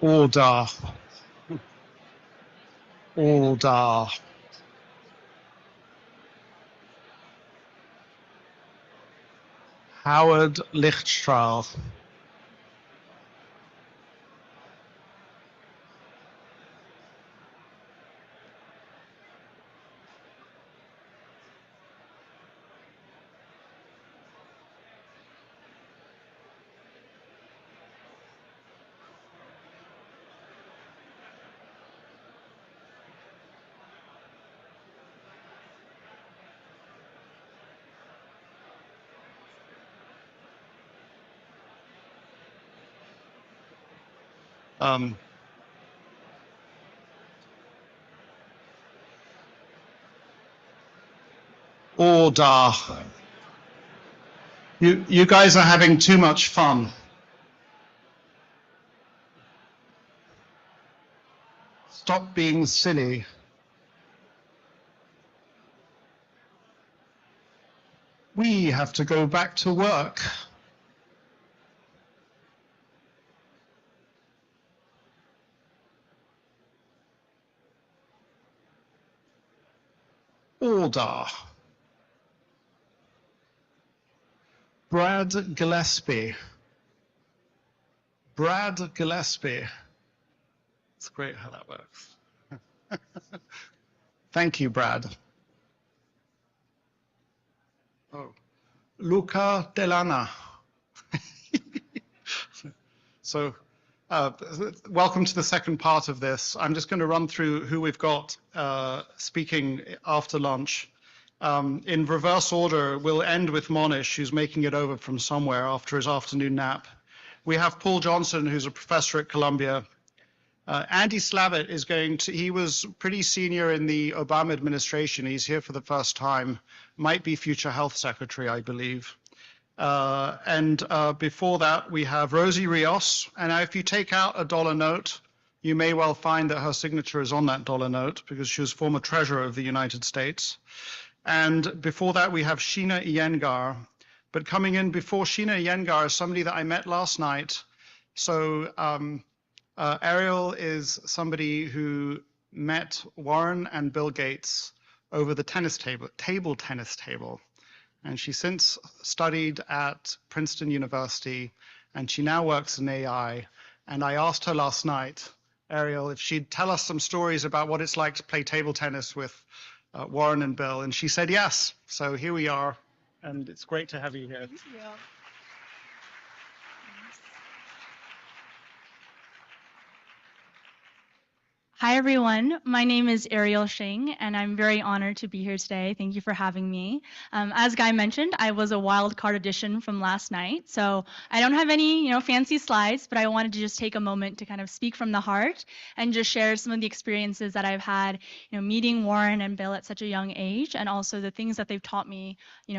Speaker 1: Order. Order. Howard Lichtstrahl. Order. You guys are having too much fun. Stop being silly. We have to go back to work. Order. Brad Gillespie. Brad Gillespie. It's great how that works. Thank you, Brad. Oh, Luca Delana. So, welcome to the second part of this. I'm just going to run through who we've got speaking after lunch. In reverse order, we'll end with Mohnish, who's making it over from somewhere after his afternoon nap. We have Paul Johnson, who's a professor at Columbia. Andy Slavitt is he was pretty senior in the Obama administration. He's here for the first time, might be future health secretary, I believe. And before that, we have Rosie Rios. And now if you take out a dollar note, you may well find that her signature is on that dollar note because she was former treasurer of the United States. And before that, we have Sheena Iyengar. But coming in before Sheena Iyengar is somebody that I met last night. So Ariel is somebody who met Warren and Bill Gates over the table tennis table. And she since studied at Princeton University, and she now works in AI. And I asked her last night, Ariel, if she'd tell us some stories about what it's like to play table tennis with Warren and Bill, and she said yes. So here we are, and it's great to have you here.
Speaker 21: Thank you. Hi, everyone. My name is Ariel Shing, and I'm very honored to be here today. Thank you for having me. As Guy mentioned, I was a wild card addition from last night, so I don't have any, fancy slides, but I wanted to just take a moment to kind of speak from the heart and just share some of the experiences that I've had, meeting Warren and Bill at such a young age, and also the things that they've taught me,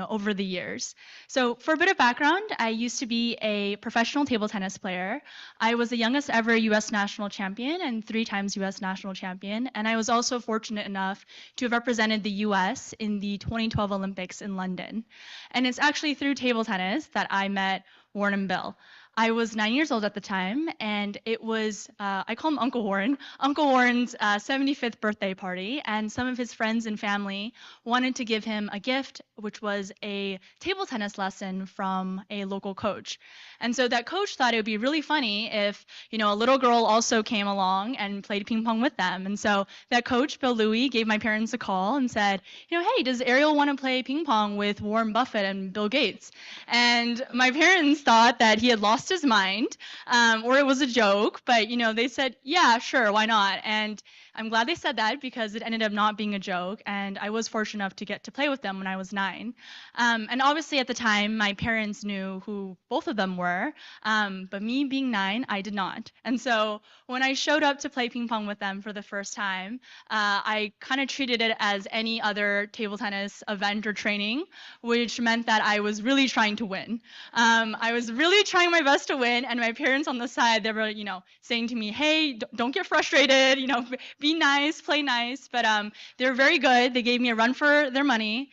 Speaker 21: over the years. So for a bit of background, I used to be a professional table tennis player. I was the youngest ever U.S. national champion and 3 times U.S. national champion, and I was also fortunate enough to have represented the U.S. in the 2012 Olympics in London. And it's actually through table tennis that I met Warren and Bill. I was 9 years old at the time, and it was, I call him Uncle Warren, Uncle Warren's 75th birthday party, and some of his friends and family wanted to give him a gift, which was a table tennis lesson from a local coach. And so that coach thought it would be really funny if, a little girl also came along and played ping pong with them. And so that coach, Bill Louie, gave my parents a call and said, hey, does Ariel want to play ping pong with Warren Buffett and Bill Gates? And my parents thought that he had lost his mind, or it was a joke, but they said, yeah, sure, why not? And I'm glad they said that because it ended up not being a joke, and I was fortunate enough to get to play with them when I was 9. And obviously at the time, my parents knew who both of them were, but me being 9, I did not. And so when I showed up to play ping pong with them for the first time, I kind of treated it as any other table tennis event or training, which meant that I was really trying to win. I was really trying my best to win, and my parents on the side, they were, saying to me, hey, don't get frustrated, be nice, play nice. But they're very good. They gave me a run for their money.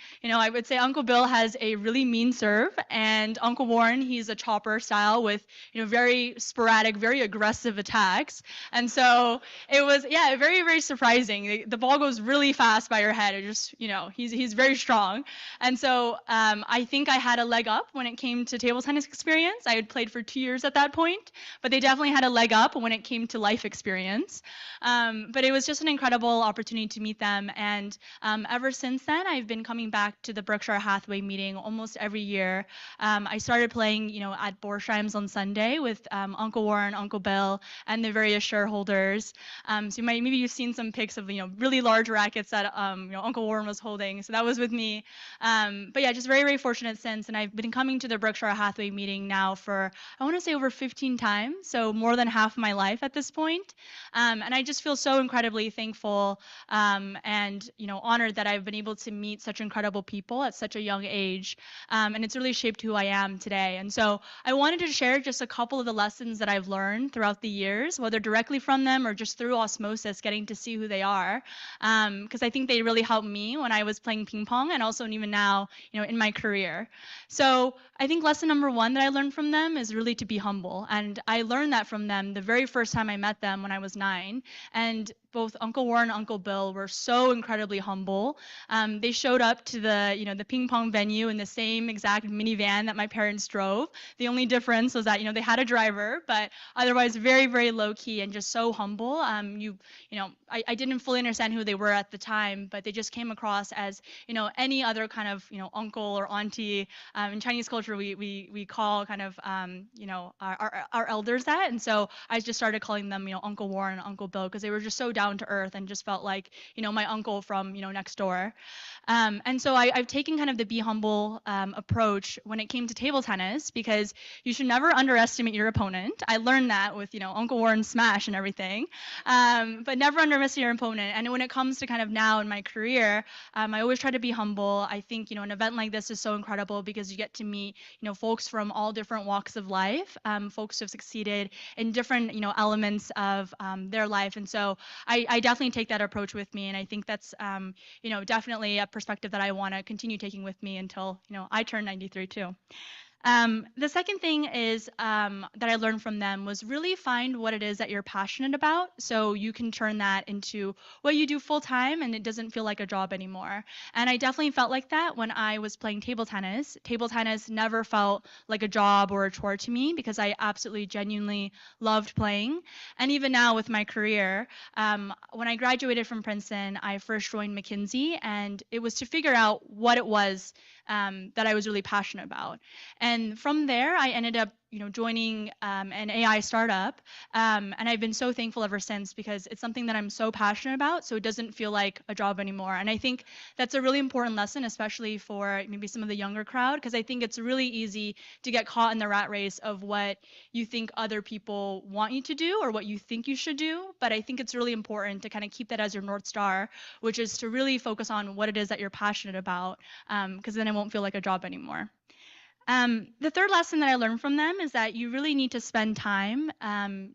Speaker 21: would say Uncle Bill has a really mean serve, and Uncle Warren, he's a chopper style with, very sporadic, very aggressive attacks. And so it was, yeah, very, very surprising. The ball goes really fast by your head. It just, he's very strong. And so I think I had a leg up when it came to table tennis experience. I had played for 2 years at that point, but they definitely had a leg up when it came to life experience. But it was just an incredible opportunity to meet them. And ever since then, I've been coming back to the Berkshire Hathaway meeting almost every year. I started playing, at Borsheim's on Sunday with Uncle Warren, Uncle Bill, and the various shareholders. So maybe you've seen some pics of, really large rackets that, Uncle Warren was holding. So that was with me. But yeah, just very, very fortunate since. And I've been coming to the Berkshire Hathaway meeting now for, I want to say over 15 times. So more than half my life at this point. And I just feel so incredibly thankful and honored that I've been able to meet such incredible people at such a young age. And it's really shaped who I am today. And so I wanted to share just a couple of the lessons that I've learned throughout the years, whether directly from them or just through osmosis, getting to see who they are. Because I think they really helped me when I was playing ping pong and also even now, in my career. So I think lesson number one that I learned from them is really to be humble. And I learned that from them the very first time I met them when I was 9. And both Uncle Warren and Uncle Bill were so incredibly humble. They showed up to the ping pong venue in the same exact minivan that my parents drove. The only difference was that they had a driver, but otherwise very, very low key and just so humble. I didn't fully understand who they were at the time, but they just came across as any other kind of uncle or auntie. In Chinese culture, we call kind of our elders that, and so I just started calling them Uncle Warren and Uncle Bill because they were just so down to earth and just felt like my uncle from next door. And so I've taken kind of the be humble approach when it came to table tennis, because you should never underestimate your opponent. I learned that with Uncle Warren's smash and everything, but never underestimate your opponent. And when it comes to kind of now in my career, I always try to be humble. I think an event like this is so incredible because you get to meet folks from all different walks of life, folks who have succeeded in different elements of their life. And so I definitely take that approach with me, and I think that's definitely a perspective that I want to continue taking with me until I turn 93 too. The second thing is that I learned from them was really find what it is that you're passionate about, so you can turn that into what you do full time and it doesn't feel like a job anymore. And I definitely felt like that when I was playing table tennis. Table tennis never felt like a job or a chore to me because I absolutely genuinely loved playing. And even now with my career, when I graduated from Princeton, I first joined McKinsey, and it was to figure out what it was that I was really passionate about. And from there, I ended up joining an AI startup, and I've been so thankful ever since because it's something that I'm so passionate about, so it doesn't feel like a job anymore. And I think that's a really important lesson, especially for maybe some of the younger crowd, because I think it's really easy to get caught in the rat race of what you think other people want you to do or what you think you should do. But I think it's really important to kind of keep that as your North Star, which is to really focus on what it is that you're passionate about, because then it won't feel like a job anymore. The third lesson that I learned from them is that you really need to spend time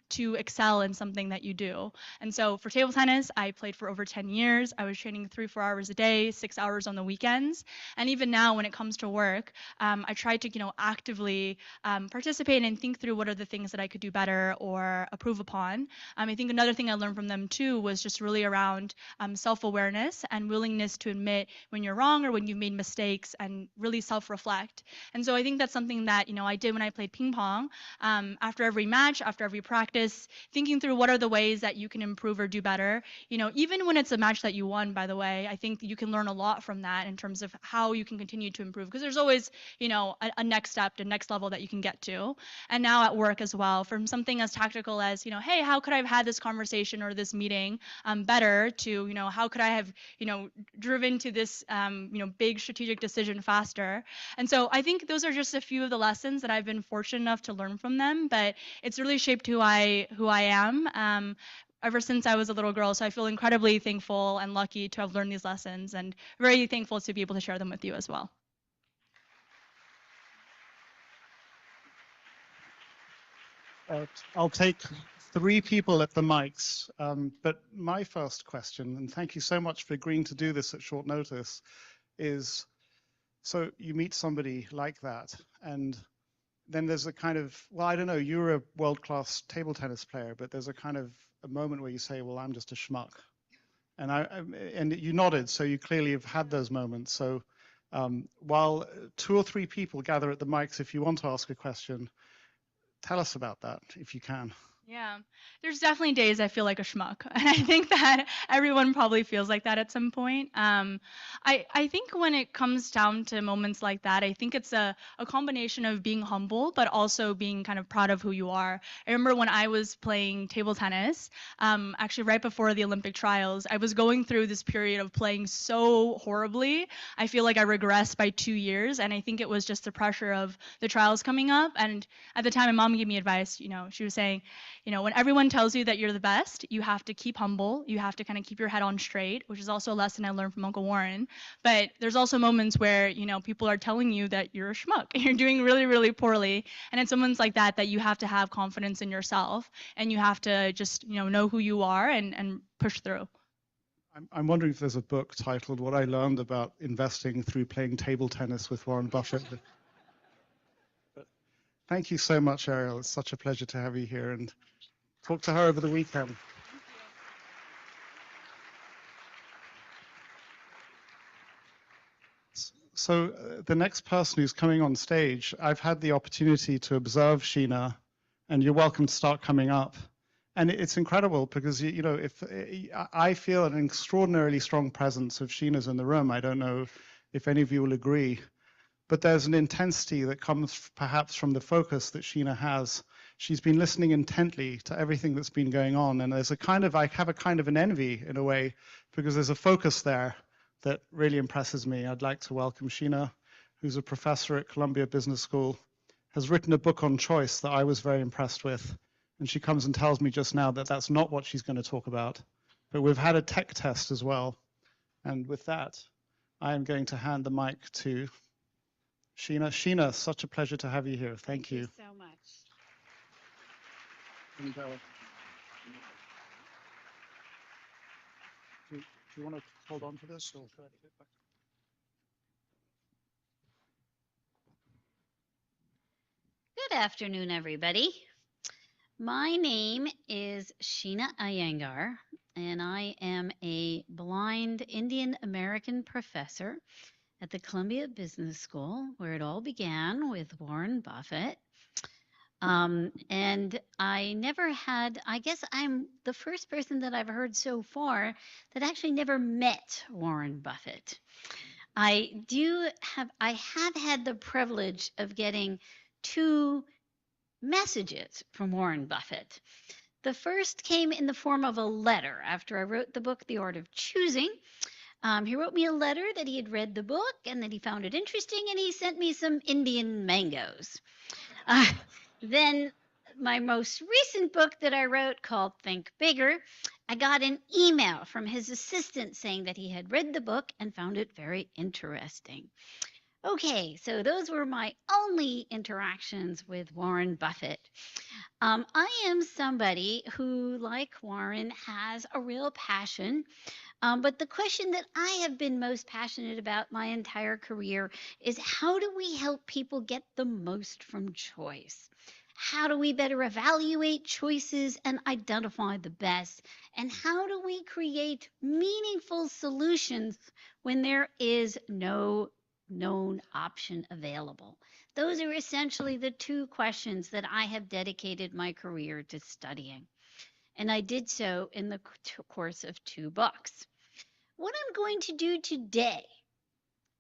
Speaker 21: to excel in something that you do. And so for table tennis, I played for over 10 years. I was training 3-4 hours a day, 6 hours on the weekends. And even now, when it comes to work, I try to actively participate and think through what are the things that I could do better or improve upon. I think another thing I learned from them too was just really around self-awareness and willingness to admit when you're wrong or when you've made mistakes and really self-reflect. And so I think that's something that I did when I played ping pong. After every match, after every practice, thinking through what are the ways that you can improve or do better. Even when it's a match that you won, by the way, I think you can learn a lot from that in terms of how you can continue to improve, because there's always a next step, a next level that you can get to. And now at work as well, from something as tactical as hey, how could I have had this conversation or this meeting better, to how could I have driven to this big strategic decision faster. And so I think those are just a few of the lessons that I've been fortunate enough to learn from them, but it's really shaped who I am ever since I was a little girl. So I feel incredibly thankful and lucky to have learned these lessons, and very thankful to be able to share them with you as well.
Speaker 1: I'll take 3 people at the mics, but my first question, and thank you so much for agreeing to do this at short notice, is So you meet somebody like that, and then there's a kind of, well, I don't know, you're a world-class table tennis player, but there's a kind of a moment where you say, well, I'm just a schmuck. And and you nodded, so you clearly have had those moments. So while 2 or 3 people gather at the mics, if you want to ask a question, tell us about that if you can.
Speaker 21: Yeah, there's definitely days I feel like a schmuck, and I think that everyone probably feels like that at some point. I think when it comes down to moments like that, I think it's a combination of being humble, but also being kind of proud of who you are. I remember when I was playing table tennis, actually right before the Olympic trials, I was going through this period of playing so horribly. I feel like I regressed by 2 years, and I think it was just the pressure of the trials coming up. And at the time, my mom gave me advice. She was saying, when everyone tells you that you're the best, you have to keep humble. You have to kind of keep your head on straight, which is also a lesson I learned from Uncle Warren. But there's also moments where, people are telling you that you're a schmuck. You're doing really, really poorly. And it's moments like that you have to have confidence in yourself, and you have to just, know who you are and push through.
Speaker 1: I'm wondering if there's a book titled What I Learned About Investing Through Playing Table Tennis with Warren Buffett. Thank you so much, Ariel. It's such a pleasure to have you here, and talk to her over the weekend. So the next person who's coming on stage, I've had the opportunity to observe Sheena, and you're welcome to start coming up. And it's incredible because, if I feel an extraordinarily strong presence of Sheena's in the room. I don't know if any of you will agree. But there's an intensity that comes perhaps from the focus that Sheena has. She's been listening intently to everything that's been going on, and there's I have a kind of an envy in a way, because there's a focus there that really impresses me. I'd like to welcome Sheena, who's a professor at Columbia Business School, has written a book on choice that I was very impressed with, and she comes and tells me just now that that's not what she's going to talk about. But we've had a tech test as well, and with that, I am going to hand the mic to Sheena. Sheena, such a pleasure to have you here. Thank you.
Speaker 2: Thank you so much.
Speaker 1: And, do you want to hold on to this? Or should I take it back?
Speaker 2: Good afternoon, everybody. My name is Sheena Iyengar, and I am a blind Indian American professor at the Columbia Business School, where it all began with Warren Buffett. And I guess I'm the first person that I've heard so far that actually never met Warren Buffett. I have had the privilege of getting 2 messages from Warren Buffett. The first came in the form of a letter after I wrote the book, The Art of Choosing. He wrote me a letter that he had read the book and that he found it interesting, and he sent me some Indian mangoes. Then my most recent book that I wrote, called Think Bigger, I got an email from his assistant saying that he had read the book and found it very interesting. Okay, so those were my only interactions with Warren Buffett. I am somebody who, like Warren, has a real passion. But the question that I have been most passionate about my entire career is, how do we help people get the most from choice? How do we better evaluate choices and identify the best? And how do we create meaningful solutions when there is no known option available? Those are essentially the 2 questions that I have dedicated my career to studying. And I did so in the course of 2 books. What I'm going to do today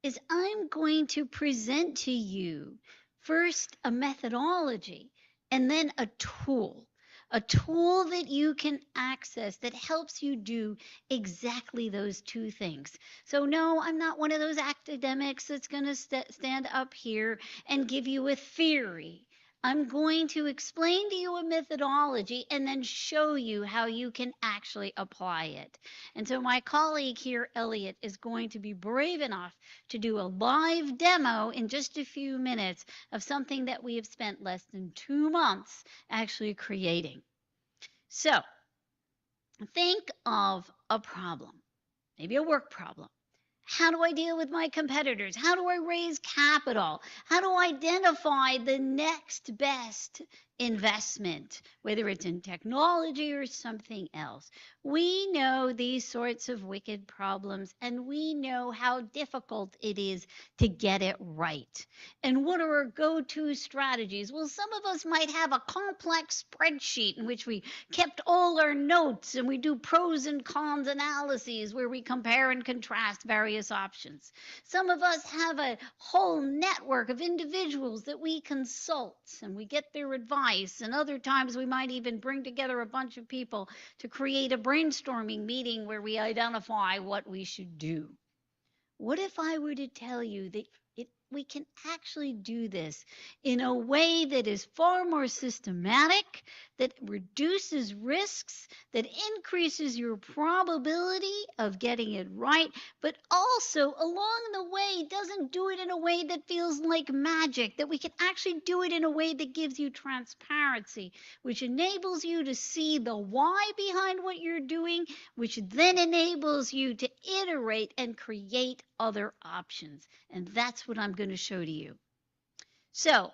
Speaker 2: is I'm going to present to you first a methodology and then a tool that you can access that helps you do exactly those 2 things. So no, I'm not one of those academics that's going to stand up here and give you a theory. I'm going to explain to you a methodology and then show you how you can actually apply it. And so my colleague here, Elliot, is going to be brave enough to do a live demo in just a few minutes of something that we have spent less than 2 months actually creating. So think of a problem, maybe a work problem. How do I deal with my competitors? How do I raise capital? How do I identify the next best investment, whether it's in technology or something else? We know these sorts of wicked problems, and we know how difficult it is to get it right. And what are our go-to strategies? Well, some of us might have a complex spreadsheet in which we kept all our notes, and we do pros and cons analyses where we compare and contrast various options. Some of us have a whole network of individuals that we consult and we get their advice, and other times we might even bring together a bunch of people to create a brainstorming meeting where we identify what we should do. What if I were to tell you that we can actually do this in a way that is far more systematic, that reduces risks, that increases your probability of getting it right, but also along the way doesn't do it in a way that feels like magic, that we can actually do it in a way that gives you transparency, which enables you to see the why behind what you're doing, which then enables you to iterate and create other options. And that's what I'm going to show to you. So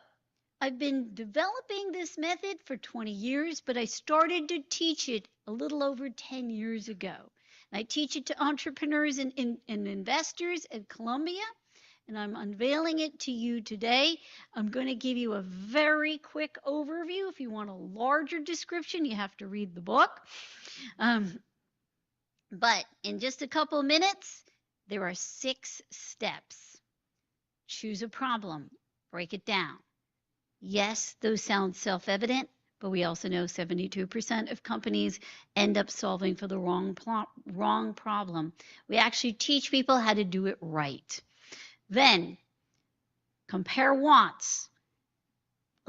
Speaker 2: I've been developing this method for 20 years, but I started to teach it a little over 10 years ago. And I teach it to entrepreneurs and investors at Columbia, and I'm unveiling it to you today. I'm going to give you a very quick overview. If you want a larger description, you have to read the book. But in just a couple minutes, there are 6 steps. Choose a problem, break it down. Yes, those sound self-evident, but we also know 72% of companies end up solving for the wrong problem. We actually teach people how to do it right. Then, compare wants.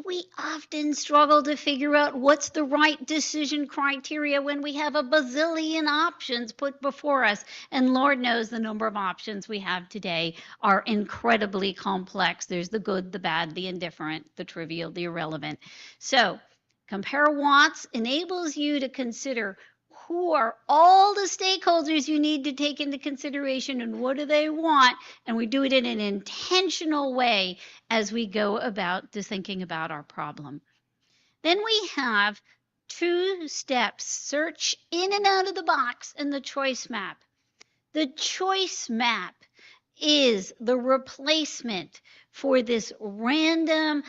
Speaker 2: We often struggle to figure out what's the right decision criteria when we have a bazillion options put before us. And Lord knows the number of options we have today are incredibly complex. There's the good, the bad, the indifferent, the trivial, the irrelevant. So compare wants enables you to consider who are all the stakeholders you need to take into consideration and what do they want, and we do it in an intentional way as we go about to thinking about our problem. Then we have 2 steps, search in and out of the box, and the choice map. The choice map is the replacement for this random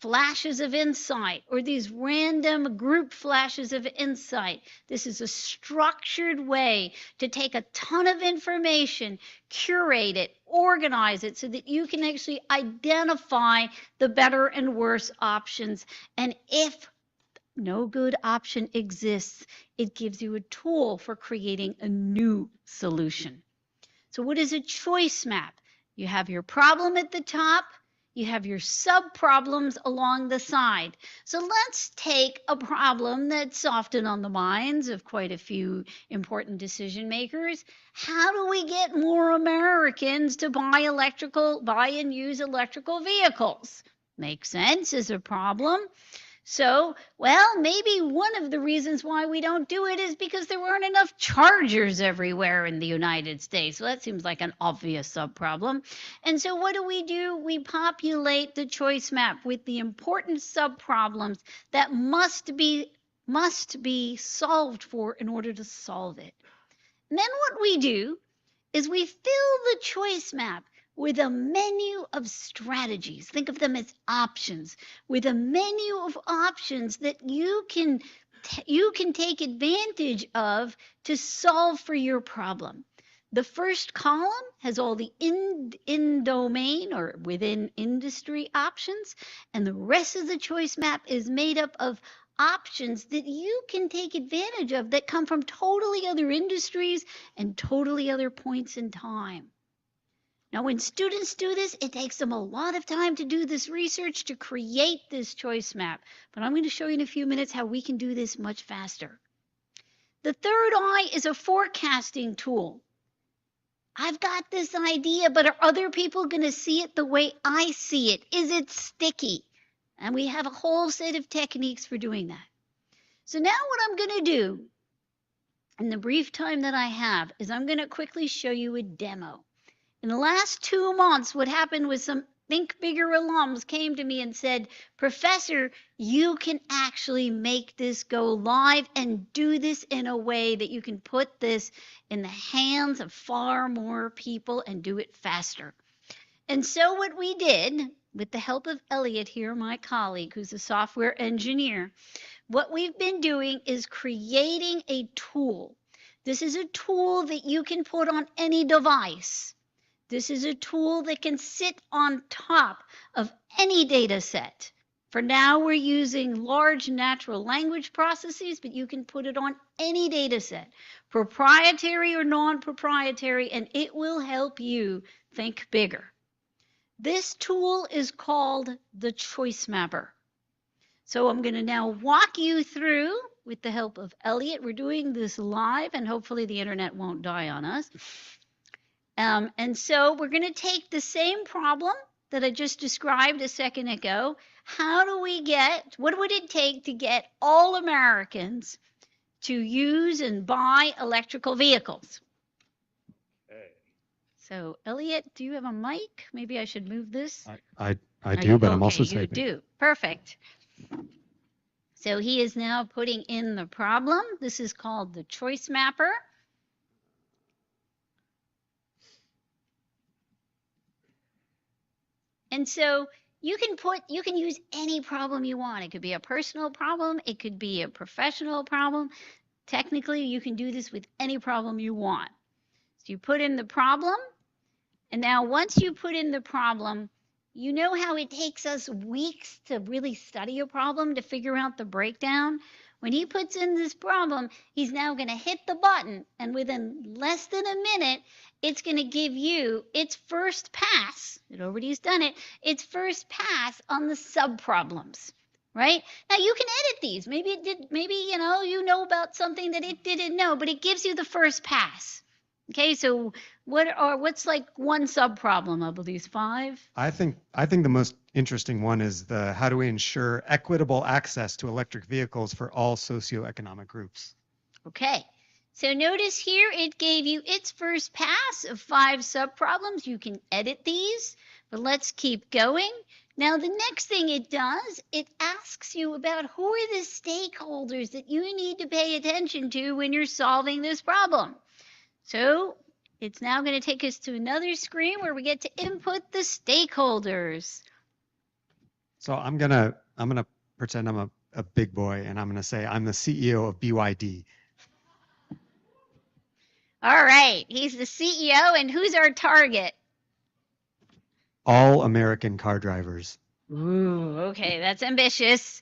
Speaker 2: flashes of insight or these random group flashes of insight. This is a structured way to take a ton of information, curate it, organize it so that you can actually identify the better and worse options. And if no good option exists, it gives you a tool for creating a new solution. So what is a choice map? You have your problem at the top. You have your sub-problems along the side. So let's take a problem that's often on the minds of quite a few important decision makers. How do we get more Americans to buy and use electrical vehicles? Makes sense as a problem. So, well, maybe one of the reasons why we don't do it is because there weren't enough chargers everywhere in the United States. Well, that seems like an obvious sub-problem. And so what do? We populate the choice map with the important sub-problems that must be solved for in order to solve it. And then what we do is we fill the choice map with a menu of strategies. Think of them as options, with a menu of options that you can take advantage of to solve for your problem. The first column has all the in domain or within industry options, and the rest of the choice map is made up of options that you can take advantage of that come from totally other industries and totally other points in time. Now, when students do this, it takes them a lot of time to do this research to create this choice map. But I'm going to show you in a few minutes how we can do this much faster. The third eye is a forecasting tool. I've got this idea, but are other people going to see it the way I see it? Is it sticky? And we have a whole set of techniques for doing that. So now what I'm going to do in the brief time that I have is I'm going to quickly show you a demo. In the last 2 months, what happened was some Think Bigger alums came to me and said, Professor, you can actually make this go live and do this in a way that you can put this in the hands of far more people and do it faster. And so what we did, with the help of Elliot here, my colleague, who's a software engineer, what we've been doing is creating a tool. This is a tool that you can put on any device. This is a tool that can sit on top of any data set. For now, we're using large natural language processes, but you can put it on any data set, proprietary or non-proprietary, and it will help you think bigger. This tool is called the Choice Mapper. So I'm going to now walk you through, with the help of Elliot. We're doing this live, and hopefully the internet won't die on us. And so we're going to take the same problem that I just described a second ago. What would it take to get all Americans to use and buy electrical vehicles? Okay. So Elliot, do you have a mic? Maybe I should move this.
Speaker 4: I do, but I'm also
Speaker 2: typing. You do. Perfect. So he is now putting in the problem. This is called the Choice Mapper. And so you can use any problem you want. It could be a personal problem. It could be a professional problem. Technically, you can do this with any problem you want. So you put in the problem. And now once you put in the problem, you know how it takes us weeks to really study a problem to figure out the breakdown? When he puts in this problem, he's now going to hit the button, and within less than a minute, it's going to give you its first pass. It already has done it. Its first pass on the subproblems, right? Now you can edit these. Maybe it did. Maybe you know about something that it didn't know, but it gives you the first pass. Okay, so what's like one subproblem of these 5?
Speaker 4: I think the most interesting one is how do we ensure equitable access to electric vehicles for all socioeconomic groups?
Speaker 2: Okay, so notice here it gave you its first pass of 5 subproblems. You can edit these, but let's keep going. Now the next thing it does, it asks you about who are the stakeholders that you need to pay attention to when you're solving this problem. So it's now going to take us to another screen where we get to input the stakeholders.
Speaker 4: So I'm gonna pretend I'm a big boy, and I'm gonna say I'm the CEO of BYD.
Speaker 2: All right, he's the CEO, and who's our target?
Speaker 4: All American car drivers.
Speaker 2: Ooh, okay, that's ambitious.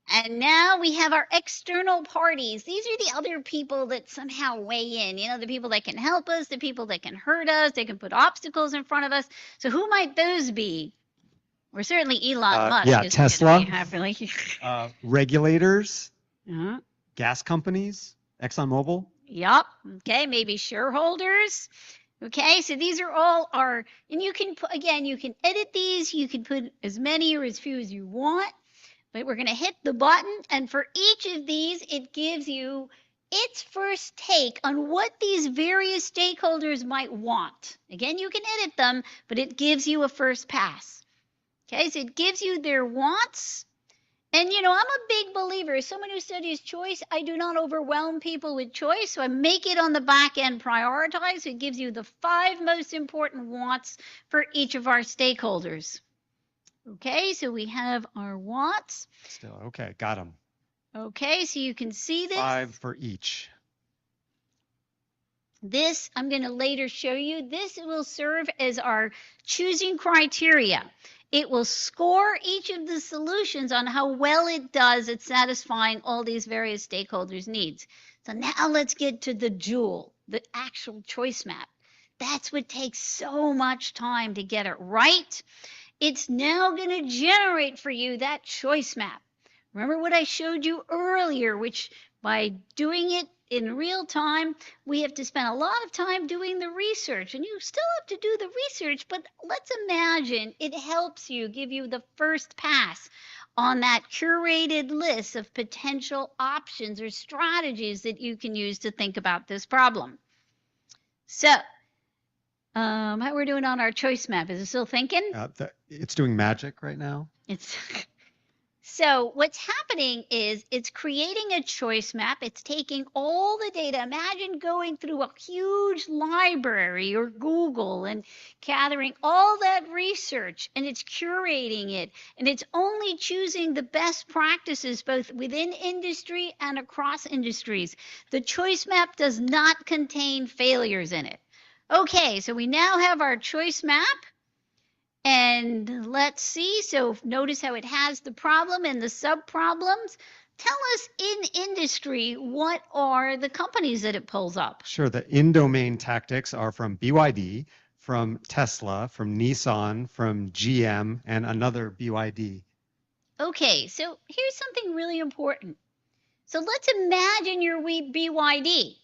Speaker 2: And now we have our external parties. These are the other people that somehow weigh in. The people that can help us, the people that can hurt us, they can put obstacles in front of us. So who might those be? Or certainly Elon Musk.
Speaker 4: Yeah, Tesla. Regulators. Gas companies. ExxonMobil.
Speaker 2: Yup. Okay, maybe shareholders. Okay, so these are all and you can put, again, you can edit these. You can put as many or as few as you want. But we're going to hit the button, and for each of these, it gives you its first take on what these various stakeholders might want. Again, you can edit them, but it gives you a first pass. Okay, so it gives you their wants. And, I'm a big believer. As someone who studies choice, I do not overwhelm people with choice, so I make it on the back end prioritized. So it gives you the 5 most important wants for each of our stakeholders. Okay, so we have our wants.
Speaker 4: Still, okay, got them.
Speaker 2: Okay, so you can see this.
Speaker 4: 5 for each.
Speaker 2: This, I'm going to later show you. This will serve as our choosing criteria. It will score each of the solutions on how well it does at satisfying all these various stakeholders' needs. So now let's get to the jewel, the actual choice map. That's what takes so much time to get it right. It's now going to generate for you that choice map. Remember what I showed you earlier, which by doing it in real time, we have to spend a lot of time doing the research. And you still have to do the research, but let's imagine it helps you, give you the first pass on that curated list of potential options or strategies that you can use to think about this problem. So How we're doing on our choice map? Is it still thinking?
Speaker 4: It's doing magic right now.
Speaker 2: It's so what's happening is it's creating a choice map. It's taking all the data. Imagine going through a huge library or Google and gathering all that research, and it's curating it, and it's only choosing the best practices both within industry and across industries. The choice map does not contain failures in it. Okay, so we now have our choice map. And let's see, so notice how it has the problem and the sub-problems. Tell us in industry, what are the companies that it pulls up?
Speaker 4: Sure, the in-domain tactics are from BYD, from Tesla, from Nissan, from GM, and another BYD.
Speaker 2: Okay, so here's something really important. So let's imagine you're BYD.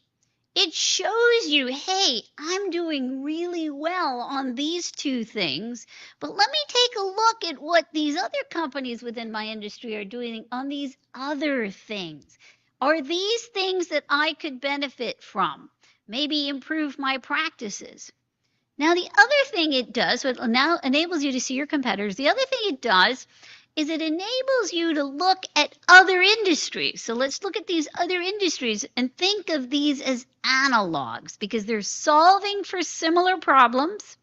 Speaker 2: It shows you, hey, I'm doing really well on these two things, but let me take a look at what these other companies within my industry are doing on these other things. Are these things that I could benefit from? Maybe improve my practices. Now, the other thing it does, so it now enables you to see your competitors. The other thing it does is it enables you to look at other industries. So let's look at these other industries and think of these as analogs because they're solving for similar problems.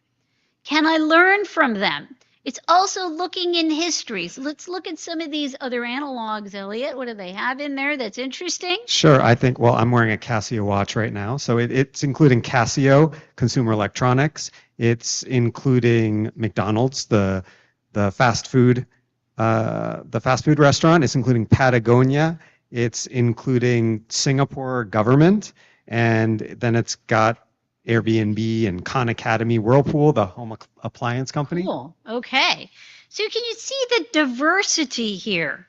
Speaker 2: Can I learn from them? It's also looking in history. So let's look at some of these other analogs, Elliot. What do they have in there that's interesting?
Speaker 4: Sure, I think, well, I'm wearing a Casio watch right now. So it's including Casio, consumer electronics. It's including McDonald's, the fast food restaurant. It's including Patagonia. It's including Singapore government. And then it's got Airbnb and Khan Academy, Whirlpool, the home appliance company.
Speaker 2: Cool. Okay. So can you see the diversity here?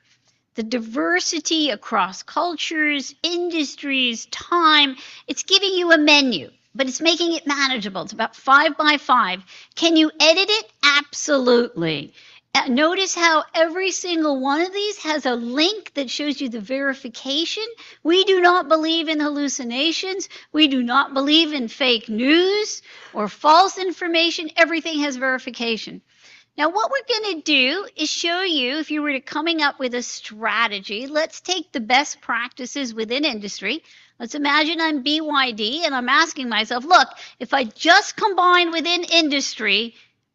Speaker 2: The diversity across cultures, industries, time. It's giving you a menu, but it's making it manageable. It's about 5 by 5. Can you edit it? Absolutely. Notice how every single one of these has a link that shows you the verification. We do not believe in hallucinations. We do not believe in fake news or false information. Everything has verification. Now, what we're going to do is show you, if you were coming up with a strategy, let's take the best practices within industry. Let's imagine I'm BYD and I'm asking myself, look, if I just combine within industry,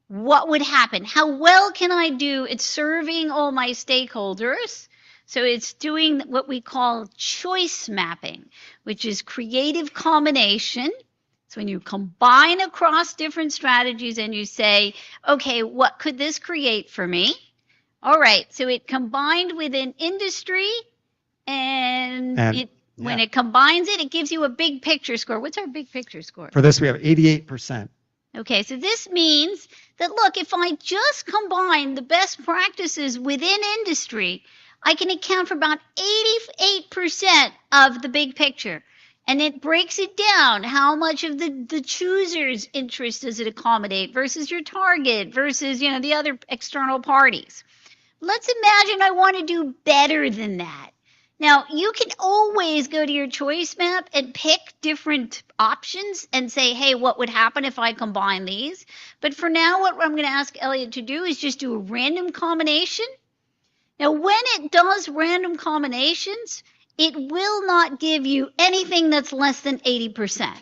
Speaker 2: what would happen? How well can I do at serving all my stakeholders? So it's doing what we call choice mapping, which is creative combination. So when you combine across different strategies and you say, okay, what could this create for me? All right, so it combined within industry and when it combines it, it gives you a big picture score. What's our big picture score?
Speaker 4: For this, we have 88%.
Speaker 2: Okay, so this means that, look, if I just combine the best practices within industry, I can account for about 88% of the big picture. And it breaks it down. How much of the chooser's interest does it accommodate versus your target versus, the other external parties? Let's imagine I want to do better than that. Now, you can always go to your choice map and pick different options and say, hey, what would happen if I combine these? But for now, what I'm going to ask Elliot to do is just do a random combination. Now, when it does random combinations, it will not give you anything that's less than 80%.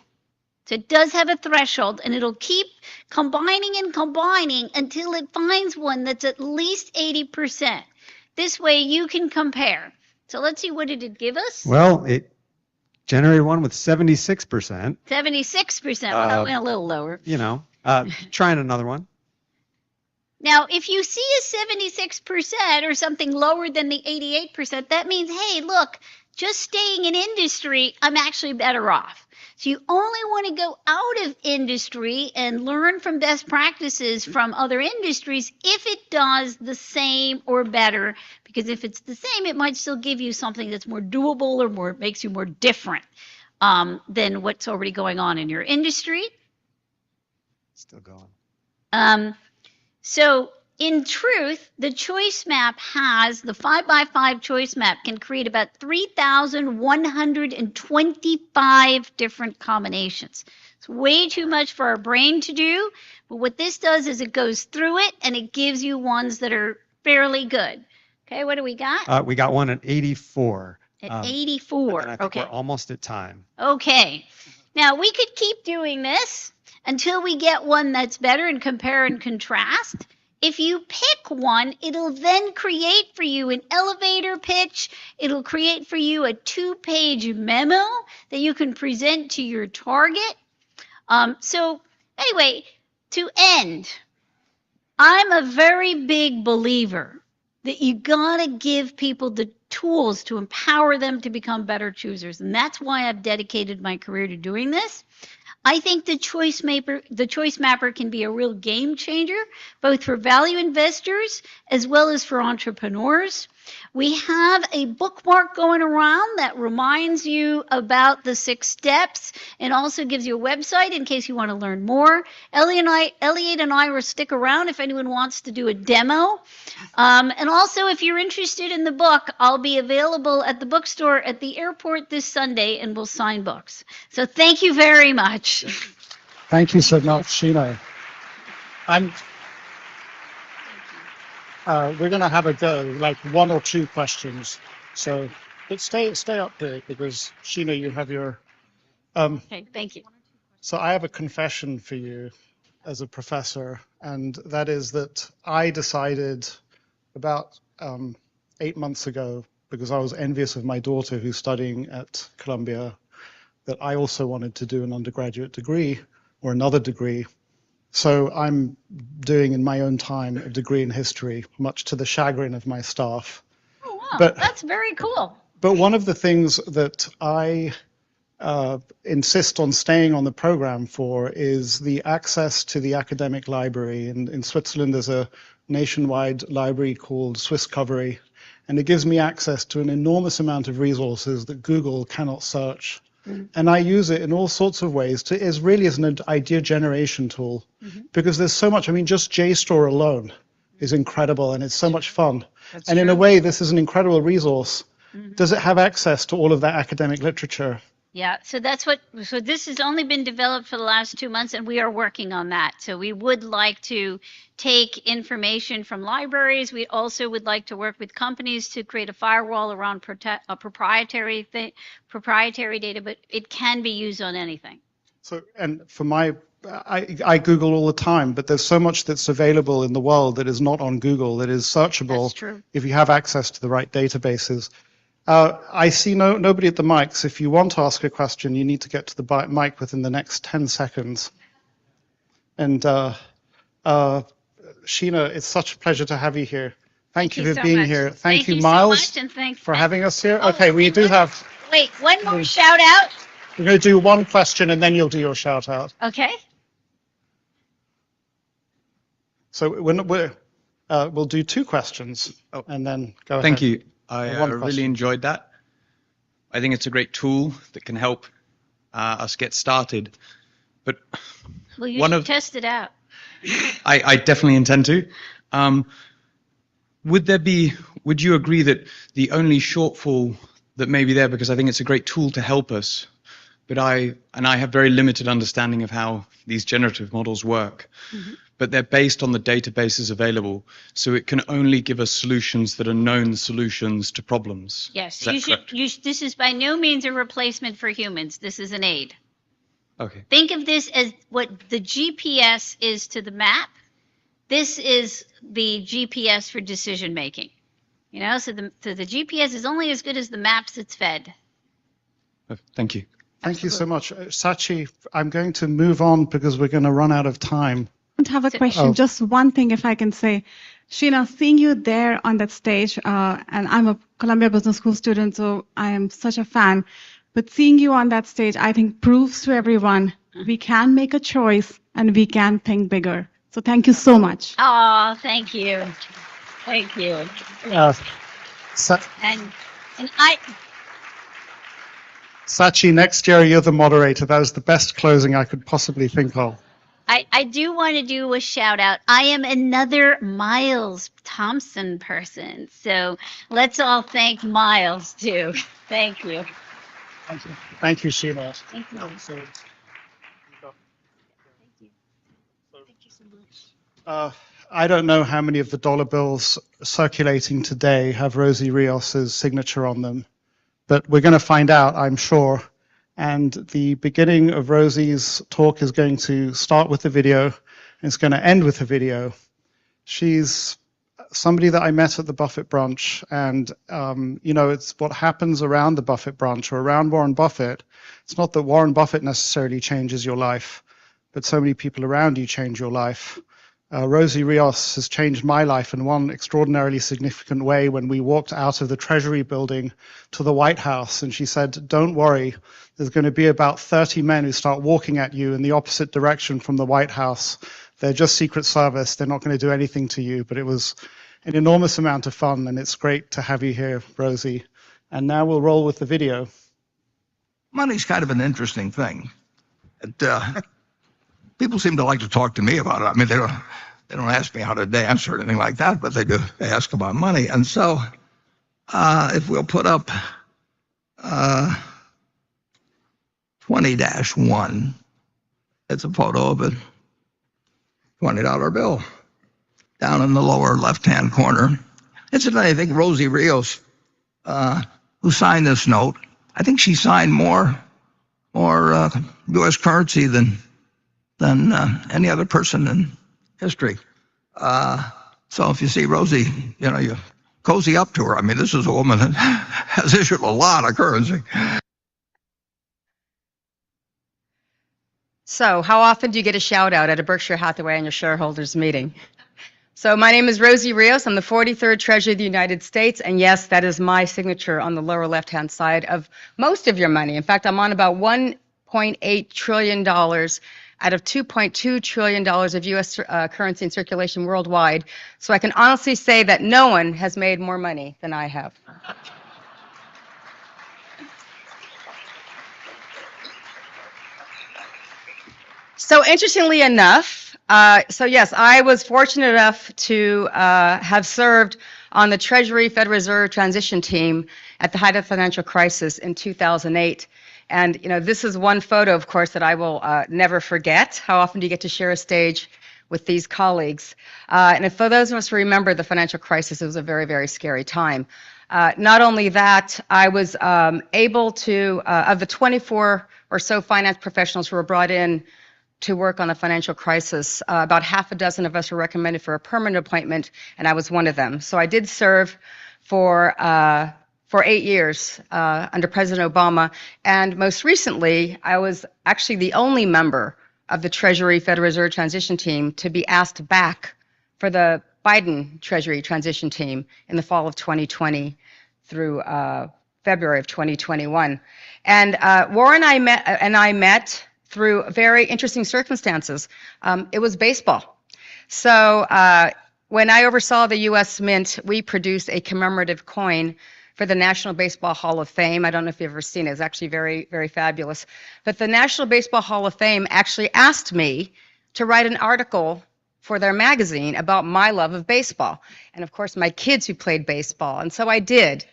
Speaker 2: So it does have a threshold, and it'll keep combining and combining until it finds one that's at least 80%. This way, you can compare. So let's see, what did it give us?
Speaker 4: Well, it generated one with 76%.
Speaker 2: 76%. Well, that went a little lower.
Speaker 4: Trying another one.
Speaker 2: Now, if you see a 76% or something lower than the 88%, that means, hey, look, just staying in industry, I'm actually better off. So you only want to go out of industry and learn from best practices from other industries if it does the same or better. Because if it's the same, it might still give you something that's more doable or makes you more different than what's already going on in your industry.
Speaker 4: Still going.
Speaker 2: So in truth, the choice map has, the 5 by 5 choice map can create about 3,125 different combinations. It's way too much for our brain to do. But what this does is it goes through it and it gives you ones that are fairly good. Okay, what do we got?
Speaker 4: We got one at 84.
Speaker 2: At 84.
Speaker 4: And I think
Speaker 2: Okay.
Speaker 4: we're almost at time.
Speaker 2: Okay. Now we could keep doing this until we get one that's better and compare and contrast. If you pick one, it'll then create for you an elevator pitch. It'll create for you a 2-page memo that you can present to your target. So anyway, to end, I'm a very big believer that you gotta give people the tools to empower them to become better choosers. And that's why I've dedicated my career to doing this. I think the choice mapper can be a real game changer, both for value investors as well as for entrepreneurs. We have a bookmark going around that reminds you about the 6 steps and also gives you a website in case you want to learn more. Elliot and I will stick around if anyone wants to do a demo. And also, if you're interested in the book, I'll be available at the bookstore at the airport this Sunday and we'll sign books. So thank you very much.
Speaker 5: Thank you so much, Sheena. We're going to have a go, like 1 or 2 questions. So but stay up here because, Sheena, you have your...
Speaker 2: Okay, thank you.
Speaker 1: So I have a confession for you as a professor, and that is that I decided about 8 months ago, because I was envious of my daughter who's studying at Columbia, that I also wanted to do an undergraduate degree or another degree. So I'm doing in my own time a degree in history, much to the chagrin of my staff.
Speaker 2: Oh, wow,
Speaker 1: But-
Speaker 2: that's very cool.
Speaker 1: But one of the things that I insist on staying on the program for is the access to the academic library. In Switzerland, there's a nationwide library called Swisscovery, and it gives me access to an enormous amount of resources that Google cannot search. And I use it in all sorts of ways as really as an idea generation tool, because there's so much. I mean, just JSTOR alone is incredible, and it's so much fun. And in a way, this is an incredible resource. Does it have access to all of that academic literature?
Speaker 2: Yeah, so this has only been developed for the last 2 months, and we are working on that. So we would like to take information from libraries. We also would like to work with companies to create a firewall around proprietary data, but it can be used on anything.
Speaker 1: So, and for I Google all the time, but there's so much that's available in the world that is not on Google, that is searchable.
Speaker 2: That's true.
Speaker 1: If you have access to the right databases. I see nobody at the mics. If you want to ask a question, you need to get to the mic within the next 10 seconds. And Sheena, it's such a pleasure to have you here. Thank you for
Speaker 2: so
Speaker 1: being
Speaker 2: much.
Speaker 1: here.
Speaker 2: Thank you so
Speaker 1: Miles,
Speaker 2: much, and thank-
Speaker 1: for having us here.
Speaker 2: Oh,
Speaker 1: Okay, we do have...
Speaker 2: Wait, one more shout out.
Speaker 1: We're going to do one question, and then you'll do your shout out.
Speaker 2: Okay.
Speaker 1: So we'll do 2 questions, and then go ahead.
Speaker 22: Thank you. I
Speaker 1: One
Speaker 22: really
Speaker 1: question.
Speaker 22: enjoyed that. I think it's a great tool that can help us get started. But
Speaker 2: Well, you
Speaker 22: one
Speaker 2: should
Speaker 22: of
Speaker 2: test it out.
Speaker 22: I definitely intend to. Would you agree that the only shortfall that may be there, because I think it's a great tool to help us, but I have very limited understanding of how these generative models work. But they're based on the databases available, so it can only give us solutions that are known solutions to problems.
Speaker 2: Yes,
Speaker 22: Is that correct?
Speaker 2: this is by no means a replacement for humans. This is an aid.
Speaker 22: Okay.
Speaker 2: Think of this as what the GPS is to the map. This is the GPS for decision making. You know, so the GPS is only as good as the maps it's fed.
Speaker 22: Thank you.
Speaker 1: Thank you so much. Sachi, I'm going to move on because we're going to run out of time.
Speaker 18: I have a question.
Speaker 1: Oh.
Speaker 18: Just one thing, if I can say. Sheena, seeing you there on that stage, and I'm a Columbia Business School student, so I am such a fan. But seeing you on that stage, I think proves to everyone we can make a choice and we can think bigger. So thank you so much.
Speaker 2: Oh, thank you. Thank you. And I,
Speaker 1: Sachi, next year you're the moderator. That was the best closing I could possibly think of.
Speaker 2: I do want to do a shout out. I am another Miles Thompson person. So let's all thank Miles too. Thank you.
Speaker 1: Thank you, Sheena.
Speaker 2: Thank you.
Speaker 1: I don't know how many of the dollar bills circulating today have Rosie Rios's signature on them, but we're going to find out, I'm sure. And the beginning of Rosie's talk is going to start with the video, and it's going to end with the video. She's somebody that I met at the Buffett branch, and you know, it's what happens around the Buffett branch or around Warren Buffett. It's not that Warren Buffett necessarily changes your life, but so many people around you change your life. Rosie Rios has changed my life in one extraordinarily significant way when we walked out of the Treasury building to the White House, and she said, "Don't worry, there's going to be about 30 men who start walking at you in the opposite direction from the White House. They're just Secret Service. They're not going to do anything to you." But it was an enormous amount of fun, and it's great to have you here, Rosie. And now we'll roll with the video.
Speaker 3: Money's kind of an interesting thing. People seem to like to talk to me about it. I mean, they don't ask me how to dance or anything like that, but they do ask about money. And so if we'll put up 20-1, it's a photo of a $20 bill down in the lower left-hand corner. Incidentally, I think Rosie Rios, who signed this note, I think she signed more U.S. currency than any other person in history. So if you see Rosie, you know, you cozy up to her. I mean, this is a woman that has issued a lot of currency.
Speaker 6: So how often do you get a shout out at a Berkshire Hathaway annual shareholders meeting? So my name is Rosie Rios. I'm the 43rd Treasurer of the United States. And yes, that is my signature on the lower left-hand side of most of your money. In fact, I'm on about $1.8 trillion out of $2.2 trillion of U.S. Currency in circulation worldwide. So I can honestly say that no one has made more money than I have. So interestingly enough, so yes, I was fortunate enough to have served on the Treasury Federal Reserve transition team at the height of the financial crisis in 2008. And you know, this is one photo, of course, that I will never forget. How often do you get to share a stage with these colleagues? And for those of us who remember the financial crisis, it was a very, very scary time. Not only that, I was able to, of the 24 or so finance professionals who were brought in to work on the financial crisis, about half a dozen of us were recommended for a permanent appointment, and I was one of them. So I did serve for 8 years under President Obama, and most recently, I was actually the only member of the Treasury Federal Reserve transition team to be asked back for the Biden Treasury transition team in the fall of 2020 through February of 2021. And Warren and I met through very interesting circumstances. It was baseball. So when I oversaw the U.S. Mint, we produced a commemorative coin for the National Baseball Hall of Fame. I don't know if you've ever seen it. It's actually very, very fabulous. But the National Baseball Hall of Fame actually asked me to write an article for their magazine about my love of baseball. And of course, my kids who played baseball. And so I did.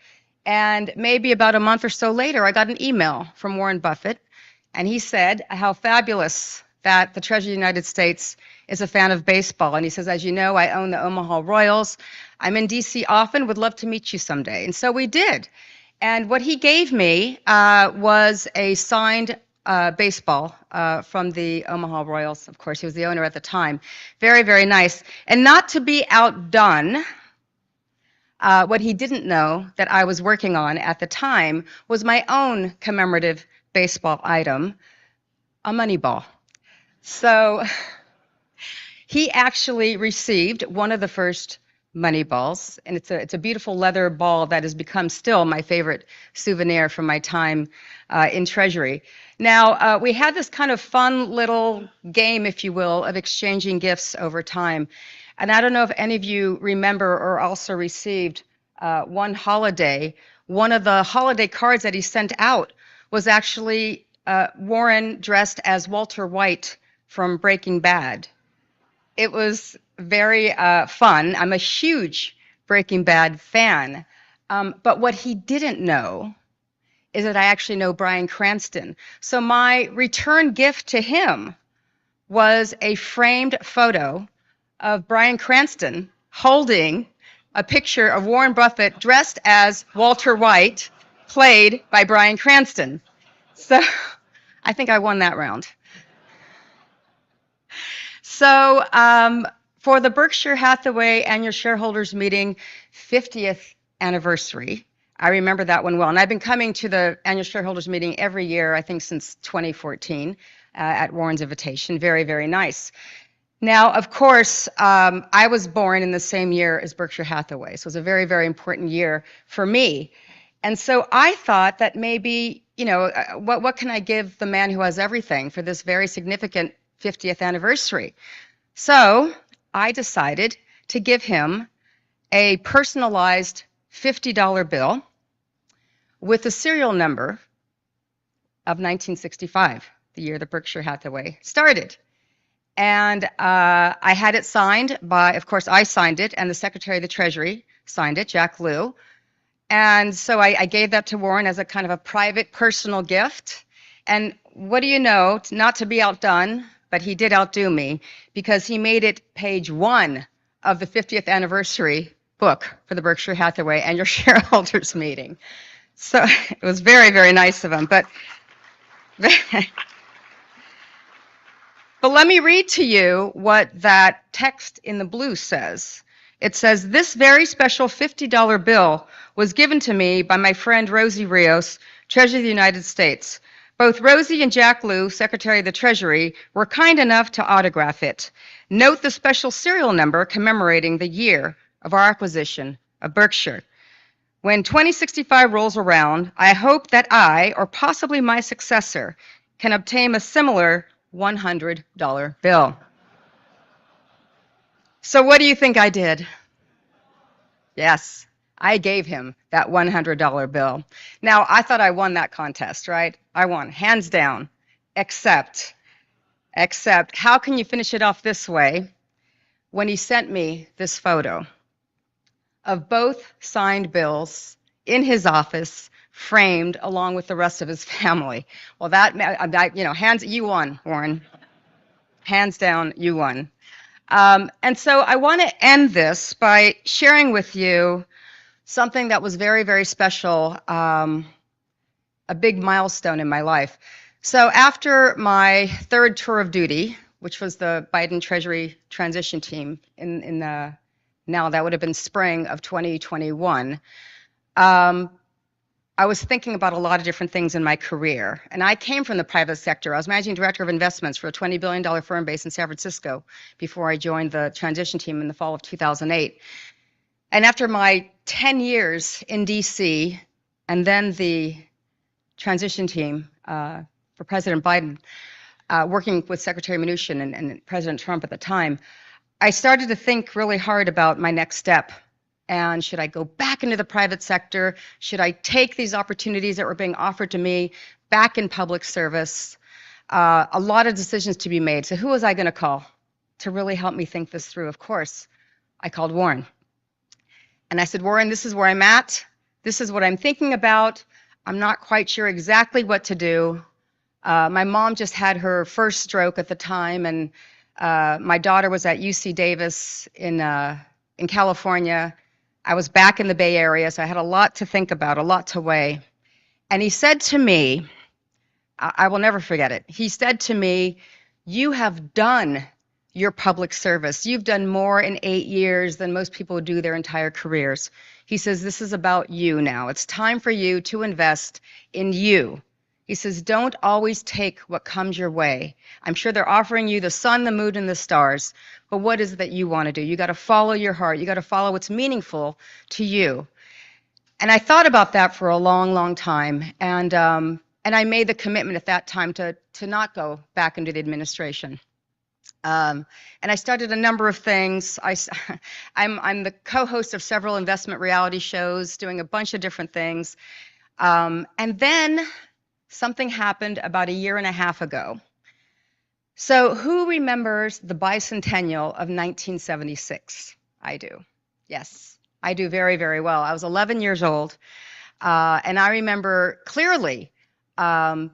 Speaker 6: And maybe about a month or so later, I got an email from Warren Buffett. And he said how fabulous that the Treasury of the United States is a fan of baseball. And he says, as you know, I own the Omaha Royals. I'm in D.C. often, would love to meet you someday. And so we did. And what he gave me was a signed baseball from the Omaha Royals. Of course, he was the owner at the time. Very, very nice. And not to be outdone, what he didn't know that I was working on at the time was my own commemorative baseball item, a money ball. So he actually received one of the first money balls, and it's a beautiful leather ball that has become still my favorite souvenir from my time in Treasury. Now, we had this kind of fun little game, if you will, of exchanging gifts over time. And I don't know if any of you remember or also received one holiday. One of the holiday cards that he sent out was actually Warren dressed as Walter White from Breaking Bad. It was very fun. I'm a huge Breaking Bad fan. But what he didn't know is that I actually know Bryan Cranston. So my return gift to him was a framed photo of Bryan Cranston holding a picture of Warren Buffett dressed as Walter White, played by Bryan Cranston. So I think I won that round. So for the Berkshire Hathaway annual shareholders meeting 50th anniversary, I remember that one well. And I've been coming to the annual shareholders meeting every year, I think since 2014, at Warren's invitation. Very, very nice. Now, of course, I was born in the same year as Berkshire Hathaway, so it was a very, very important year for me. And so I thought that maybe, you know, what can I give the man who has everything for this very significant 50th anniversary? So I decided to give him a personalized $50 bill with the serial number of 1965, the year that Berkshire Hathaway started. And I had it signed by, of course, I signed it, and the Secretary of the Treasury signed it, Jack Lew. And so I gave that to Warren as a kind of a private, personal gift. And what do you know, not to be outdone, but he did outdo me, because he made it page 1 of the 50th anniversary book for the Berkshire Hathaway annual shareholders meeting. So it was very, very nice of him. But let me read to you what that text in the blue says. It says, "This very special $50 bill was given to me by my friend Rosie Rios, Treasurer of the United States. Both Rosie and Jack Lew, Secretary of the Treasury, were kind enough to autograph it. Note the special serial number commemorating the year of our acquisition of Berkshire. When 2065 rolls around, I hope that I, or possibly my successor, can obtain a similar $100 bill." So what do you think I did? Yes, I gave him that $100 bill. Now, I thought I won that contest, right? I won, hands down, except, how can you finish it off this way? When he sent me this photo of both signed bills in his office, framed along with the rest of his family. Well, that you know, you won, Warren. Hands down, you won. And so I want to end this by sharing with you something that was very, very special, a big milestone in my life. So after my third tour of duty, which was the Biden Treasury transition team in the, now that would have been spring of 2021, I was thinking about a lot of different things in my career. And I came from the private sector. I was managing director of investments for a $20 billion firm based in San Francisco before I joined the transition team in the fall of 2008. And after my 10 years in DC, and then the transition team for President Biden, working with Secretary Mnuchin and President Trump at the time, I started to think really hard about my next step. And should I go back into the private sector? Should I take these opportunities that were being offered to me back in public service? A lot of decisions to be made. So who was I going to call to really help me think this through? Of course, I called Warren. And I said, Warren, this is where I'm at. This is what I'm thinking about. I'm not quite sure exactly what to do. My mom just had her first stroke at the time, and my daughter was at UC Davis in California. I was back in the Bay Area, so I had a lot to think about, a lot to weigh. And he said to me, I will never forget it. He said to me, "You have done your public service. You've done more in 8 years than most people do their entire careers." He says, "This is about you now. It's time for you to invest in you." He says, "Don't always take what comes your way. I'm sure they're offering you the sun, the moon, and the stars, but what is it that you want to do? You got to follow your heart. You got to follow what's meaningful to you." And I thought about that for a long, long time, and I made the commitment at that time to not go back into the administration. And I started a number of things. I'm the co-host of several investment reality shows, doing a bunch of different things, and then something happened about 1.5 years ago. So who remembers the bicentennial of 1976? I do. Yes, I do very, very well. I was 11 years old, and I remember clearly my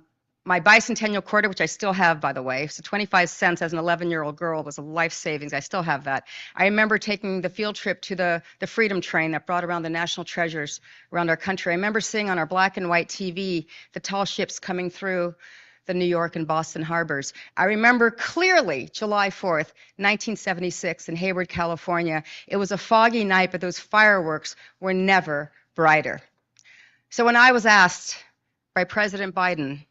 Speaker 6: My bicentennial quarter, which I still have, by the way, so 25 cents as an 11-year-old girl was a life savings. I still have that. I remember taking the field trip to the Freedom Train that brought around the national treasures around our country. I remember seeing on our black and white TV the tall ships coming through the New York and Boston harbors. I remember clearly July 4th, 1976 in Hayward, California. It was a foggy night, but those fireworks were never brighter. So when I was asked by President Biden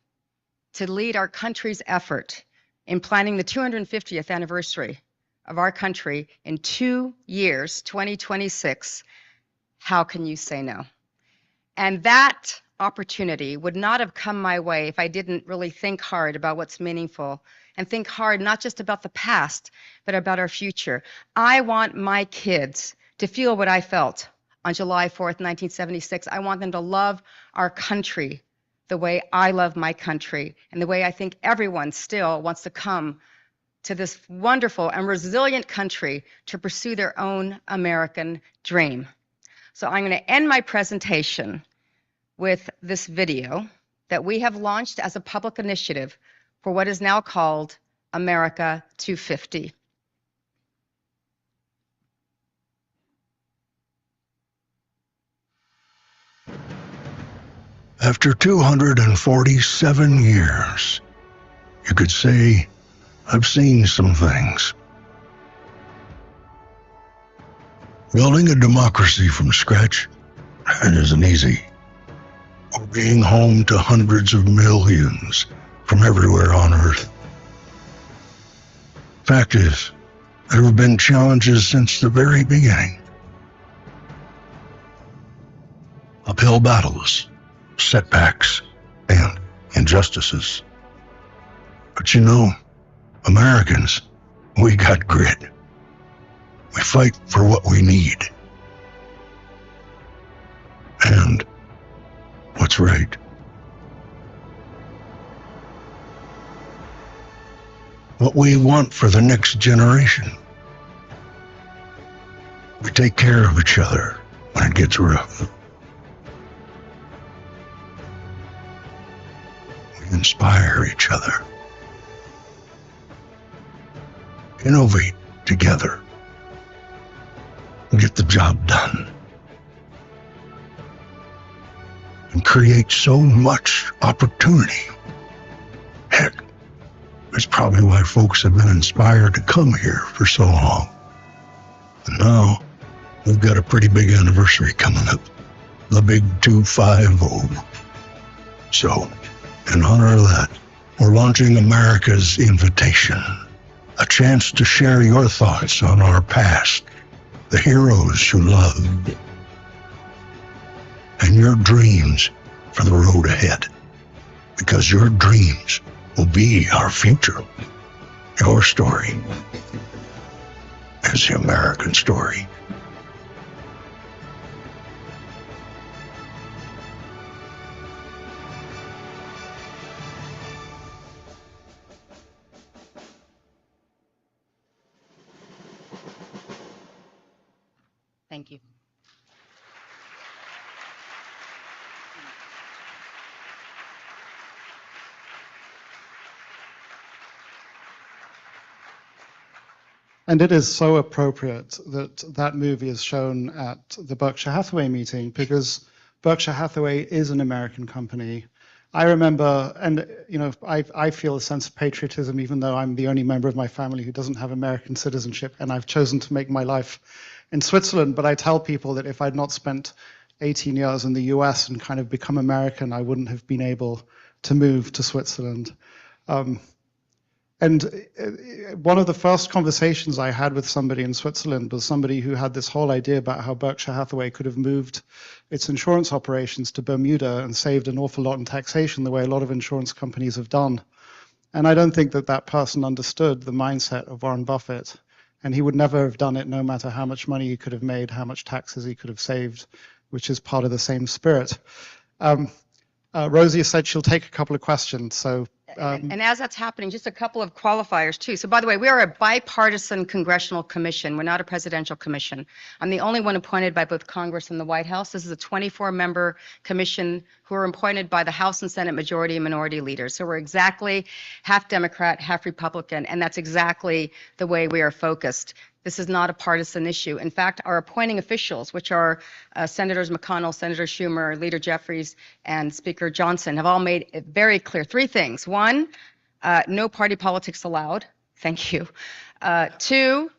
Speaker 6: to lead our country's effort in planning the 250th anniversary of our country in 2 years, 2026, how can you say no? And that opportunity would not have come my way if I didn't really think hard about what's meaningful and think hard not just about the past, but about our future. I want my kids to feel what I felt on July 4th, 1976. I want them to love our country the way I love my country and the way I think everyone still wants to come to this wonderful and resilient country to pursue their own American dream. So I'm going to end my presentation with this video that we have launched as a public initiative for what is now called America 250.
Speaker 8: After 247 years, you could say, I've seen some things. Building a democracy from scratch, it isn't easy. Or being home to hundreds of millions from everywhere on Earth. Fact is, there have been challenges since the very beginning. Uphill battles, setbacks, and injustices. But you know, Americans, we got grit. We fight for what we need. And what's right. What we want for the next generation. We take care of each other when it gets rough. We inspire each other. Innovate together. Get the job done. And create so much opportunity. Heck, that's probably why folks have been inspired to come here for so long. And now, we've got a pretty big anniversary coming up. The big 250. So, in honor of that, we're launching America's Invitation. A chance to share your thoughts on our past, the heroes you loved, and your dreams for the road ahead. Because your dreams will be our future. Your story is the American story.
Speaker 6: Thank you.
Speaker 1: And it is so appropriate that that movie is shown at the Berkshire Hathaway meeting, because Berkshire Hathaway is an American company. I remember, and you know, I feel a sense of patriotism, even though I'm the only member of my family who doesn't have American citizenship, and I've chosen to make my life in Switzerland. But I tell people that if I'd not spent 18 years in the US and kind of become American, I wouldn't have been able to move to Switzerland. And one of the first conversations I had with somebody in Switzerland was somebody who had this whole idea about how Berkshire Hathaway could have moved its insurance operations to Bermuda and saved an awful lot in taxation, the way a lot of insurance companies have done. And I don't think that that person understood the mindset of Warren Buffett. And he would never have done it, no matter how much money he could have made, how much taxes he could have saved, which is part of the same spirit. Rosie said she'll take a couple of questions, so
Speaker 6: And as that's happening, just a couple of qualifiers too. So by the way, we are a bipartisan congressional commission. We're not a presidential commission. I'm the only one appointed by both Congress and the White House. This is a 24-member commission who are appointed by the House and Senate majority and minority leaders. So we're exactly half Democrat, half Republican, and that's exactly the way we are focused. This is not a partisan issue. In fact, our appointing officials, which are Senators McConnell, Senator Schumer, Leader Jeffries, and Speaker Johnson, have all made it very clear three things. One, no party politics allowed. Thank you. Two,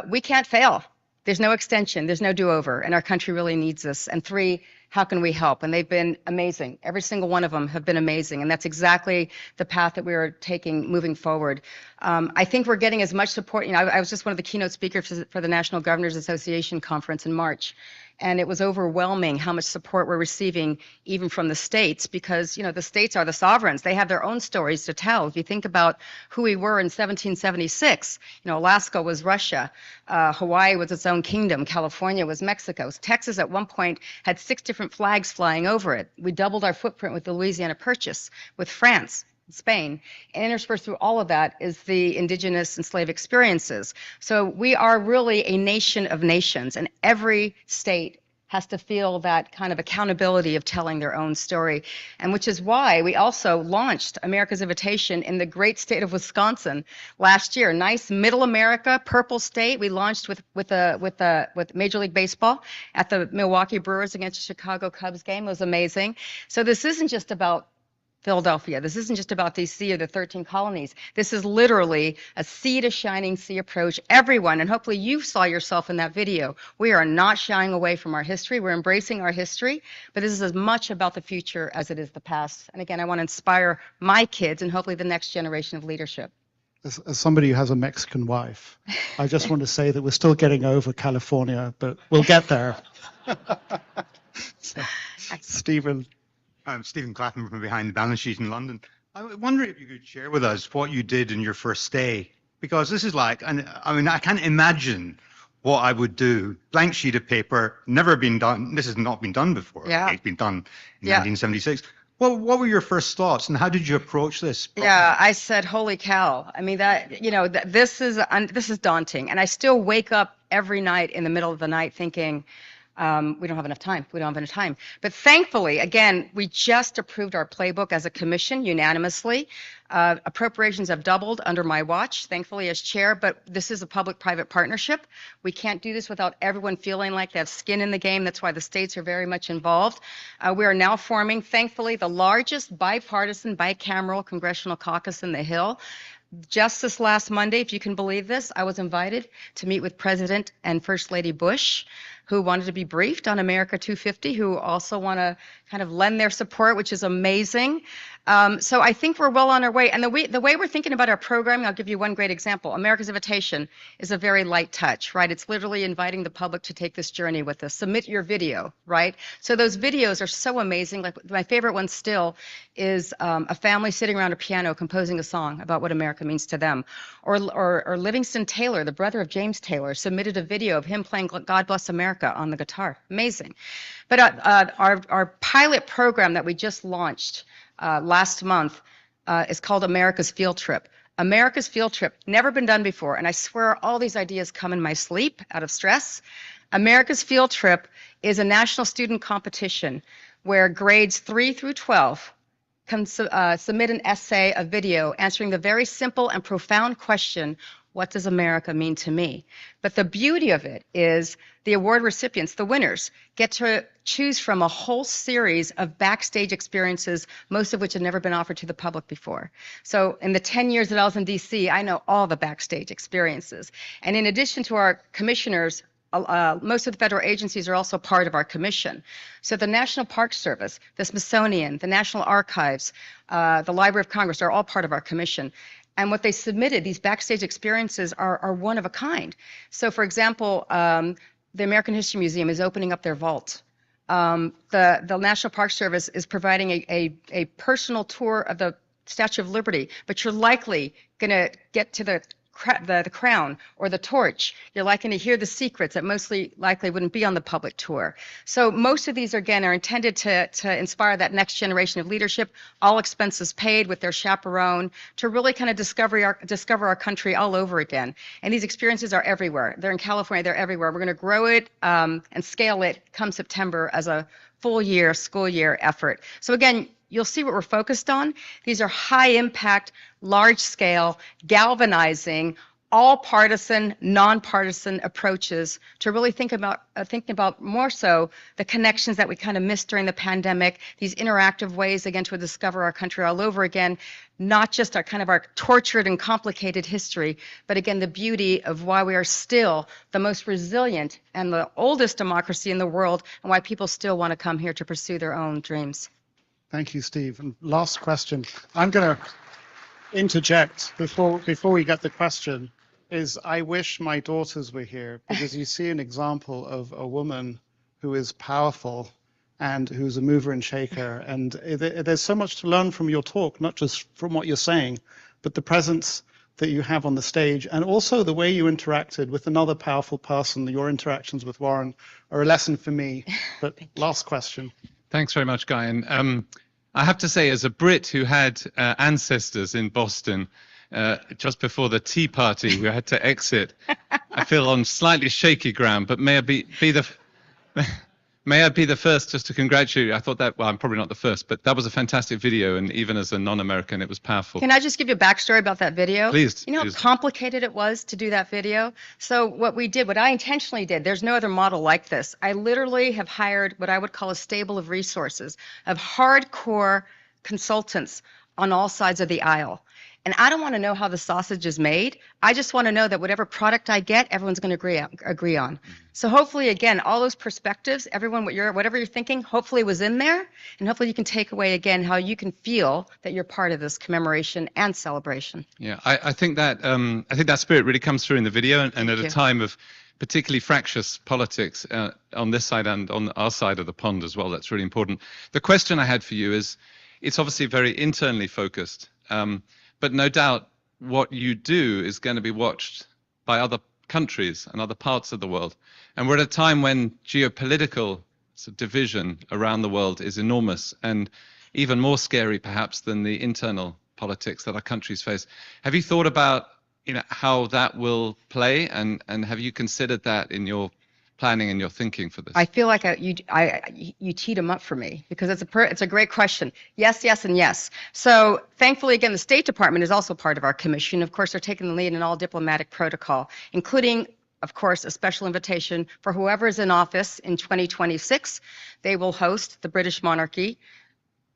Speaker 6: we can't fail. There's no extension. There's no do-over, and our country really needs this. And three, how can we help? And they've been amazing. Every single one of them have been amazing, and that's exactly the path that we are taking moving forward. I think we're getting as much support. I was just one of the keynote speakers for the National Governors Association conference in March, and it was overwhelming how much support we're receiving even from the states, because the states are the sovereigns. They have their own stories to tell. If you think about who we were in 1776, Alaska was Russia, Hawaii was its own kingdom, California was Mexico. Texas at one point had 6 different flags flying over it. We doubled our footprint with the Louisiana Purchase, with France, Spain, and interspersed through all of that is the indigenous and slave experiences. So we are really a nation of nations, and every state has to feel that kind of accountability of telling their own story, and which is why we also launched America's Invitation in the great state of Wisconsin last year. Nice middle America, purple state. We launched with Major League Baseball at the Milwaukee Brewers against the Chicago Cubs game. It was amazing. So this isn't just about Philadelphia. This isn't just about DC or the 13 colonies. This is literally a sea to shining sea approach. Everyone, and hopefully you saw yourself in that video, we are not shying away from our history. We're embracing our history, but this is as much about the future as it is the past. And again, I want to inspire my kids and hopefully the next generation of leadership.
Speaker 1: As somebody who has a Mexican wife, I just want to say that we're still getting over California, but we'll get there. Stephen.
Speaker 7: I'm Stephen Clapham from Behind the Balance Sheet in London. I wonder if you could share with us what you did in your first stay, because this is like, I can't imagine what I would do. Blank sheet of paper, never been done. This has not been done before.
Speaker 6: Yeah.
Speaker 7: It's been done in 1976. Well, what were your first thoughts, and how did you approach this?
Speaker 6: Yeah, I said, "Holy cow!" I mean, this is daunting, and I still wake up every night in the middle of the night thinking, we don't have enough time. We don't have enough time. But thankfully, again, we just approved our playbook as a commission unanimously. Appropriations have doubled under my watch, thankfully, as chair, but this is a public-private partnership. We can't do this without everyone feeling like they have skin in the game. That's why the states are very much involved. We are now forming, thankfully, the largest bipartisan, bicameral congressional caucus in the Hill. Just this last Monday, if you can believe this, I was invited to meet with President and First Lady Bush, who wanted to be briefed on America 250, who also want to kind of lend their support, which is amazing. So I think we're well on our way. And the way we're thinking about our programming, I'll give you one great example. America's Invitation is a very light touch, right? It's literally inviting the public to take this journey with us. Submit your video, right? So those videos are so amazing. Like my favorite one still is a family sitting around a piano composing a song about what America means to them. Or Livingston Taylor, the brother of James Taylor, submitted a video of him playing God Bless America on the guitar. Amazing. But our pilot program that we just launched last month is called America's Field Trip. America's Field Trip, never been done before, and I swear all these ideas come in my sleep out of stress. America's Field Trip is a national student competition where grades 3 through 12 can submit an essay, a video, answering the very simple and profound question, what does America mean to me? But the beauty of it is the award recipients, the winners, get to choose from a whole series of backstage experiences, most of which had never been offered to the public before. So in the 10 years that I was in DC, I know all the backstage experiences. And in addition to our commissioners, most of the federal agencies are also part of our commission. So the National Park Service, the Smithsonian, the National Archives, the Library of Congress are all part of our commission. And what they submitted, these backstage experiences, are one of a kind. So, for example, the American History Museum is opening up their vault. The National Park Service is providing a personal tour of the Statue of Liberty, but you're likely going to get to the the crown or the torch. You're likely to hear the secrets that mostly likely wouldn't be on the public tour. So most of these, again, are intended to inspire that next generation of leadership, all expenses paid with their chaperone, to really kind of discover our country all over again. And these experiences are everywhere. They're in California, they're everywhere. We're going to grow it and scale it come September as a full year, school year effort. So again, you'll see what we're focused on. These are high impact, large scale, galvanizing, all partisan, nonpartisan approaches to really thinking about more so the connections that we kind of missed during the pandemic, these interactive ways again to discover our country all over again, not just our kind of our tortured and complicated history, but again the beauty of why we are still the most resilient and the oldest democracy in the world, and why people still want to come here to pursue their own dreams.
Speaker 1: Thank you, Steve. And last question. I'm going to interject before we get the question. Is I wish my daughters were here, because you see an example of a woman who is powerful and who's a mover and shaker. And there's so much to learn from your talk, not just from what you're saying, but the presence that you have on the stage, and also the way you interacted with another powerful person. Your interactions with Warren are a lesson for me. But last question.
Speaker 9: Thanks very much, Guy. And I have to say, as a Brit who had ancestors in Boston, just before the Tea Party, we had to exit. I feel on slightly shaky ground, but may I be the first just to congratulate you. I thought that, well, I'm probably not the first, but that was a fantastic video, and even as a non-American, it was powerful.
Speaker 6: Can I just give you a backstory about that video?
Speaker 9: Please.
Speaker 6: You know how complicated it was to do that video? So what I intentionally did, there's no other model like this. I literally have hired what I would call a stable of resources, of hardcore consultants on all sides of the aisle. And I don't want to know how the sausage is made. I just want to know that whatever product I get, everyone's going to agree on. So hopefully, again, all those perspectives, everyone, whatever you're thinking, hopefully was in there. And hopefully you can take away, again, how you can feel that you're part of this commemoration and celebration.
Speaker 9: Yeah, I think that spirit really comes through in the video, and at a time of particularly fractious politics on this side and on our side of the pond as well. That's really important. The question I had for you is, it's obviously very internally focused. But no doubt what you do is going to be watched by other countries and other parts of the world. And we're at a time when geopolitical division around the world is enormous, and even more scary perhaps than the internal politics that our countries face. Have you thought about how that will play, and have you considered that in your planning and your thinking for this?
Speaker 6: I feel like you teed them up for me, because it's a great question. Yes, yes, and yes. So thankfully, again, the State Department is also part of our commission. Of course, they're taking the lead in all diplomatic protocol, including, of course, a special invitation for whoever is in office in 2026. They will host the British monarchy,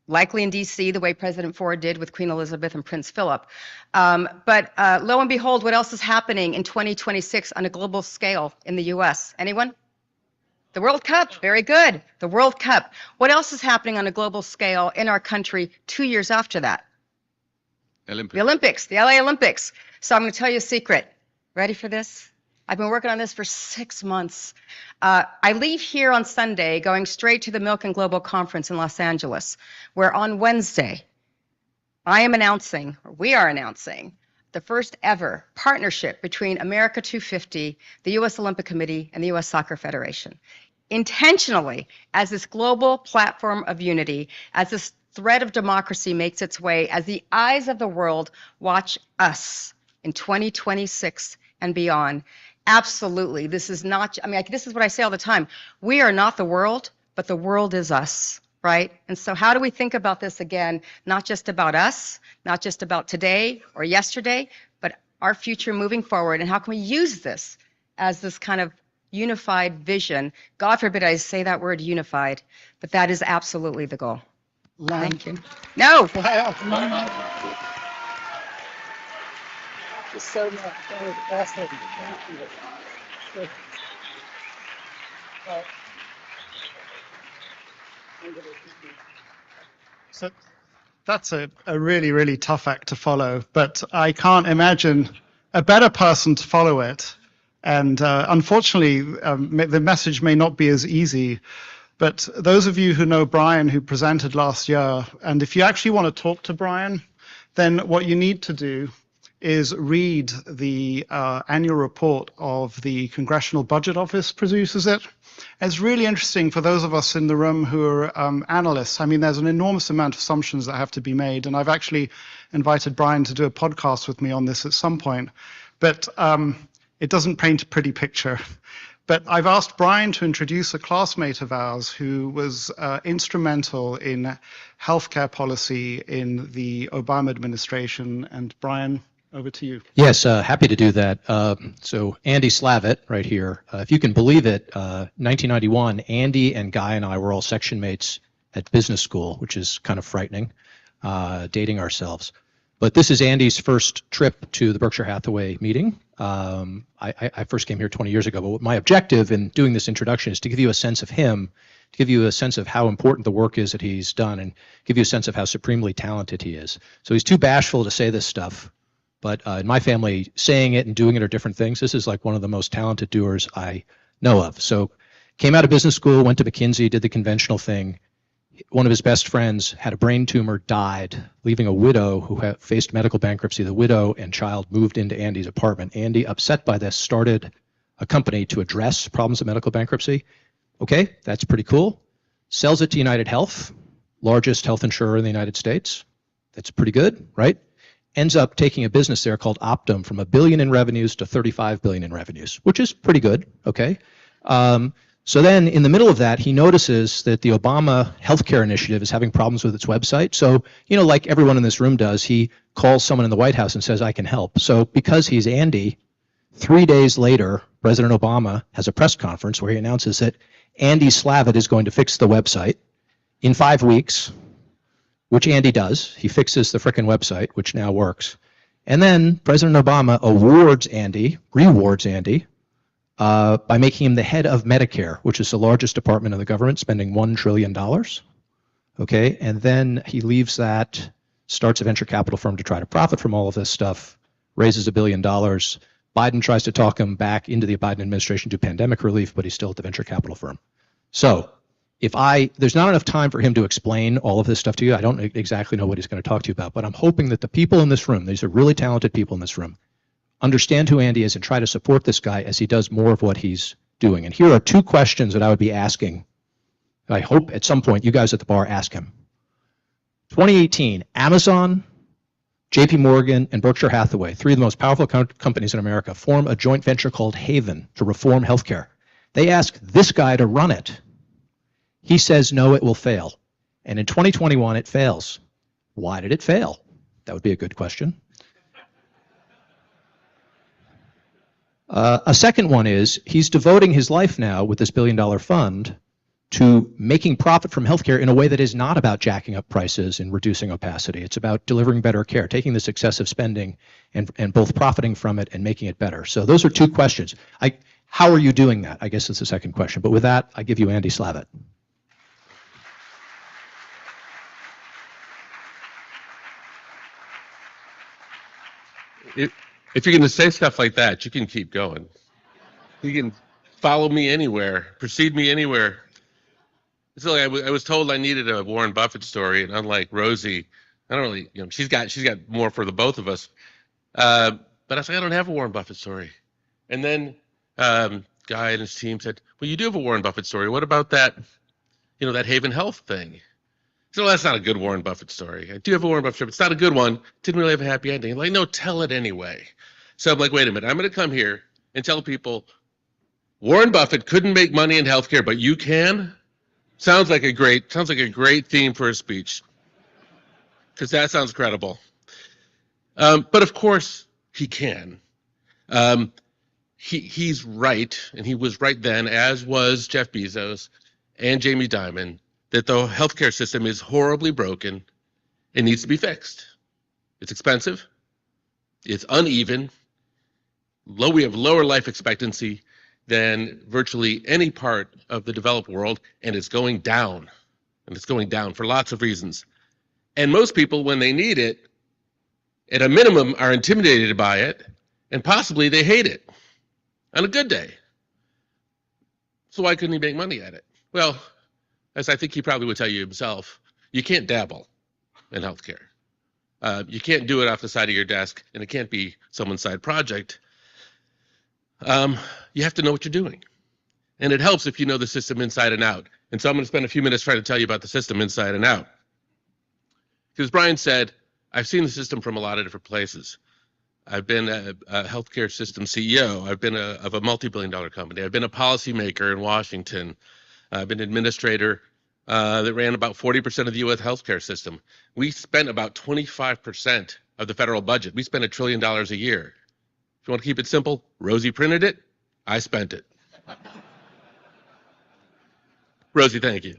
Speaker 6: likely in D.C., the way President Ford did with Queen Elizabeth and Prince Philip. But lo and behold, what else is happening in 2026 on a global scale in the U.S.? Anyone? The World Cup. Very good. The World Cup. What else is happening on a global scale in our country 2 years after that? The Olympics, the LA Olympics. So I'm going to tell you a secret. Ready for this? I've been working on this for 6 months. I leave here on Sunday, going straight to the Milk and Global Conference in Los Angeles, where on Wednesday, we are announcing, the first ever partnership between America 250, the U.S. Olympic Committee, and the U.S. Soccer Federation. Intentionally, as this global platform of unity, as this thread of democracy makes its way, as the eyes of the world watch us in 2026 and beyond. Absolutely. This is not, this is what I say all the time. We are not the world, but the world is us, right? And so how do we think about this again? Not just about us, not just about today or yesterday, but our future moving forward. And how can we use this as this kind of unified vision? God forbid I say that word unified, but that is absolutely the goal. Thank you. No.
Speaker 5: So much. That was fascinating. Thank you.
Speaker 1: So that's a really, really tough act to follow, but I can't imagine a better person to follow it. And unfortunately, the message may not be as easy, but those of you who know Brian, who presented last year, and if you actually want to talk to Brian, then what you need to do is read the annual report of the Congressional Budget Office produces it. It's really interesting for those of us in the room who are analysts. I mean, there's an enormous amount of assumptions that have to be made, and I've actually invited Brian to do a podcast with me on this at some point. But it doesn't paint a pretty picture. But I've asked Brian to introduce a classmate of ours who was instrumental in healthcare policy in the Obama administration. And Brian, over to you.
Speaker 10: Yes, happy to do that. So Andy Slavitt right here. If you can believe it, 1991, Andy and Guy and I were all section mates at business school, which is kind of frightening, dating ourselves. But this is Andy's first trip to the Berkshire Hathaway meeting. I first came here 20 years ago, but my objective in doing this introduction is to give you a sense of him, to give you a sense of how important the work is that he's done, and give you a sense of how supremely talented he is. So he's too bashful to say this stuff, but in my family, saying it and doing it are different things. This is like one of the most talented doers I know of. So came out of business school, went to McKinsey, did the conventional thing. One of his best friends had a brain tumor, died, leaving a widow who had faced medical bankruptcy. The widow and child moved into Andy's apartment. Andy, upset by this, started a company to address problems of medical bankruptcy. Okay, that's pretty cool. Sells it to United Health, largest health insurer in the United States. That's pretty good, right? Ends up taking a business there called Optum from $1 billion in revenues to $35 billion in revenues, which is pretty good, okay? So then in the middle of that, he notices that the Obama healthcare initiative is having problems with its website. So, you know, like everyone in this room does, he calls someone in the White House and says, I can help. So because he's Andy, 3 days later, President Obama has a press conference where he announces that Andy Slavitt is going to fix the website in 5 weeks, which Andy does. He fixes the frickin' website, which now works. And then President Obama rewards Andy, by making him the head of Medicare, which is the largest department of the government, spending $1 trillion. Okay, and then he leaves that, starts a venture capital firm to try to profit from all of this stuff, raises $1 billion. Biden tries to talk him back into the Biden administration to pandemic relief, but he's still at the venture capital firm. So there's not enough time for him to explain all of this stuff to you. I don't exactly know what he's going to talk to you about, but I'm hoping that the people in this room, these are really talented people in this room, understand who Andy is and try to support this guy as he does more of what he's doing. And here are 2 questions that I would be asking. I hope at some point you guys at the bar ask him. 2018, Amazon, JP Morgan, and Berkshire Hathaway, 3 of the most powerful companies in America, form a joint venture called Haven to reform healthcare. They ask this guy to run it. He says, no, it will fail. And in 2021, it fails. Why did it fail? That would be a good question. A second one is he's devoting his life now with this $1 billion fund to making profit from healthcare in a way that is not about jacking up prices and reducing opacity. It's about delivering better care, taking this excessive spending and both profiting from it and making it better. So those are 2 questions. How are you doing that? I guess it's the second question. But with that, I give you Andy Slavitt.
Speaker 12: If you're going to say stuff like that, you can keep going. You can follow me anywhere, precede me anywhere. So I was told I needed a Warren Buffett story, and unlike Rosie, I don't really, she's got more for the both of us. But I was like, I don't have a Warren Buffett story. And then Guy and his team said, well, you do have a Warren Buffett story. What about that, that Haven Health thing? So that's not a good Warren Buffett story. I do have a Warren Buffett story, but it's not a good one. Didn't really have a happy ending. I'm like, no, tell it anyway. So I'm like, wait a minute. I'm going to come here and tell people Warren Buffett couldn't make money in healthcare, but you can. Sounds like a great theme for a speech, because that sounds credible. But of course he can. He's right, and he was right then, as was Jeff Bezos and Jamie Dimon, that the healthcare system is horribly broken and needs to be fixed. It's expensive. It's uneven. We have lower life expectancy than virtually any part of the developed world, and it's going down. And it's going down for lots of reasons. And most people, when they need it, at a minimum, are intimidated by it, and possibly they hate it on a good day. So why couldn't he make money at it? Well, as I think he probably would tell you himself, you can't dabble in healthcare. You can't do it off the side of your desk, and it can't be someone's side project. You have to know what you're doing. And it helps if you know the system inside and out. And so I'm going to spend a few minutes trying to tell you about the system inside and out. Because Brian said, I've seen the system from a lot of different places. I've been a healthcare system CEO. I've been of a multi-billion-dollar company. I've been a policymaker in Washington. I've been an administrator that ran about 40% of the U.S. healthcare system. We spent about 25% of the federal budget. We spent $1 trillion a year. If you want to keep it simple, Rosie printed it, I spent it. Rosie, thank you.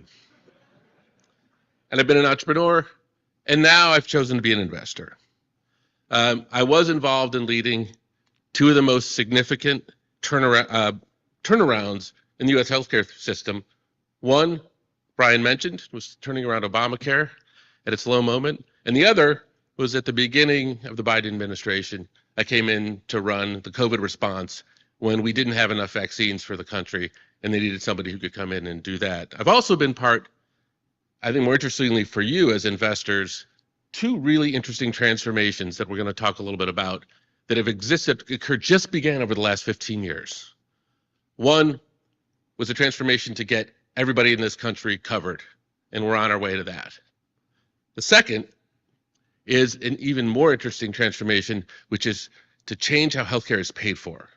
Speaker 12: And I've been an entrepreneur, and now I've chosen to be an investor. I was involved in leading two of the most significant turnarounds in the U.S. healthcare system. One, Brian mentioned, was turning around Obamacare at its low moment, and the other was at the beginning of the Biden administration. I came in to run the COVID response when we didn't have enough vaccines for the country, and they needed somebody who could come in and do that. I've also been part, I think more interestingly for you as investors, two really interesting transformations that we're going to talk a little bit about that have just began over the last 15 years. One was a transformation to get everybody in this country covered, and we're on our way to that. The second is an even more interesting transformation, which is to change how healthcare is paid for.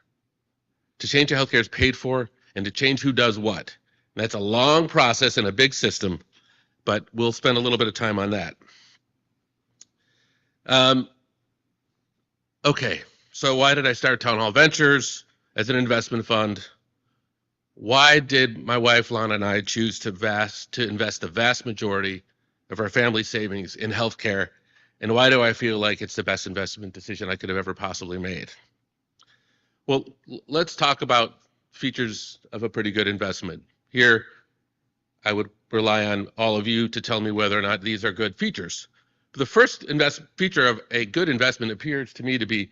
Speaker 12: To change how healthcare is paid for and to change who does what. And that's a long process and a big system, but we'll spend a little bit of time on that. Okay, so why did I start Town Hall Ventures as an investment fund? Why did my wife Lana and I choose to invest the vast majority of our family savings in healthcare? And why do I feel like it's the best investment decision I could have ever possibly made? Well, let's talk about features of a pretty good investment. Here, I would rely on all of you to tell me whether or not these are good features. The first feature of a good investment appears to me to be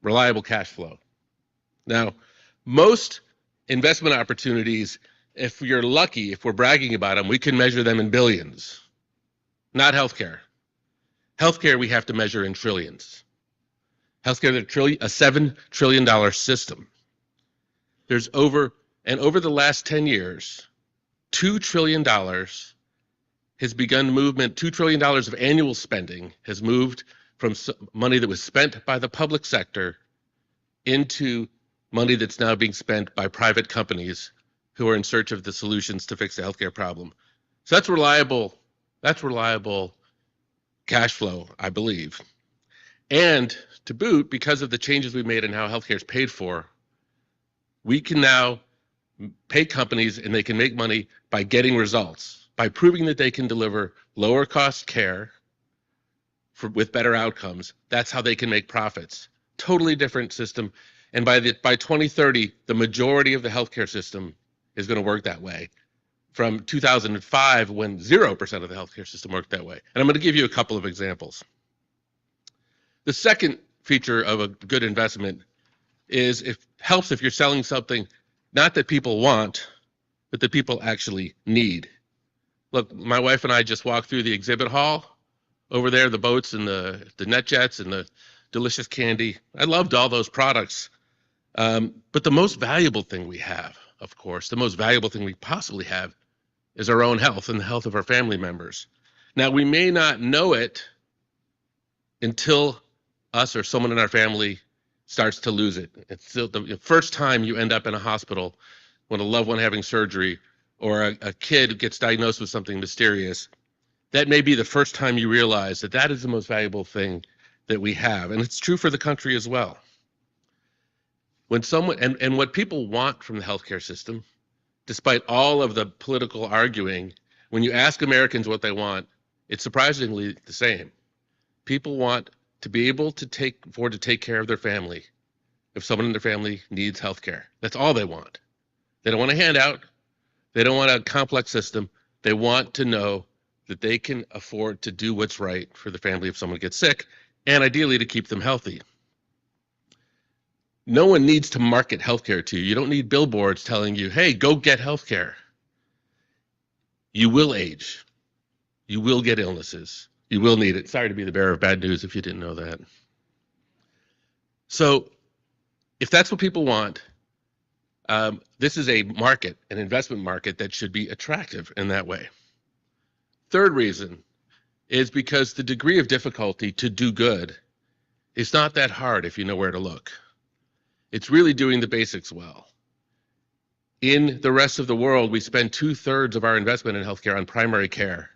Speaker 12: reliable cash flow. Now, most investment opportunities, if you're lucky, if we're bragging about them, we can measure them in billions. Not healthcare. Healthcare, we have to measure in trillions. Healthcare is a $7 trillion system. There's over the last 10 years, $2 trillion has begun movement. $2 trillion of annual spending has moved from money that was spent by the public sector into money that's now being spent by private companies who are in search of the solutions to fix the healthcare problem. So that's reliable cash flow, I believe. And to boot, because of the changes we made in how healthcare is paid for, we can now pay companies and they can make money by getting results, by proving that they can deliver lower cost care with better outcomes. That's how they can make profits. Totally different system. And by 2030, the majority of the healthcare system is going to work that way. From 2005, when 0% of the healthcare system worked that way. And I'm going to give you a couple of examples. The second feature of a good investment is it helps if you're selling something not that people want, but that people actually need. Look, my wife and I just walked through the exhibit hall over there, the boats and the net jets and the delicious candy. I loved all those products. But the most valuable thing we have, of course, the most valuable thing we possibly have is our own health and the health of our family members. Now, we may not know it until us or someone in our family starts to lose it. It's still the first time you end up in a hospital when a loved one having surgery or a kid gets diagnosed with something mysterious. That may be the first time you realize that that is the most valuable thing that we have. And it's true for the country as well. When someone, and what people want from the healthcare system, despite all of the political arguing, when you ask Americans what they want, it's surprisingly the same. People want to be able to afford to take care of their family if someone in their family needs healthcare. That's all they want. They don't want a handout. They don't want a complex system. They want to know that they can afford to do what's right for the family if someone gets sick, and ideally to keep them healthy. No one needs to market healthcare to you. You don't need billboards telling you, hey, go get healthcare. You will age. You will get illnesses. You will need it. Sorry to be the bearer of bad news if you didn't know that. So if that's what people want, this is a market, an investment market that should be attractive in that way. Third reason is because the degree of difficulty to do good is not that hard if you know where to look. It's really doing the basics well. In the rest of the world, we spend 2/3 of our investment in healthcare on primary care.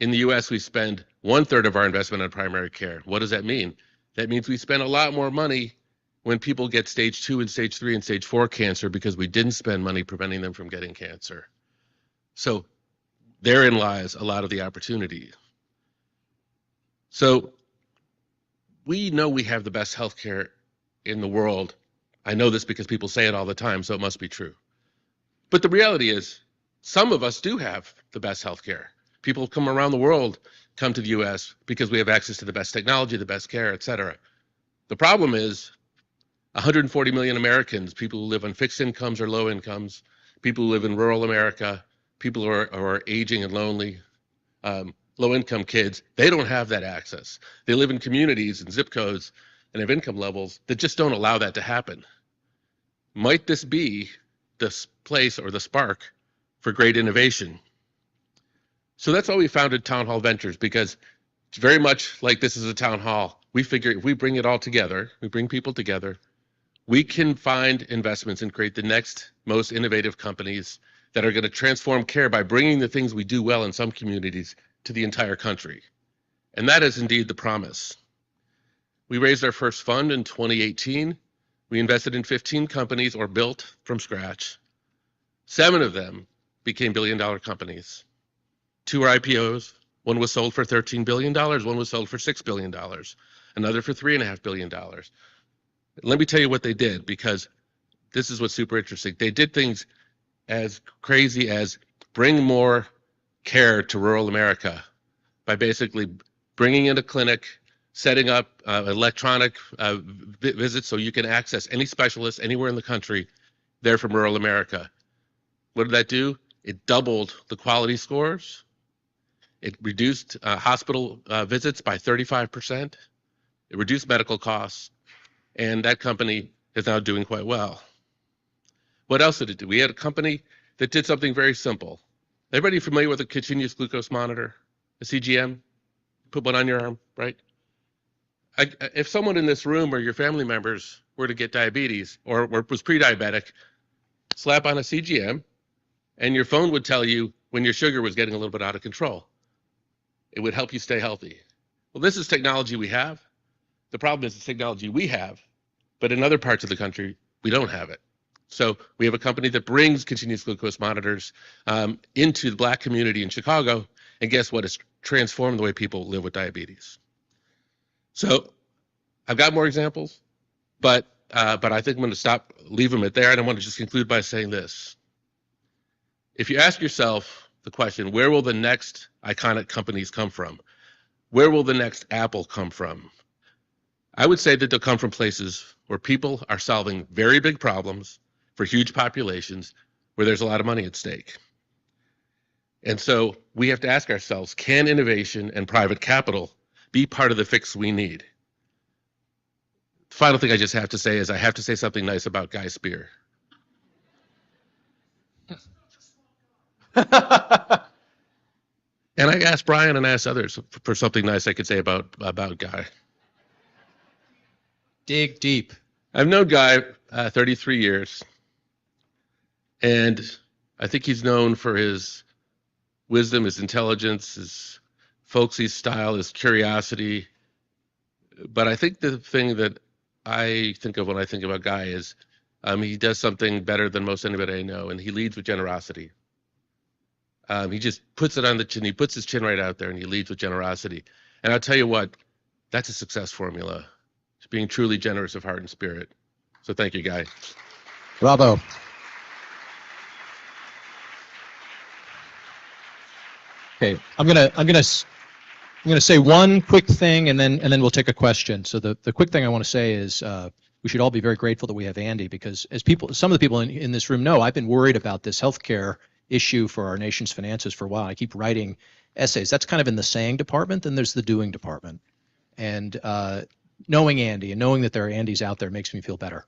Speaker 12: In the US, we spend 1/3 of our investment on primary care. What does that mean? That means we spend a lot more money when people get stage 2 and stage 3 and stage 4 cancer because we didn't spend money preventing them from getting cancer. So therein lies a lot of the opportunity. So we know we have the best healthcare in the world. I know this because people say it all the time, so it must be true. But the reality is, some of us do have the best healthcare. People come around the world, come to the US because we have access to the best technology, the best care, et cetera. The problem is 140 million Americans, people who live on fixed incomes or low incomes, people who live in rural America, people who are aging and lonely, low-income kids, they don't have that access. They live in communities and zip codes and have income levels that just don't allow that to happen. Might this be this place or the spark for great innovation? So that's why we founded Town Hall Ventures, because it's very much like this is a town hall. We figure if we bring it all together, we bring people together, we can find investments and create the next most innovative companies that are going to transform care by bringing the things we do well in some communities to the entire country. And that is indeed the promise. We raised our first fund in 2018. We invested in 15 companies or built from scratch. 7 of them became billion-dollar companies. 2 were IPOs. One was sold for $13 billion. One was sold for $6 billion. Another for $3.5 billion. Let me tell you what they did, because this is what's super interesting. They did things as crazy as bring more care to rural America by basically bringing in a clinic, setting up electronic visits so you can access any specialist anywhere in the country there from rural America. What did that do? It doubled the quality scores. It reduced hospital visits by 35%. It reduced medical costs. And that company is now doing quite well. What else did it do? We had a company that did something very simple. Everybody familiar with a continuous glucose monitor, a CGM? Put one on your arm, right? If someone in this room or your family members were to get diabetes or was pre-diabetic, slap on a CGM and your phone would tell you when your sugar was getting a little bit out of control. It would help you stay healthy. Well, this is technology we have. The problem is the technology we have, but in other parts of the country, we don't have it. So we have a company that brings continuous glucose monitors into the Black community in Chicago, and guess what? It's transformed the way people live with diabetes. So I've got more examples, but I think I'm going to leave them at there, and I want to just conclude by saying this. If you ask yourself the question, where will the next iconic companies come from? Where will the next Apple come from? I would say that they'll come from places where people are solving very big problems for huge populations where there's a lot of money at stake. And so we have to ask ourselves, can innovation and private capital be part of the fix we need? The final thing I just have to say is I have to say something nice about Guy Spear. And I asked Brian and I asked others for something nice I could say about Guy.
Speaker 10: Dig deep.
Speaker 12: I've known Guy 33 years, and I think he's known for his wisdom, his intelligence, his folksy style, his curiosity. But I think the thing that I think of when I think about Guy is he does something better than most anybody I know, and he leads with generosity. He just puts it on the chin. He puts his chin right out there, and he leads with generosity. And I'll tell you what, that's a success formula. It's being truly generous of heart and spirit. So thank you, Guy.
Speaker 10: Bravo. Okay, I'm gonna say one quick thing, and then we'll take a question. So the quick thing I want to say is we should all be very grateful that we have Andy, because as some of the people in this room know, I've been worried about this healthcare issue for our nation's finances for a while. I keep writing essays. That's kind of in the saying department. Then there's the doing department. And knowing Andy and knowing that there are Andys out there makes me feel better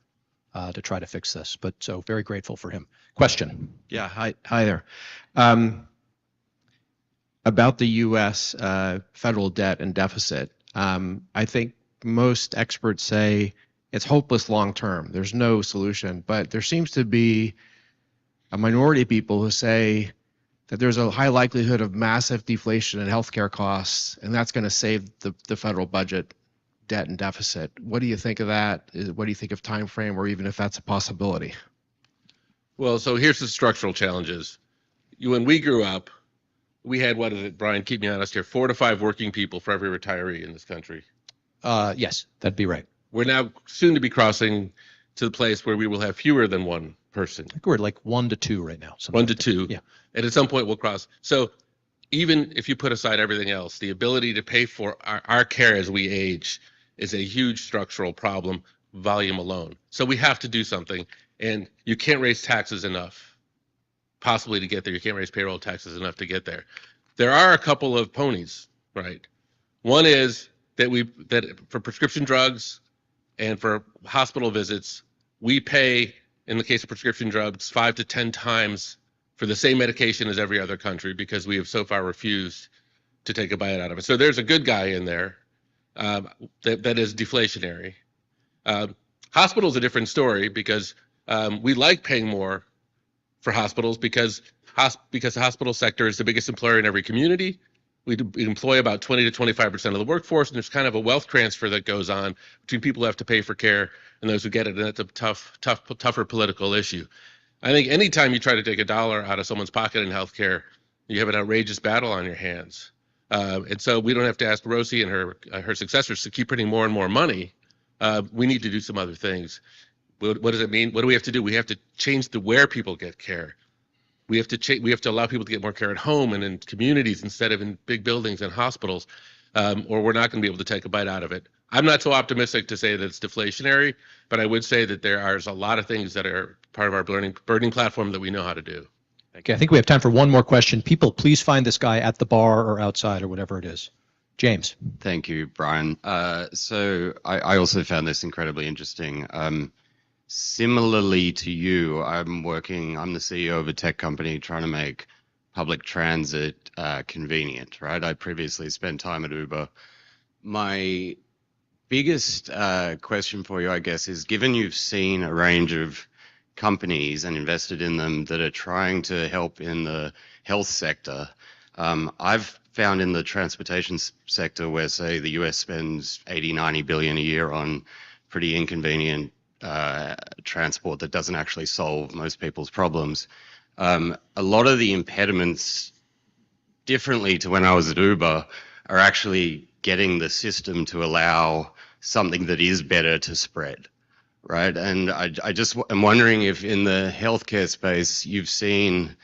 Speaker 10: to try to fix this. But so very grateful for him. Question.
Speaker 11: Yeah, hi there. About the U.S. Federal debt and deficit, I think most experts say it's hopeless long term. There's no solution, but there seems to be a minority of people who say that there's a high likelihood of massive deflation in healthcare costs, and that's going to save the federal budget, debt, and deficit. What do you think of that? What do you think of time frame, or even if that's a possibility?
Speaker 12: Well, so here's the structural challenges. When we grew up, we had, what is it, Brian, keep me honest here, 4 to 5 working people for every retiree in this country.
Speaker 10: Yes, that'd be right.
Speaker 12: We're now soon to be crossing to the place where we will have fewer than 1 person.
Speaker 10: I think we're like 1 to 2 right now.
Speaker 12: 1 to 2.
Speaker 10: Yeah.
Speaker 12: And at some point we'll cross. So even if you put aside everything else, the ability to pay for our care as we age is a huge structural problem, volume alone. So we have to do something. And you can't raise taxes enough, possibly to get there. You can't raise payroll taxes enough to get there. There are a couple of ponies, right? One is that for prescription drugs and for hospital visits, we pay, in the case of prescription drugs, 5 to 10 times for the same medication as every other country because we have so far refused to take a bite out of it. So there's a good guy in there that is deflationary. Hospital's a different story because we like paying more for hospitals because the hospital sector is the biggest employer in every community. We employ about 20 to 25% of the workforce, and there's kind of a wealth transfer that goes on between people who have to pay for care and those who get it, and that's a tougher political issue. I think anytime you try to take a dollar out of someone's pocket in healthcare, you have an outrageous battle on your hands. And so we don't have to ask Rosie and her successors to keep printing more and more money. We need to do some other things. What does it mean? What do we have to do? We have to change where people get care. We have to allow people to get more care at home and in communities instead of in big buildings and hospitals, or we're not going to be able to take a bite out of it. I'm not so optimistic to say that it's deflationary, but I would say that there are a lot of things that are part of our burning platform that we know how to do.
Speaker 10: Okay, I think we have time for one more question. People, please find this guy at the bar or outside or whatever it is. James.
Speaker 19: Thank you, Brian. So I also found this incredibly interesting. Similarly to you, I'm the CEO of a tech company trying to make public transit convenient, right? I previously spent time at Uber. My biggest question for you, I guess, is given you've seen a range of companies and invested in them that are trying to help in the health sector, I've found in the transportation sector where, say, the US spends 80, 90 billion a year on pretty inconvenient transport that doesn't actually solve most people's problems. A lot of the impediments, differently to when I was at Uber, are actually getting the system to allow something that is better to spread, right? And I just am wondering if in the healthcare space you've seen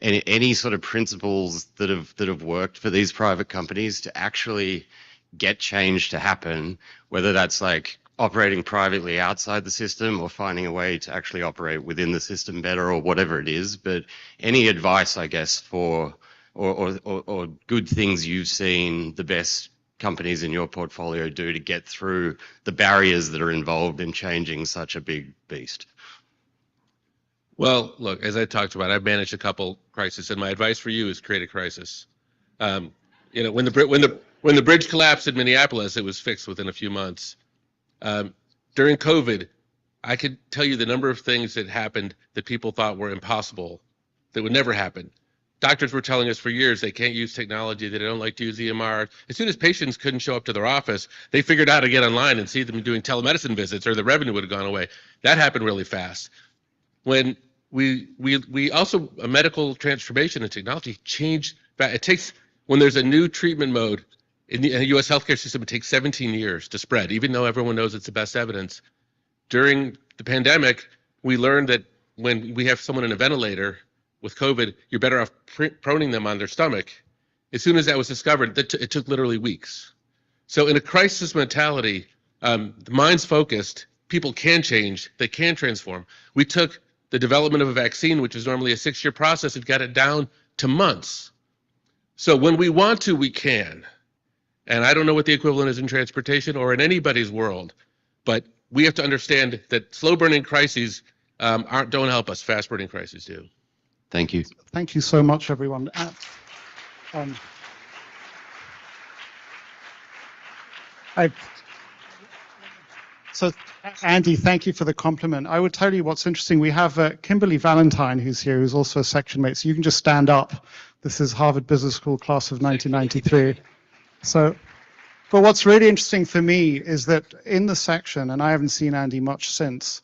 Speaker 19: any sort of principles that have worked for these private companies to actually get change to happen, whether that's like operating privately outside the system or finding a way to actually operate within the system better or whatever it is. But any advice, I guess, for or good things you've seen the best companies in your portfolio do to get through the barriers that are involved in changing such a big beast?
Speaker 12: Well, look, as I talked about, I've managed a couple crises, and my advice for you is create a crisis. When the bridge collapsed in Minneapolis, it was fixed within a few months. During COVID, I could tell you the number of things that happened that people thought were impossible, that would never happen. Doctors were telling us for years they can't use technology, they don't like to use EMR. As soon as patients couldn't show up to their office, they figured out how to get online and see them doing telemedicine visits, or the revenue would have gone away. That happened really fast. When we also, a medical transformation and technology changed. It takes, when there's a new treatment mode in the U.S. healthcare system, it takes 17 years to spread, even though everyone knows it's the best evidence. During the pandemic, we learned that when we have someone in a ventilator with COVID, you're better off proning them on their stomach. As soon as that was discovered, it took literally weeks. So in a crisis mentality, the mind's focused, people can change, they can transform. We took the development of a vaccine, which is normally a 6-year process, and got it down to months. So when we want to, we can. And I don't know what the equivalent is in transportation or in anybody's world, but we have to understand that slow-burning crises don't help us. Fast-burning crises do.
Speaker 19: Thank you.
Speaker 1: Thank you so much, everyone. So, Andy, thank you for the compliment. I would tell you what's interesting. We have Kimberly Valentine, who's here, who's also a section mate. So you can just stand up. This is Harvard Business School class of 1993. So, but what's really interesting for me is that in the section, and I haven't seen Andy much since,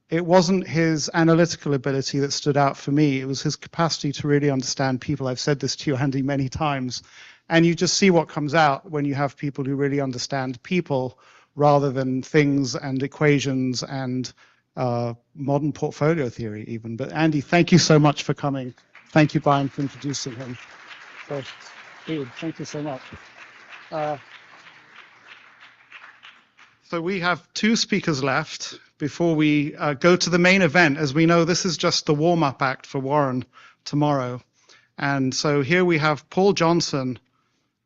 Speaker 1: it wasn't his analytical ability that stood out for me. It was his capacity to really understand people. I've said this to you, Andy, many times. And you just see what comes out when you have people who really understand people rather than things and equations and modern portfolio theory even. But Andy, thank you so much for coming. Thank you, Brian, for introducing him. So, thank you so much. So we have 2 speakers left before we go to the main event. As we know, this is just the warm-up act for Warren tomorrow. And so here we have Paul Johnson.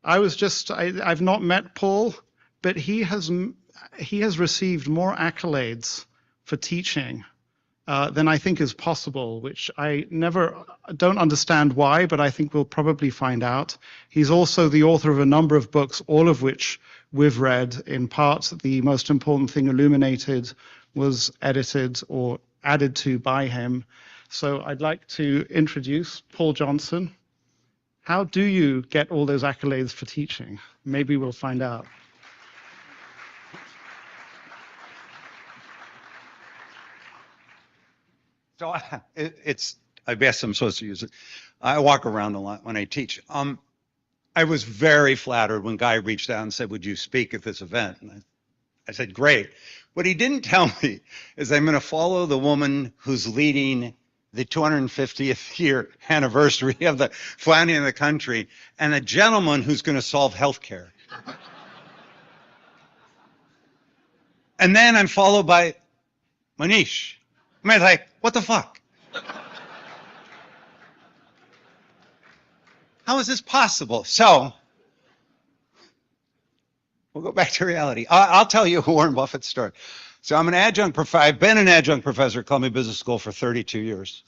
Speaker 1: I've not met Paul, but he has received more accolades for teaching than I think is possible, which I don't understand why, but I think we'll probably find out. He's also the author of a number of books, all of which we've read. In part, The Most Important Thing Illuminated was edited or added to by him. So I'd like to introduce Paul Johnson. How do you get all those accolades for teaching? Maybe we'll find out.
Speaker 13: So I guess I'm supposed to use it. I walk around a lot when I teach. I was very flattered when Guy reached out and said, would you speak at this event? And I said, great. What he didn't tell me is I'm going to follow the woman who's leading the 250th year anniversary of the founding of the country and a gentleman who's going to solve healthcare. And then I'm followed by Mohnish. I mean, like, what the fuck? How is this possible? So, we'll go back to reality. I'll tell you Warren Buffett's story. So I'm an adjunct professor. I've been an adjunct professor at Columbia Business School for 32 years.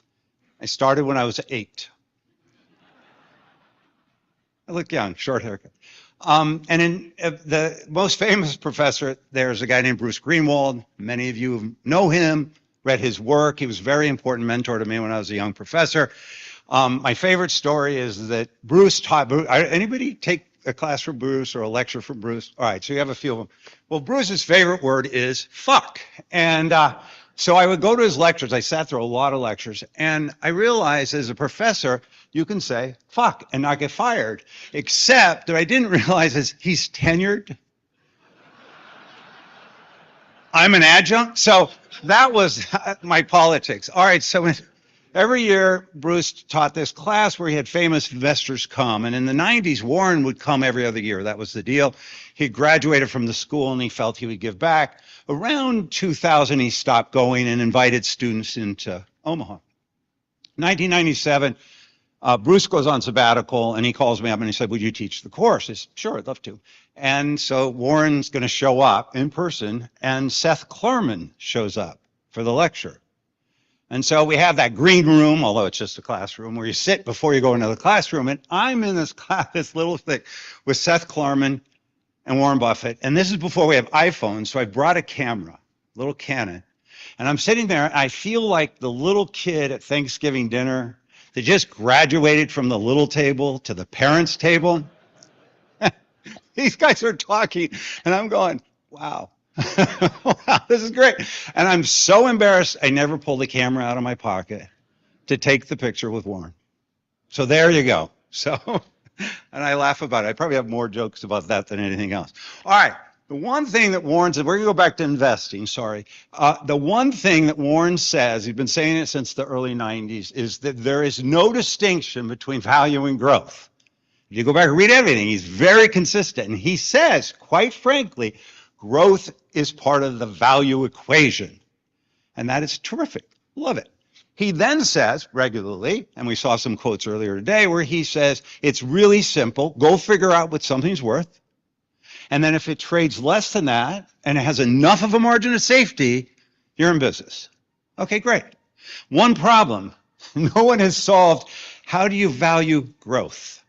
Speaker 13: I started when I was 8. I look young, short haircut. And in the most famous professor there is a guy named Bruce Greenwald. Many of you know him, read his work. He was a very important mentor to me when I was a young professor. My favorite story is that Bruce taught. Anybody take a class from Bruce or a lecture from Bruce? All right, so you have a few of them. Well, Bruce's favorite word is fuck. And so I would go to his lectures. I sat through a lot of lectures. And I realized as a professor, you can say fuck and not get fired. Except that I didn't realize is he's tenured. I'm an adjunct. So that was my politics. All right, so every year, Bruce taught this class where he had famous investors come. And in the 90s, Warren would come every other year. That was the deal. He graduated from the school and he felt he would give back. Around 2000, he stopped going and invited students into Omaha. 1997, Bruce goes on sabbatical and he calls me up and he said, would you teach the course? I said, sure, I'd love to. And so Warren's going to show up in person and Seth Klarman shows up for the lecture. And so we have that green room, although it's just a classroom, where you sit before you go into the classroom. And I'm in this class, this little thing with Seth Klarman and Warren Buffett. And this is before we have iPhones. So I brought a camera, little Canon. And I'm sitting there. And I feel like the little kid at Thanksgiving dinner that just graduated from the little table to the parents' table. These guys are talking. And I'm going, wow. Wow, this is great. And I'm so embarrassed, I never pulled the camera out of my pocket to take the picture with Warren. So there you go. So, and I laugh about it. I probably have more jokes about that than anything else. All right. The one thing that Warren said, we're going to go back to investing, sorry. The one thing that Warren says, he's been saying it since the early 90s, is that there is no distinction between value and growth. If you go back and read everything, he's very consistent. And he says, quite frankly, growth is part of the value equation. And that is terrific. Love it. He then says regularly, and we saw some quotes earlier today, where he says, it's really simple. Go figure out what something's worth. And then if it trades less than that and it has enough of a margin of safety, you're in business. Okay, great. One problem, no one has solved, how do you value growth?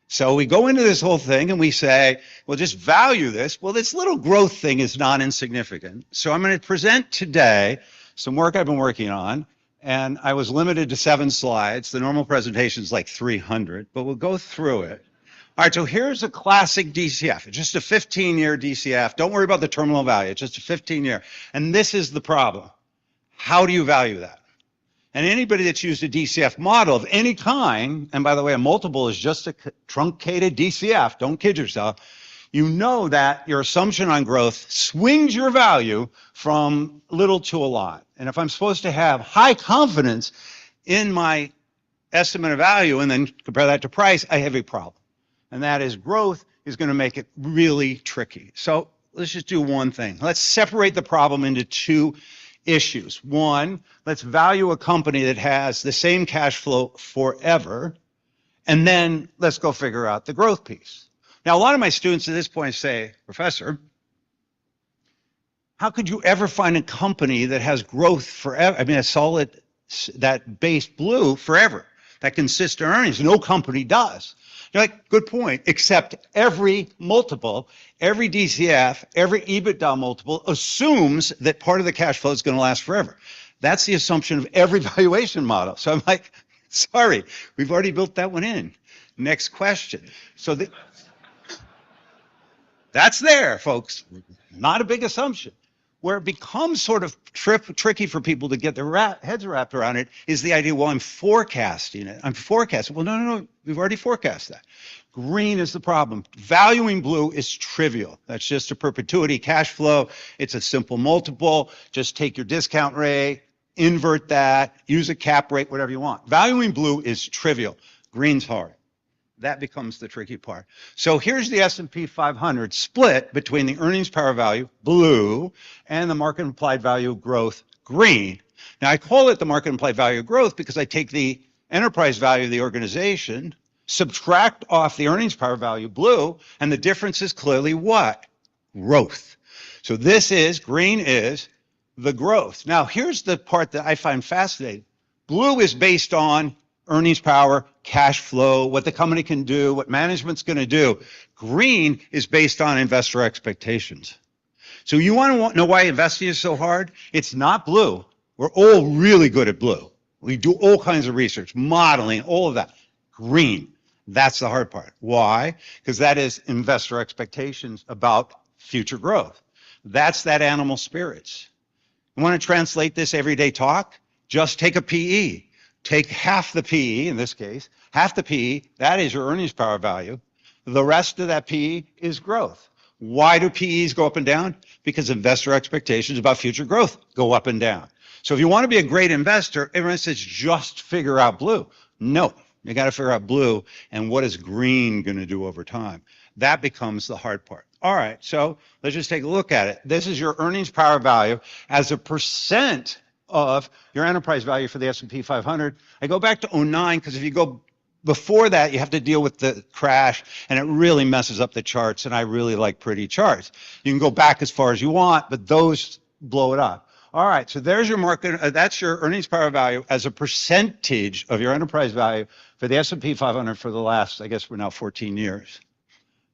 Speaker 13: So we go into this whole thing and we say, well, just value this. Well, this little growth thing is not insignificant. So I'm going to present today some work I've been working on. And I was limited to 7 slides. The normal presentation is like 300, but we'll go through it. All right, so here's a classic DCF. It's just a 15-year DCF. Don't worry about the terminal value. It's just a 15-year. And this is the problem. How do you value that? And anybody that's used a DCF model of any kind, and by the way, a multiple is just a truncated DCF, don't kid yourself, you know that your assumption on growth swings your value from little to a lot. And if I'm supposed to have high confidence in my estimate of value and then compare that to price, I have a problem. And that is growth is going to make it really tricky. So let's just do one thing. Let's separate the problem into 2 issues. One, let's value a company that has the same cash flow forever. And then let's go figure out the growth piece. Now, a lot of my students at this point say, Professor, how could you ever find a company that has growth forever? I mean, a solid, that base blue forever, that consistent earnings? No company does. You're like, good point, except every multiple, every DCF, every EBITDA multiple assumes that part of the cash flow is going to last forever. That's the assumption of every valuation model. So I'm like, sorry, we've already built that one in. Next question. So that's there, folks. Not a big assumption. Where it becomes sort of tricky for people to get their heads wrapped around it is the idea, well, I'm forecasting it. I'm forecasting. Well, no. We've already forecast that. Green is the problem. Valuing blue is trivial. That's just a perpetuity cash flow. It's a simple multiple. Just take your discount rate, invert that, use a cap rate, whatever you want. Valuing blue is trivial. Green's hard. That becomes the tricky part. So here's the S&P 500 split between the earnings power value, blue, and the market implied value growth, green. Now, I call it the market implied value growth because I take the enterprise value of the organization, subtract off the earnings power value, blue, and the difference is clearly what? Growth. So this is, green is the growth. Now, here's the part that I find fascinating. Blue is based on earnings power, cash flow, what the company can do, what management's going to do. Green is based on investor expectations. So you want to know why investing is so hard? It's not blue. We're all really good at blue. We do all kinds of research, modeling, all of that. Green, that's the hard part. Why? Because that is investor expectations about future growth. That's that animal spirits. You want to translate this everyday talk? Just take a PE. Take half the PE, in this case, half the PE, that is your earnings power value. The rest of that PE is growth. Why do PEs go up and down? Because investor expectations about future growth go up and down. So if you want to be a great investor, everyone says just figure out blue. No, you got to figure out blue and what is green going to do over time. That becomes the hard part. All right, so let's just take a look at it. This is your earnings power value as a percent of your enterprise value for the S&P 500. I go back to 09 because if you go before that, you have to deal with the crash and it really messes up the charts, and I really like pretty charts. You can go back as far as you want, but those blow it up. All right, so there's your market, that's your earnings power value as a percentage of your enterprise value for the S&P 500 for the last, I guess we're now 14 years.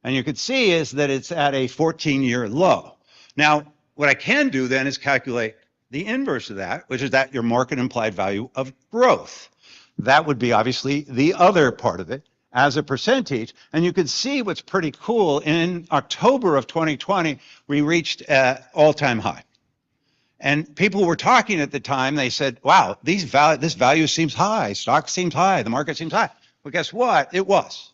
Speaker 13: And you can see is that it's at a 14-year low. Now, what I can do then is calculate the inverse of that, which is that your market implied value of growth. That would be obviously the other part of it as a percentage. And you can see what's pretty cool. In October of 2020, we reached an all-time high. And people were talking at the time, they said, wow, this value seems high, stock seems high, the market seems high. Well, guess what? It was.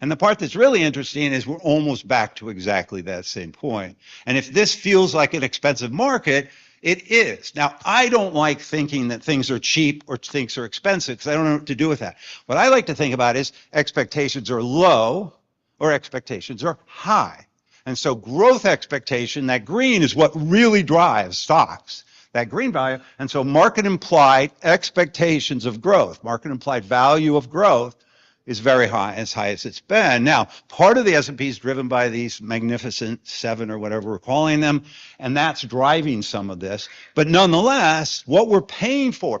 Speaker 13: And the part that's really interesting is we're almost back to exactly that same point. And if this feels like an expensive market, it is. Now, I don't like thinking that things are cheap or things are expensive because I don't know what to do with that. What I like to think about is expectations are low or expectations are high. And so growth expectation, that green is what really drives stocks. that green value. And so market implied expectations of growth, market implied value of growth is very high, as high as it's been. Now, part of the S&P is driven by these magnificent seven or whatever we're calling them, and that's driving some of this. But nonetheless, what we're paying for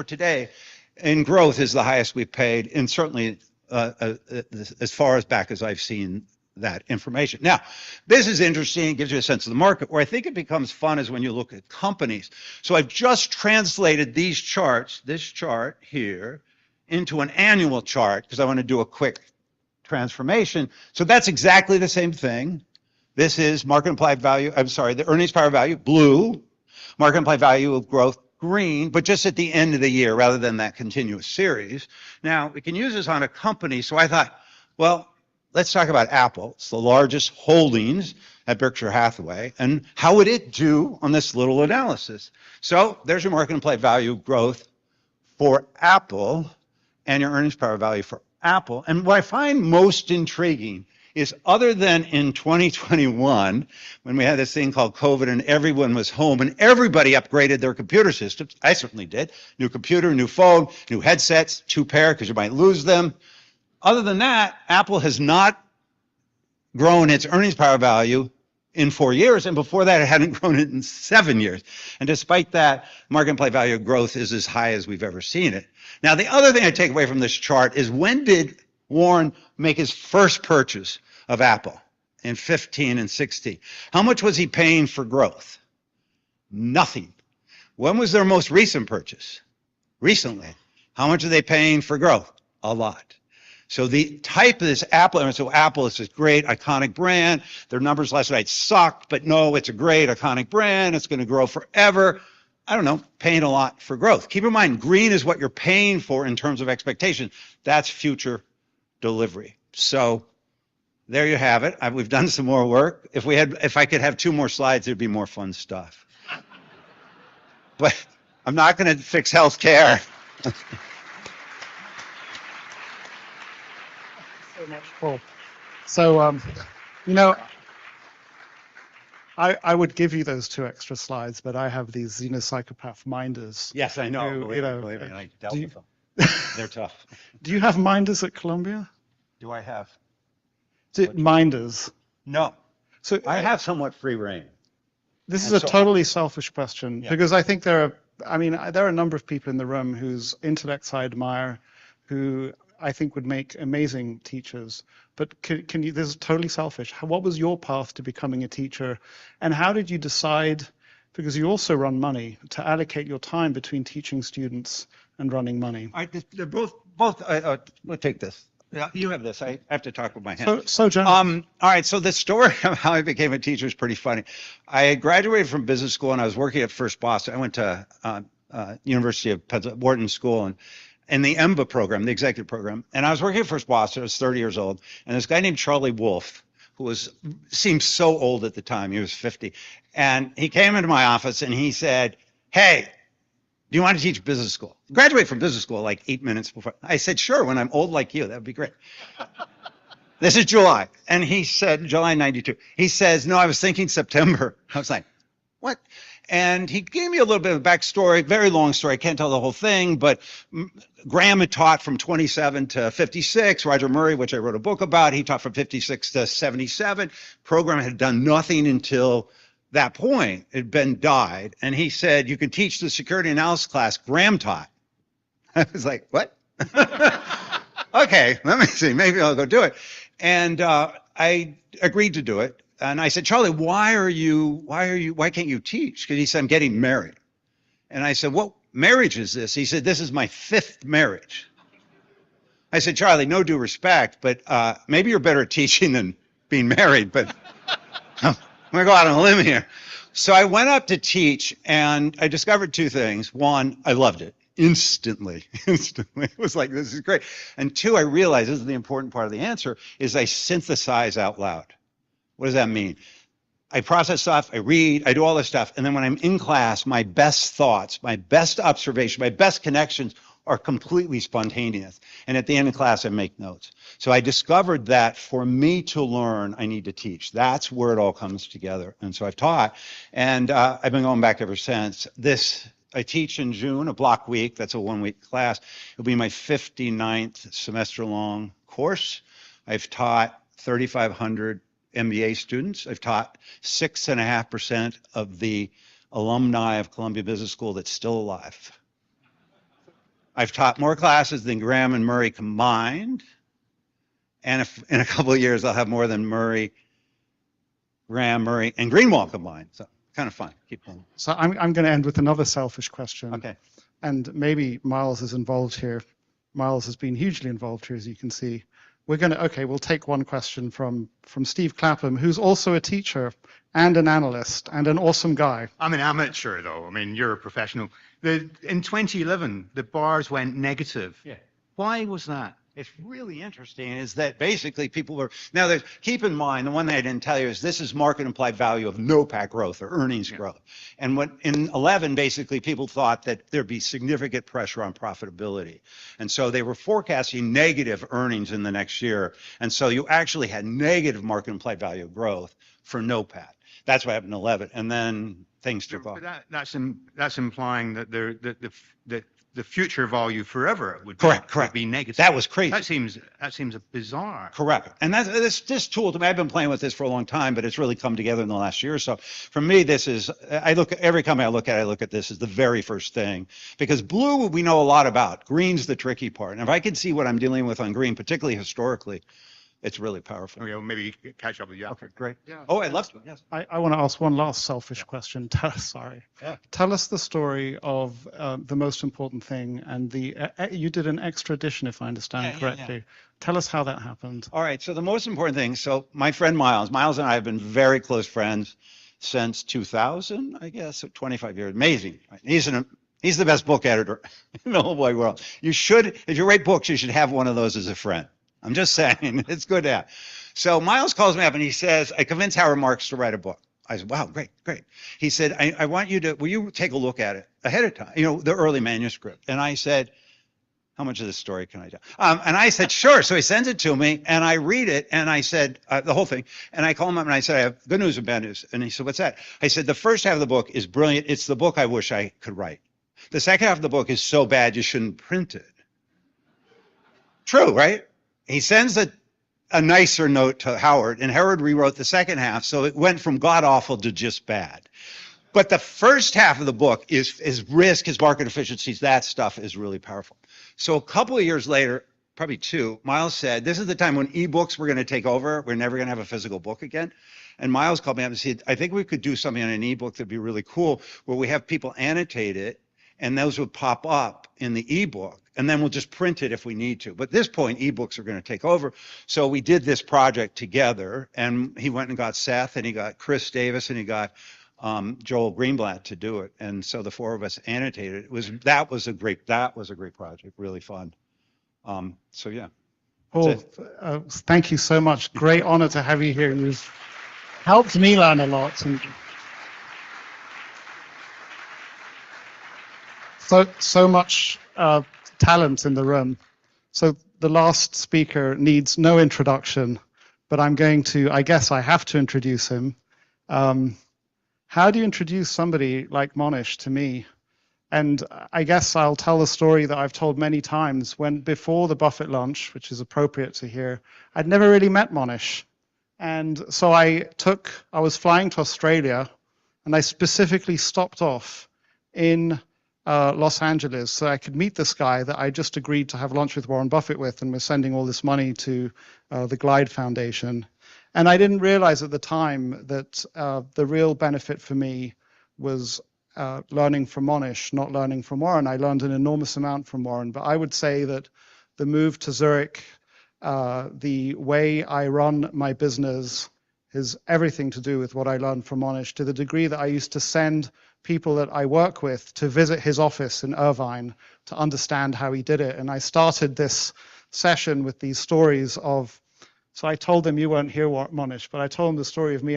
Speaker 13: today in growth is the highest we've paid, and certainly as far as back as I've seen that information. Now, this is interesting. It gives you a sense of the market. Where I think it becomes fun is when you look at companies. So I've just translated these charts, this chart here, into an annual chart because I want to do a quick transformation. So that's exactly the same thing. This is market implied value, I'm sorry, the earnings power value, blue, market implied value of growth, green, but just at the end of the year rather than that continuous series. Now, we can use this on a company, so I thought, well, let's talk about Apple. It's the largest holdings at Berkshire Hathaway, and how would it do on this little analysis? So there's your market implied value growth for Apple, and your earnings power value for Apple. And what I find most intriguing is other than in 2021, when we had this thing called COVID and everyone was home and everybody upgraded their computer systems, I certainly did, new computer, new phone, new headsets, 2 pair because you might lose them. Other than that, Apple has not grown its earnings power value in 4 years, and before that it hadn't grown it in 7 years. And despite that, market implied value growth is as high as we've ever seen it. Now, the other thing I take away from this chart is when did Warren make his first purchase of Apple? In 15 and 16. How much was he paying for growth? Nothing. When was their most recent purchase? Recently. How much are they paying for growth? A lot. So the type of this Apple, so Apple is this great iconic brand. Their numbers last night sucked, but no, it's a great iconic brand. It's going to grow forever. I don't know, paying a lot for growth. Keep in mind, green is what you're paying for in terms of expectation. That's future delivery. So there you have it. We've done some more work. If I could have 2 more slides, there'd be more fun stuff. But I'm not going to fix healthcare.
Speaker 5: So much, Paul. So, you know, I would give you those 2 extra slides, but I have these psychopath minders.
Speaker 13: Yes, I know.
Speaker 5: Who,
Speaker 13: believe me, I dealt with them. They're tough.
Speaker 5: Do you have minders at Columbia?
Speaker 13: Do I have?
Speaker 5: Minders?
Speaker 13: No.
Speaker 5: So
Speaker 13: I have somewhat free reign.
Speaker 5: This is a totally selfish question because I think there are a number of people in the room whose intellects I admire, who I think would make amazing teachers. But can you, this is totally selfish. What was your path to becoming a teacher? And how did you decide, because you also run money, to allocate your time between teaching students and running money?
Speaker 13: They're both, we'll take this. Yeah, you have this. I have to talk with my hands.
Speaker 5: So generous.
Speaker 13: All right, so the story of how I became a teacher is pretty funny. I graduated from business school and I was working at First Boston. I went to University of Pennsylvania, Wharton School, and in the EMBA program, the executive program. And I was working at First Boston. I was 30 years old. And this guy named Charlie Wolf, who seemed so old at the time, he was 50. And he came into my office and he said, "Hey, do you want to teach business school?" Graduate from business school like 8 minutes before. I said, "Sure, when I'm old like you, that would be great." This is July. And he said, July 92. He says, "No, I was thinking September." I was like, "What?" And he gave me a little bit of a backstory, very long story. I can't tell the whole thing, but Graham had taught from 27 to 56. Roger Murray, which I wrote a book about, he taught from 56 to 77. Program had done nothing until that point. It had been died. And he said, "You can teach the security analysis class Graham taught." I was like, "What?" Okay, let me see. Maybe I'll go do it. And I agreed to do it. And I said, "Charlie, why can't you teach?" Because he said, "I'm getting married." And I said, "What marriage is this?" He said, "This is my 5th marriage." I said, "Charlie, no due respect, but maybe you're better at teaching than being married, but I'm going to go out on a limb here." So I went up to teach and I discovered 2 things. 1, I loved it. Instantly. It was like, this is great. And 2, I realized, this is the important part of the answer, is I synthesize out loud. What does that mean? I process stuff, I read, I do all this stuff, and then when I'm in class, my best thoughts, my best observation, my best connections are completely spontaneous. And at the end of class, I make notes. So I discovered that for me to learn, I need to teach. That's where it all comes together. And so I've taught, and I've been going back ever since. I teach in June, a block week. That's a 1-week class. It'll be my 59th semester-long course. I've taught 3,500 MBA students. I've taught 6.5% of the alumni of Columbia Business School that's still alive. I've taught more classes than Graham and Murray combined. And if in a couple of years, I'll have more than Graham, Murray, and Greenwald combined. So kind of fun. Keep going.
Speaker 1: So I'm going to end with another selfish question.
Speaker 13: Okay.
Speaker 1: And maybe Miles is involved here. Miles has been hugely involved here, as you can see. We'll take one question from Steve Clapham, who's also a teacher and an analyst and an awesome guy.
Speaker 7: I'm an amateur, though. I mean, you're a professional. In 2011, the bars went negative.
Speaker 13: Yeah.
Speaker 7: Why was that?
Speaker 13: It's really interesting is that basically people were, now keep in mind, the one thing I didn't tell you is this is market implied value of NOPAT growth or earnings growth. And in 11, basically people thought that there'd be significant pressure on profitability. And so they were forecasting negative earnings in the next year. And so you actually had negative market implied value growth for NOPAT. That's what happened in 11. And then things took off.
Speaker 7: That's implying that the future value forever would be negative.
Speaker 13: That was crazy.
Speaker 7: That seems bizarre.
Speaker 13: Correct. And this tool, to me, I've been playing with this for a long time, but it's really come together in the last year or so. For me, this is, every company I look at this as the very first thing, because blue we know a lot about. Green's the tricky part. And if I can see what I'm dealing with on green, particularly historically, it's really powerful.
Speaker 7: Maybe catch up with you after.
Speaker 13: Okay, great.
Speaker 1: Yeah.
Speaker 13: Oh, I'd love to. Yes.
Speaker 1: I want to ask one last selfish question. Tell us the story of the most important thing, and you did an extra edition, if I understand correctly. Yeah. Tell us how that happened.
Speaker 13: All right. So the most important thing. So my friend Miles and I have been very close friends since 2000, I guess, so 25 years. Amazing. Right? He's the best book editor in the whole wide world. You should, if you write books, you should have one of those as a friend. I'm just saying, it's good to have. So Miles calls me up and he says, I convinced Howard Marks to write a book. I said, wow, great. He said, I want you to, will you take a look at it ahead of time? The early manuscript. And I said, how much of this story can I tell? And I said, sure. So he sends it to me and I read it and I said, the whole thing. And I call him up and I said, I have good news and bad news. And he said, what's that? I said, the first half of the book is brilliant. It's the book I wish I could write. The second half of the book is so bad you shouldn't print it. True, right? He sends a nicer note to Howard, and Howard rewrote the second half, so it went from god-awful to just bad. But the first half of the book is risk, his market efficiencies, that stuff is really powerful. So a couple of years later, probably 2, Miles said, this is the time when ebooks were going to take over. We're never going to have a physical book again. And Miles called me up and said, I think we could do something on an ebook that'd be really cool, where we have people annotate it, and those would pop up in the ebook. And then we'll just print it if we need to. But at this point, ebooks are going to take over. So we did this project together, and he went and got Seth, and he got Chris Davis, and he got Joel Greenblatt to do it. And so the 4 of us annotated it. That was a great project, really fun. So yeah.
Speaker 1: Paul, thank you so much. Great honor to have you here. You've helped me learn a lot. And so much talent in the room. So the last speaker needs no introduction, but I guess I have to introduce him. How do you introduce somebody like Mohnish to me? And I guess I'll tell the story that I've told many times. Before the Buffett lunch, which is appropriate to hear, I'd never really met Mohnish. And so I was flying to Australia, and I specifically stopped off in Los Angeles so I could meet this guy that I just agreed to have lunch with Warren Buffett with, and we're sending all this money to the Glide Foundation. And I didn't realize at the time that the real benefit for me was learning from Mohnish, not learning from Warren. I learned an enormous amount from Warren, but I would say that the move to Zurich, the way I run my business, is everything to do with what I learned from Mohnish, to the degree that I used to send people that I work with to visit his office in Irvine to understand how he did it. And I started this session with these stories of, so I told them, you weren't here, Mohnish, but I told him the story of me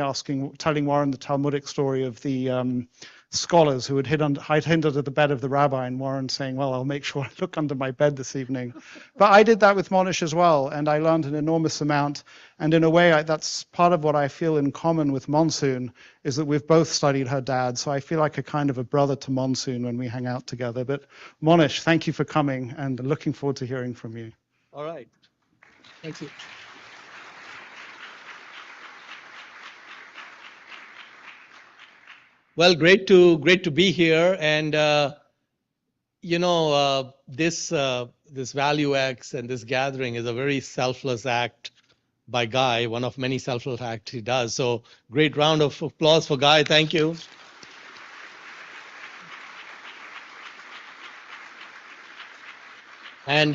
Speaker 1: telling Warren the Talmudic story of the scholars who would hide under the bed of the rabbi, and Warren saying, well, I'll make sure I look under my bed this evening. But I did that with Mohnish as well, and I learned an enormous amount. And in a way, that's part of what I feel in common with Monsoon, is that we've both studied her dad. So I feel like a kind of a brother to Monsoon when we hang out together. But Mohnish, thank you for coming, and looking forward to hearing from you.
Speaker 14: All right. Thank you. Well, great to be here, and this ValueX and this gathering is a very selfless act by Guy, one of many selfless acts he does. So, great round of applause for Guy. Thank you. And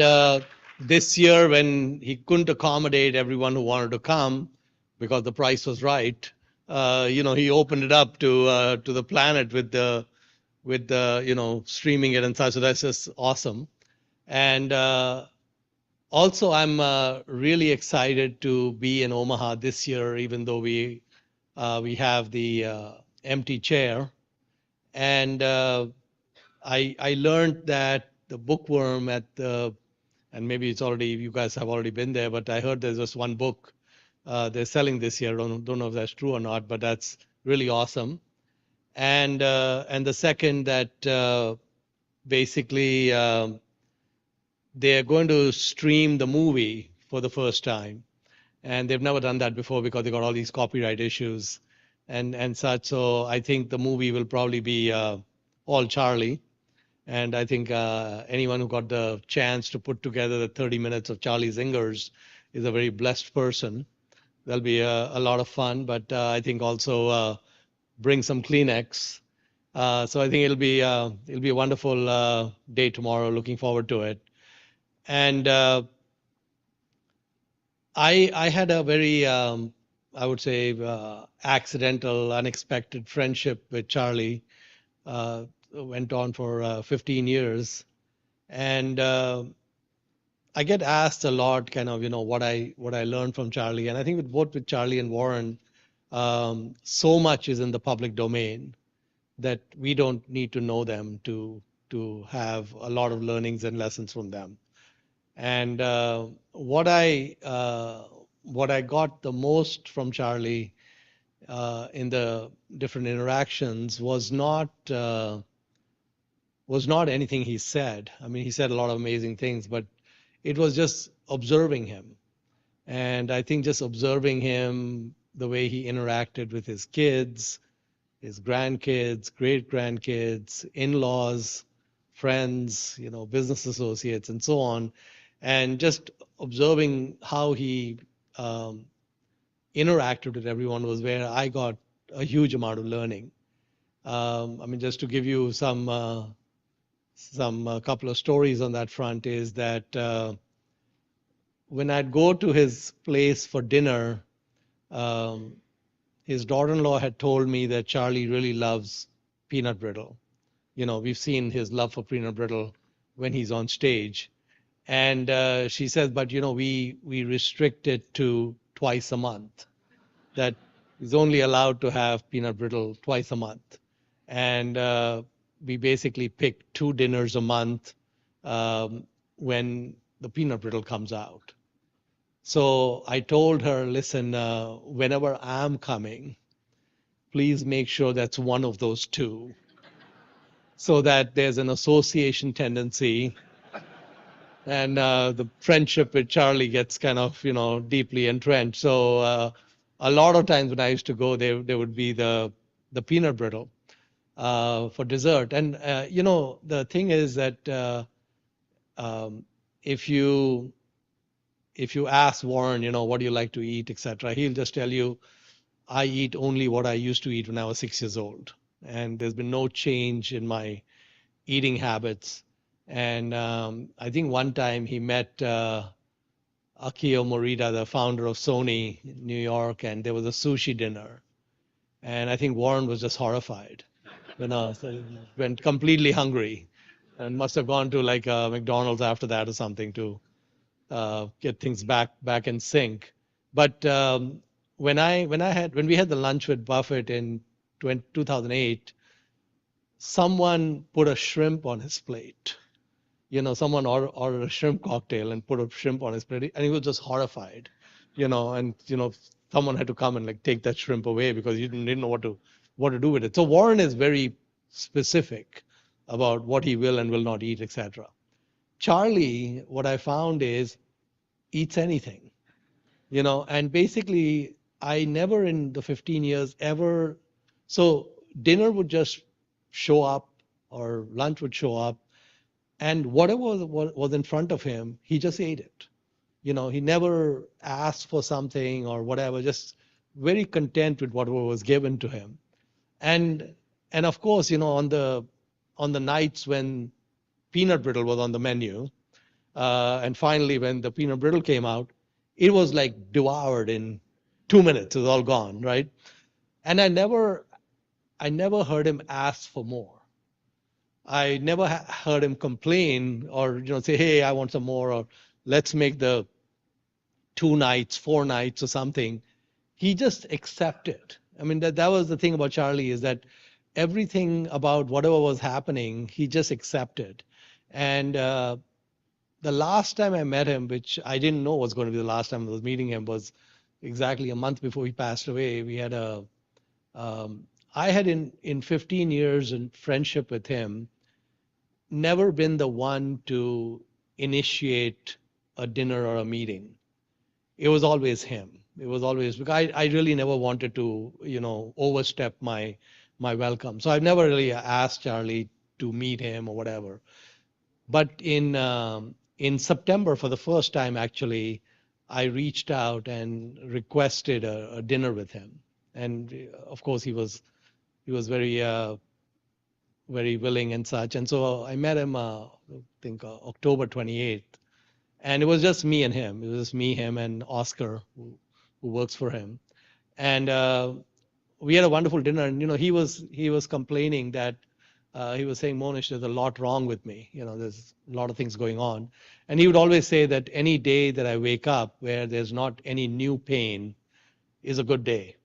Speaker 14: this year, when he couldn't accommodate everyone who wanted to come because the price was right, he opened it up to the planet with the streaming it and such. So that's just awesome. And also, I'm really excited to be in Omaha this year, even though we have the empty chair. And I learned that the bookworm and maybe you guys have already been there, but I heard there's just one book they're selling this year. Don't know if that's true or not, but that's really awesome. And the second, that basically they're going to stream the movie for the first time, and they've never done that before because they got all these copyright issues and such. So I think the movie will probably be all Charlie. And I think anyone who got the chance to put together the 30 minutes of Charlie Zingers is a very blessed person. That'll be a lot of fun, but I think also bring some Kleenex. So I think it'll be a wonderful day tomorrow. Looking forward to it. And I had a very, I would say, accidental, unexpected friendship with Charlie. Went on for 15 years, and I get asked a lot, kind of, what I learned from Charlie. And I think with Charlie and Warren, so much is in the public domain that we don't need to know them to have a lot of learnings and lessons from them. And what I got the most from Charlie in the different interactions was not anything he said. I mean, he said a lot of amazing things, but it was just observing him. And I think just observing him, the way he interacted with his kids, his grandkids, great-grandkids, in-laws, friends, business associates, and so on, and just observing how he interacted with everyone was where I got a huge amount of learning. I mean, just to give you some couple of stories on that front is that when I'd go to his place for dinner, his daughter-in-law had told me that Charlie really loves peanut brittle. We've seen his love for peanut brittle when he's on stage. And she says, but we restrict it to twice a month, that he's only allowed to have peanut brittle twice a month. And we basically pick 2 dinners a month when the peanut brittle comes out. So I told her, listen, whenever I'm coming, please make sure that's one of those 2, so that there's an association tendency, and the friendship with Charlie gets kind of, deeply entrenched. So a lot of times when I used to go, there would be the peanut brittle for dessert. And the thing is that if you ask Warren, what do you like to eat, etc., he'll just tell you, I eat only what I used to eat when I was 6 years old, and there's been no change in my eating habits. And I think one time he met Akio Morita, the founder of Sony in New York, and there was a sushi dinner, and I think Warren was just horrified. So he went completely hungry and must have gone to like McDonald's after that or something to get things back in sync. But when we had the lunch with Buffett in 2008, someone put a shrimp on his plate. Someone ordered a shrimp cocktail and put a shrimp on his plate, and he was just horrified. And someone had to come and like take that shrimp away because he didn't know what to do with it. So Warren is very specific about what he will and will not eat, etc. Charlie, what I found is eats anything, and basically I never in the 15 years ever, so dinner would just show up or lunch would show up, and whatever was in front of him, he just ate it. He never asked for something or whatever, just very content with whatever was given to him. And of course, on the nights when peanut brittle was on the menu, and finally when the peanut brittle came out, it was like devoured in 2 minutes. It was all gone, right? And I never heard him ask for more. I never heard him complain or say, hey, I want some more, or let's make the 2 nights, 4 nights or something. He just accepted. I mean, that was the thing about Charlie, is that everything about whatever was happening, he just accepted. And the last time I met him, which I didn't know was going to be the last time I was meeting him, was exactly a month before he passed away. We had I had in 15 years in friendship with him, never been the one to initiate a dinner or a meeting. It was always him. It was always, because I really never wanted to, overstep my welcome. So I've never really asked Charlie to meet him or whatever. But in September, for the first time, actually, I reached out and requested a dinner with him. And of course, he was very, very willing and such. And so I met him, I think October 28th. And it was just me and him. It was just me, him, and Oscar, who works for him. And we had a wonderful dinner. And he was complaining that he was saying, Mohnish, there's a lot wrong with me. There's a lot of things going on. And he would always say that any day that I wake up where there's not any new pain is a good day.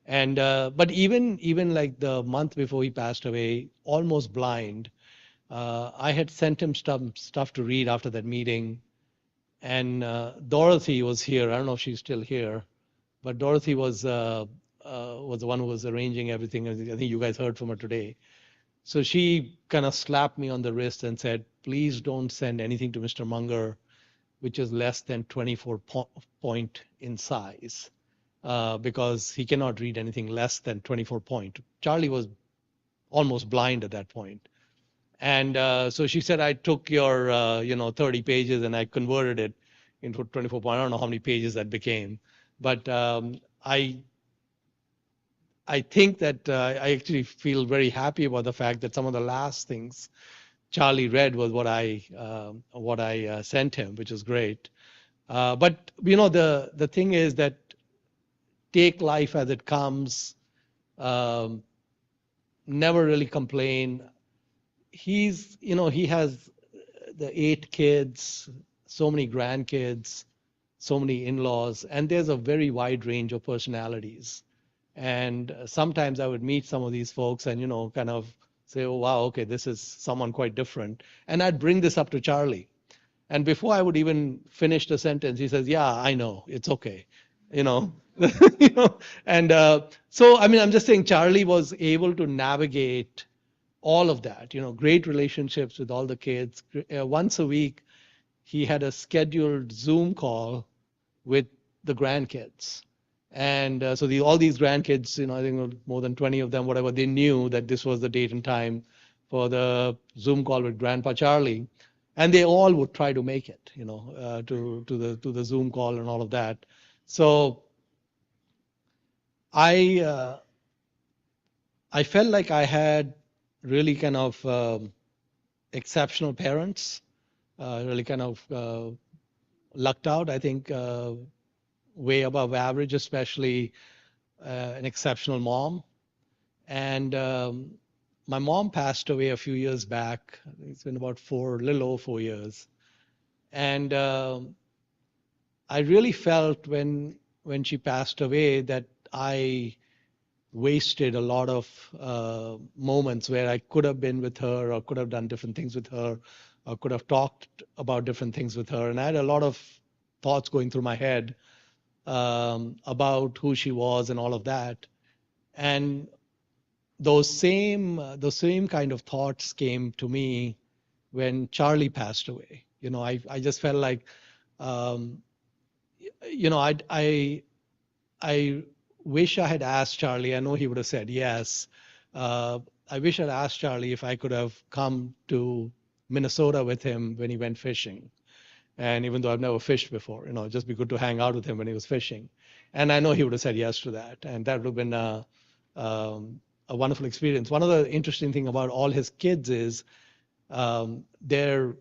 Speaker 14: And but even like the month before he passed away, almost blind, I had sent him stuff to read after that meeting. And Dorothy was here. I don't know if she's still here, but Dorothy was the one who was arranging everything. I think you guys heard from her today. So she kind of slapped me on the wrist and said, please don't send anything to Mr. Munger which is less than 24 point in size, because he cannot read anything less than 24 point. Charlie was almost blind at that point. And so she said, I took your 30 pages and I converted it into 24 point. I don't know how many pages that became, but I think that I actually feel very happy about the fact that some of the last things Charlie read was what I sent him, which is great. But the thing is that take life as it comes, never really complain. He has the 8 kids, so many grandkids, so many in-laws, and there's a very wide range of personalities. And sometimes I would meet some of these folks and, kind of say, oh, wow, okay, this is someone quite different. And I'd bring this up to Charlie. And before I would even finish the sentence, he says, yeah, I know, it's okay. And so, I mean, I'm just saying Charlie was able to navigate all of that, great relationships with all the kids. Once a week, he had a scheduled Zoom call with the grandkids. And so all these grandkids, I think more than 20 of them, whatever, they knew that this was the date and time for the Zoom call with Grandpa Charlie. And they all would try to make it, to the Zoom call and all of that. So I felt like I had really kind of exceptional parents, really kind of lucked out, I think, way above average, especially an exceptional mom. And my mom passed away a few years back. It's been about a little over 4 years. And I really felt when she passed away that I wasted a lot of moments where I could have been with her or could have done different things with her or could have talked about different things with her. And I had a lot of thoughts going through my head about who she was and all of that. And those same kind of thoughts came to me when Charlie passed away. You know, I just felt like, you know, I wish I had asked Charlie. I know he would have said yes. I wish I'd asked Charlie if I could have come to Minnesota with him when he went fishing. And even though I've never fished before, you know, just be good to hang out with him when he was fishing. And I know he would have said yes to that. And that would have been a wonderful experience. One of the interesting things about all his kids is their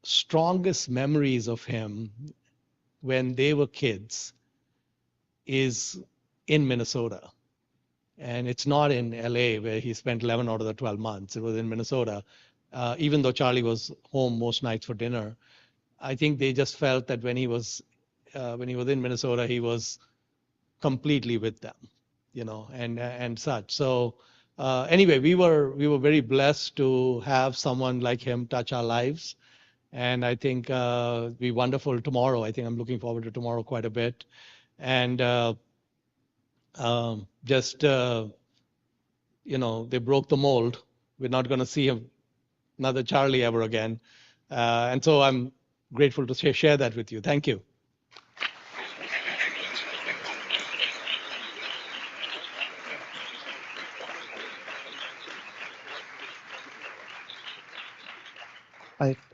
Speaker 14: strongest memories of him when they were kids is in Minnesota. And it's not in LA where he spent 11 out of the 12 months. It was in Minnesota. Even though Charlie was home most nights for dinner, I think they just felt that when he was in Minnesota, he was completely with them, you know, and such. So anyway, we were very blessed to have someone like him touch our lives. And I think it'll be wonderful tomorrow. I think I'm looking forward to tomorrow quite a bit. And you know, they broke the mold. We're not going to see another Charlie ever again. And so I'm grateful to share that with you. Thank you.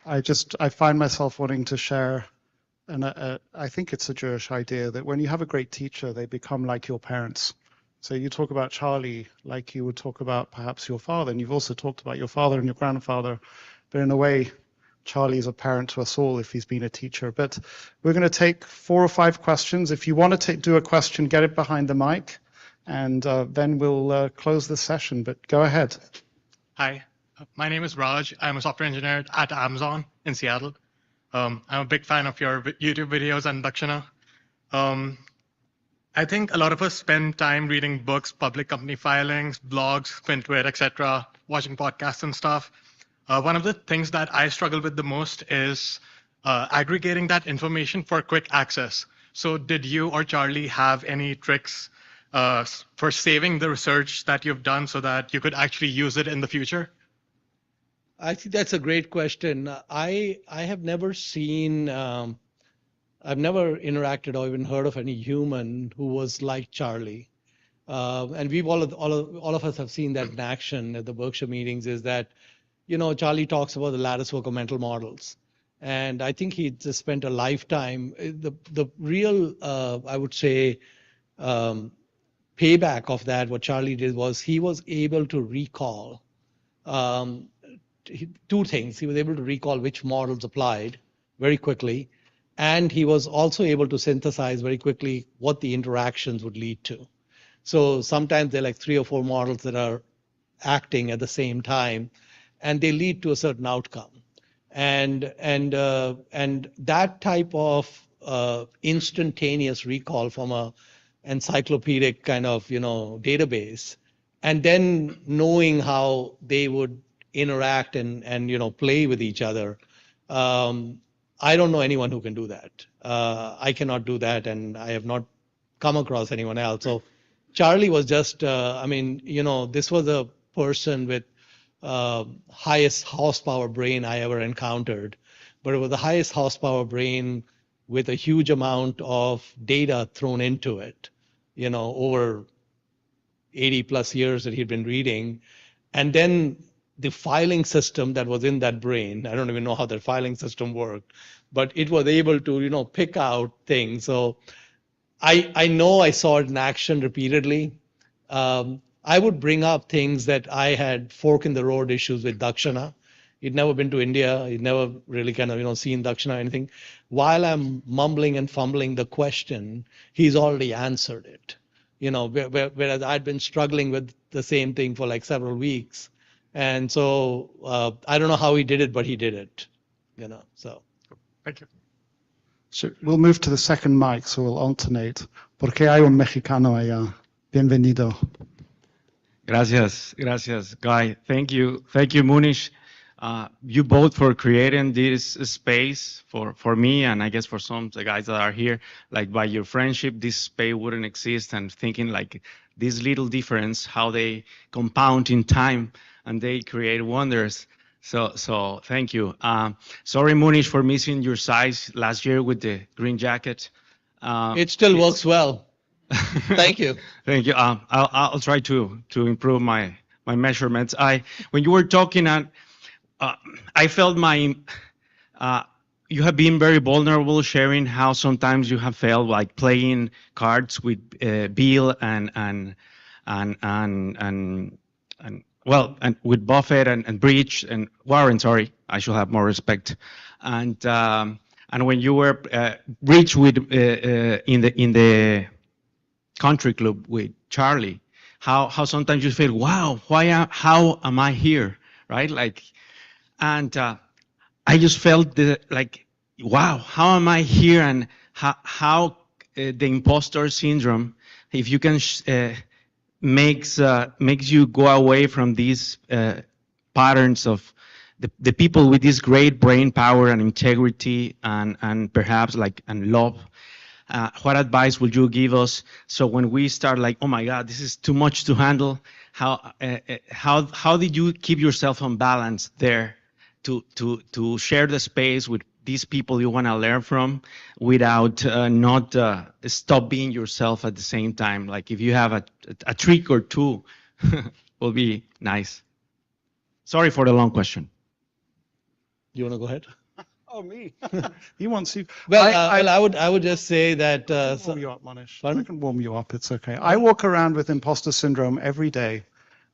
Speaker 1: I find myself wanting to share, and I think it's a Jewish idea that when you have a great teacher, they become like your parents. So you talk about Charlie like you would talk about perhaps your father, and you've also talked about your father and your grandfather, but in a way, Charlie is a parent to us all if he's been a teacher. But we're going to take 4 or 5 questions. If you want to do a question, get it behind the mic, and then we'll close the session. But go ahead.
Speaker 15: Hi, my name is Raj. I'm a software engineer at Amazon in Seattle. I'm a big fan of your YouTube videos and Dakshina. I think a lot of us spend time reading books, public company filings, blogs, FinTwit, etc., watching podcasts and stuff. One of the things that I struggle with the most is aggregating that information for quick access. So did you or Charlie have any tricks for saving the research that you've done so that you could actually use it in the future?
Speaker 14: I think that's a great question. I have never seen, I've never interacted or even heard of any human who was like Charlie. And we've all of us have seen that in action at the Berkshire meetings, is that, you know, Charlie talks about the lattice work of mental models. And I think he just spent a lifetime. The real, I would say, payback of that, what Charlie did was he was able to recall 2 things. He was able to recall which models applied very quickly, and he was also able to synthesize very quickly what the interactions would lead to. So sometimes there are like 3 or 4 models that are acting at the same time, and they lead to a certain outcome. And that type of instantaneous recall from a encyclopedic kind of, you know, database, and then knowing how they would interact and you know, play with each other. I don't know anyone who can do that. I cannot do that, and I have not come across anyone else. So Charlie was just, I mean, you know, this was a person with highest horsepower brain I ever encountered, but it was the highest horsepower brain with a huge amount of data thrown into it, you know, over 80 plus years that he'd been reading. And then the filing system that was in that brain, I don't even know how that filing system worked, but it was able to, you know, pick out things. So I know I saw it in action repeatedly. I would bring up things that I had fork in the road issues with Dakshina. He'd never been to India. He'd never really kind of, you know, seen Dakshina or anything. While I'm mumbling and fumbling the question, he's already answered it. You know, whereas I'd been struggling with the same thing for like several weeks. And so I don't know how he did it, but he did it, you know, so.
Speaker 15: Thank you.
Speaker 1: So we'll move to the second mic, so we'll alternate. Porque hay un mexicano allá. Bienvenido.
Speaker 16: Gracias, Guy. Thank you, Mohnish. You both for creating this space for me, and I guess for some of the guys that are here. Like by your friendship, this space wouldn't exist. And thinking like this little difference, how they compound in time, and they create wonders. So thank you. Sorry, Mohnish, for missing your size last year with the green jacket.
Speaker 14: It still works well. Thank you.
Speaker 16: Thank you. I'll try to improve my measurements. When you were talking, I felt you have been very vulnerable, sharing how sometimes you have felt like playing cards with Bill and with Buffett and Bridge and Warren. Sorry, I should have more respect. And when you were Bridge with in the country club with Charlie, how sometimes you feel, wow, how am I here, right? Like, and I just felt like, wow, how am I here, and how the imposter syndrome, if you can makes you go away from these patterns of the people with this great brain power and integrity and perhaps and love. What advice would you give us so when we start like, oh my God, this is too much to handle? How did you keep yourself on balance there to share the space with these people you want to learn from without not stop being yourself at the same time? Like if you have a trick or two, will be nice. Sorry for the long question.
Speaker 14: You want to go ahead?
Speaker 1: Oh, me. He wants you.
Speaker 14: Well, I would just say that.
Speaker 1: I can warm you up, Mohnish. I can warm you up. It's okay. I walk around with imposter syndrome every day.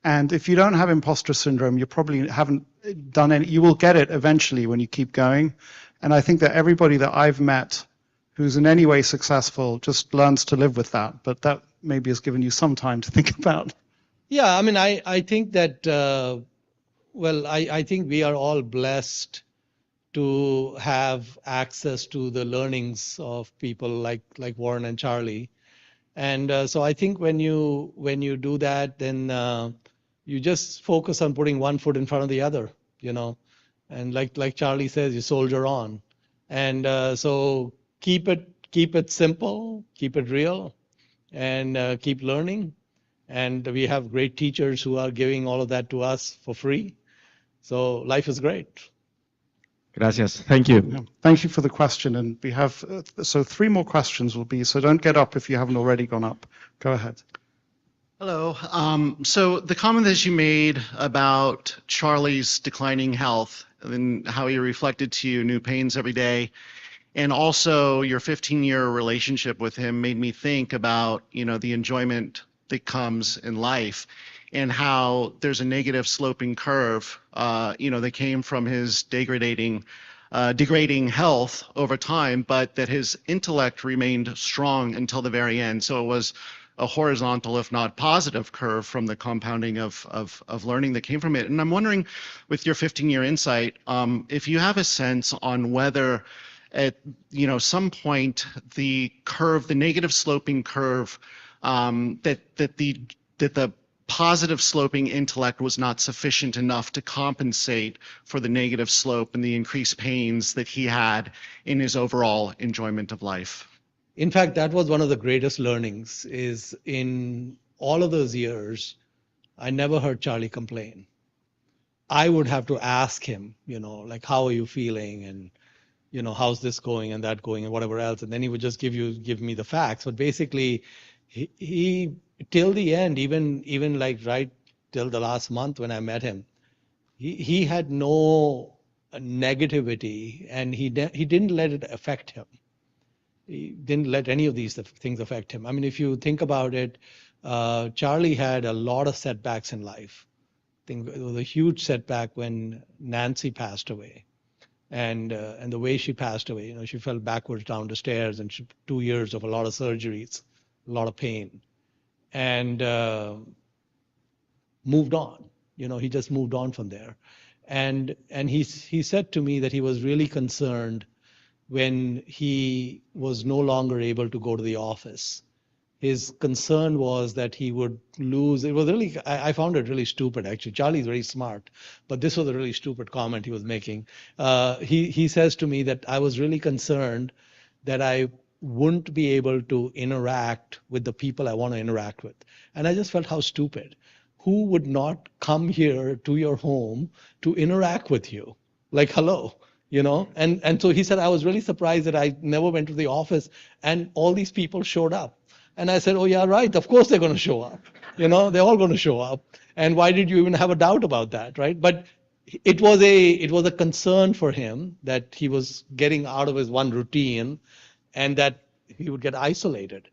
Speaker 1: And if you don't have imposter syndrome, you probably haven't done any. You will get it eventually when you keep going. And I think that everybody that I've met who's in any way successful just learns to live with that. But that maybe has given you some time to think about.
Speaker 14: Yeah, I mean, I think that, I think we are all blessed to have access to the learnings of people like Warren and Charlie. And so I think when you do that, then you just focus on putting one foot in front of the other, and like Charlie says, you soldier on. And so keep it simple, keep it real, and keep learning. And we have great teachers who are giving all of that to us for free. So life is great.
Speaker 16: Gracias. Thank you.
Speaker 1: Yeah, thank you for the question. And we have, so 3 more questions will be, so don't get up if you haven't already gone up. Go ahead.
Speaker 5: Hello. So the comment that you made about Charlie's declining health and how he reflected to you new pains every day, and also your 15-year relationship with him made me think about, the enjoyment that comes in life and how there's a negative sloping curve, that came from his degrading health over time, but that his intellect remained strong until the very end. So it was a horizontal, if not positive, curve from the compounding of learning that came from it. And I'm wondering, with your 15-year insight, if you have a sense on whether at some point the curve, the negative sloping curve, that the positive sloping intellect was not sufficient enough to compensate for the negative slope and the increased pains that he had in his overall enjoyment of life.
Speaker 14: In fact, that was one of the greatest learnings, is in all of those years, I never heard Charlie complain. I would have to ask him, like, how are you feeling? And, how's this going and that going and whatever else. And then he would just give me the facts. But basically, he till the end, even like right till the last month when I met him, he had no negativity, and he didn't let it affect him. He didn't let any of these things affect him. I mean, if you think about it, Charlie had a lot of setbacks in life. I think it was a huge setback when Nancy passed away, and the way she passed away, she fell backwards down the stairs, and 2 years of a lot of surgeries, a lot of pain, and moved on. He just moved on from there, and he said to me that he was really concerned when he was no longer able to go to the office. his concern was that he would lose. It was really, I found it really stupid, actually. Charlie's very smart, but this was a really stupid comment he was making. He says to me that I was really concerned that I wouldn't be able to interact with the people I want to interact with. And I just felt how stupid. Who would not come here to your home to interact with you? Like, hello, you know? And so he said, I was really surprised that I never went to the office and all these people showed up. And I said, oh yeah, right, of course they're going to show up. You know, they're all going to show up. And why did you even have a doubt about that, right? But it was a concern for him that he was getting out of his one routine and that he would get isolated.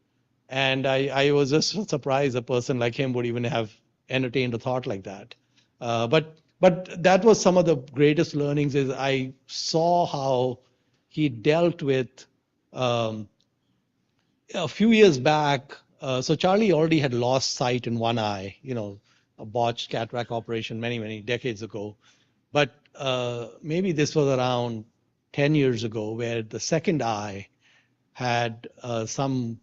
Speaker 14: And I was just surprised a person like him would even have entertained a thought like that. But that was some of the greatest learnings is I saw how he dealt with a few years back. So Charlie already had lost sight in one eye, you know, a botched cataract operation many, many decades ago. But maybe this was around 10 years ago where the second eye had some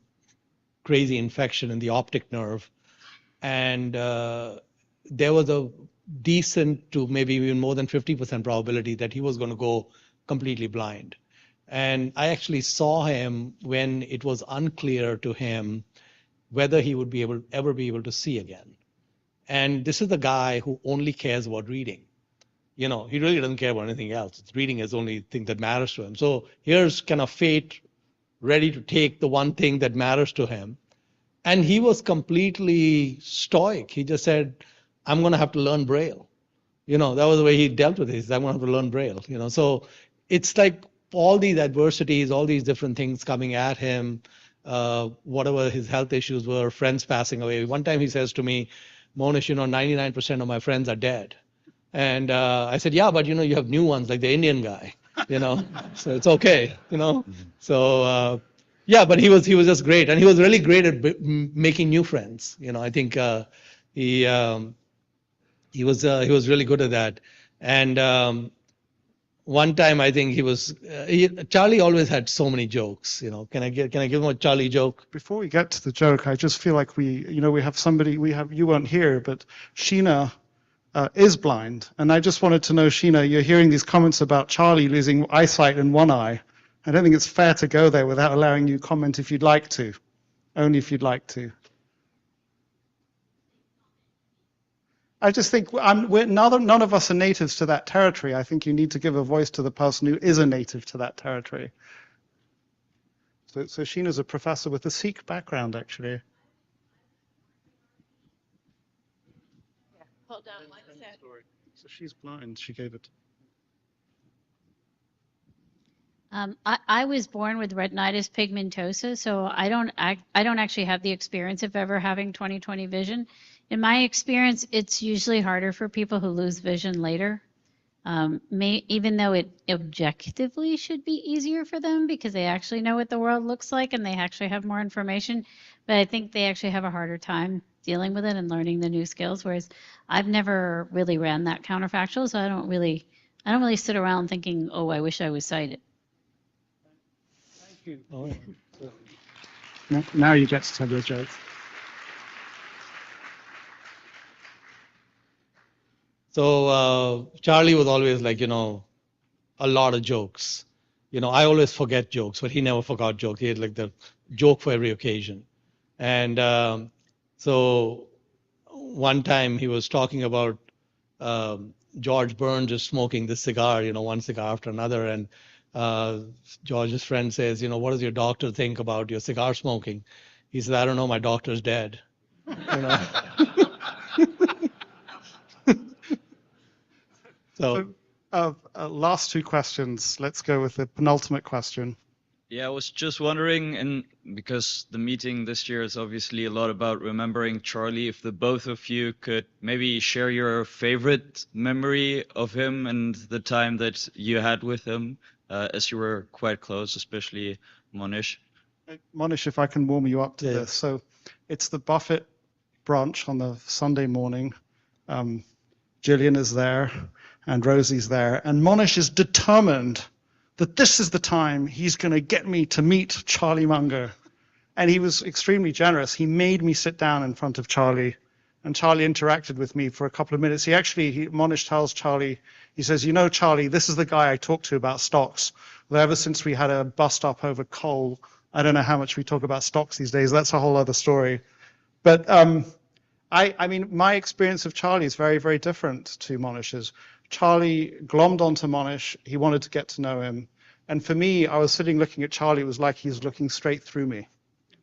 Speaker 14: crazy infection in the optic nerve. And there was a decent to maybe even more than 50% probability that he was going to go completely blind. And I actually saw him when it was unclear to him whether he would ever be able to see again. And this is the guy who only cares about reading. You know, he really doesn't care about anything else. Reading is the only thing that matters to him. So here's kind of fate ready to take the one thing that matters to him. And he was completely stoic. He just said, I'm going to have to learn Braille. You know, that was the way he dealt with it. He said, I'm going to have to learn Braille. You know, so it's like all these adversities, all these different things coming at him, whatever his health issues were, friends passing away. One time he says to me, Mohnish, you know, 99% of my friends are dead. And I said, yeah, but you know, you have new ones like the Indian guy, you know, so it's okay, you know. So yeah, but he was just great, and he was really great at making new friends. You know, I think he was really good at that. And one time I think Charlie always had so many jokes. You know, can I give him a Charlie joke?
Speaker 1: Before we get to the joke, I just feel like we have somebody, you weren't here, but Sheena is blind. And I just wanted to know, Sheena, you're hearing these comments about Charlie losing eyesight in one eye. I don't think it's fair to go there without allowing you comment if you'd like to, only if you'd like to. I just think none of us are natives to that territory. I think you need to give a voice to the person who is a native to that territory. So Sheena's a professor with a Sikh background, actually.
Speaker 17: Hold on one second.
Speaker 1: So she's blind. She gave it.
Speaker 2: I was born with retinitis pigmentosa, so I don't actually have the experience of ever having 20/20 vision. In my experience, it's usually harder for people who lose vision later, even though it objectively should be easier for them because they actually know what the world looks like and they actually have more information. But I think they actually have a harder time dealing with it and learning the new skills. Whereas I've never really ran that counterfactual, so I don't really sit around thinking, oh, I wish I was sighted.
Speaker 1: Thank you. Now you get to tell your jokes.
Speaker 14: So Charlie was always like, you know, a lot of jokes. You know, I always forget jokes, but he never forgot jokes. He had like the joke for every occasion. And so one time he was talking about George Burns just smoking this cigar, you know, one cigar after another. And George's friend says, you know, what does your doctor think about your cigar smoking? He said, I don't know, my doctor's dead. You know?
Speaker 1: So last two questions. Let's go with the penultimate question.
Speaker 20: Yeah, I was just wondering, and because the meeting this year is obviously a lot about remembering Charlie, if the both of you could maybe share your favorite memory of him and the time that you had with him, as you were quite close, especially Mohnish.
Speaker 1: Mohnish, if I can warm you up to this. So it's the Buffett brunch on the Sunday morning. Gillian is there and Rosie's there. And Mohnish is determined that this is the time he's going to get me to meet Charlie Munger. And he was extremely generous. He made me sit down in front of Charlie, and Charlie interacted with me for a couple of minutes. Mohnish tells Charlie, he says, you know, Charlie, this is the guy I talked to about stocks. Well, ever since we had a bust up over coal, I don't know how much we talk about stocks these days. That's a whole other story. But I mean, my experience of Charlie is very, very different to Mohnish's. Charlie glommed onto Mohnish. He wanted to get to know him. And for me, I was sitting looking at Charlie. It was like he was looking straight through me.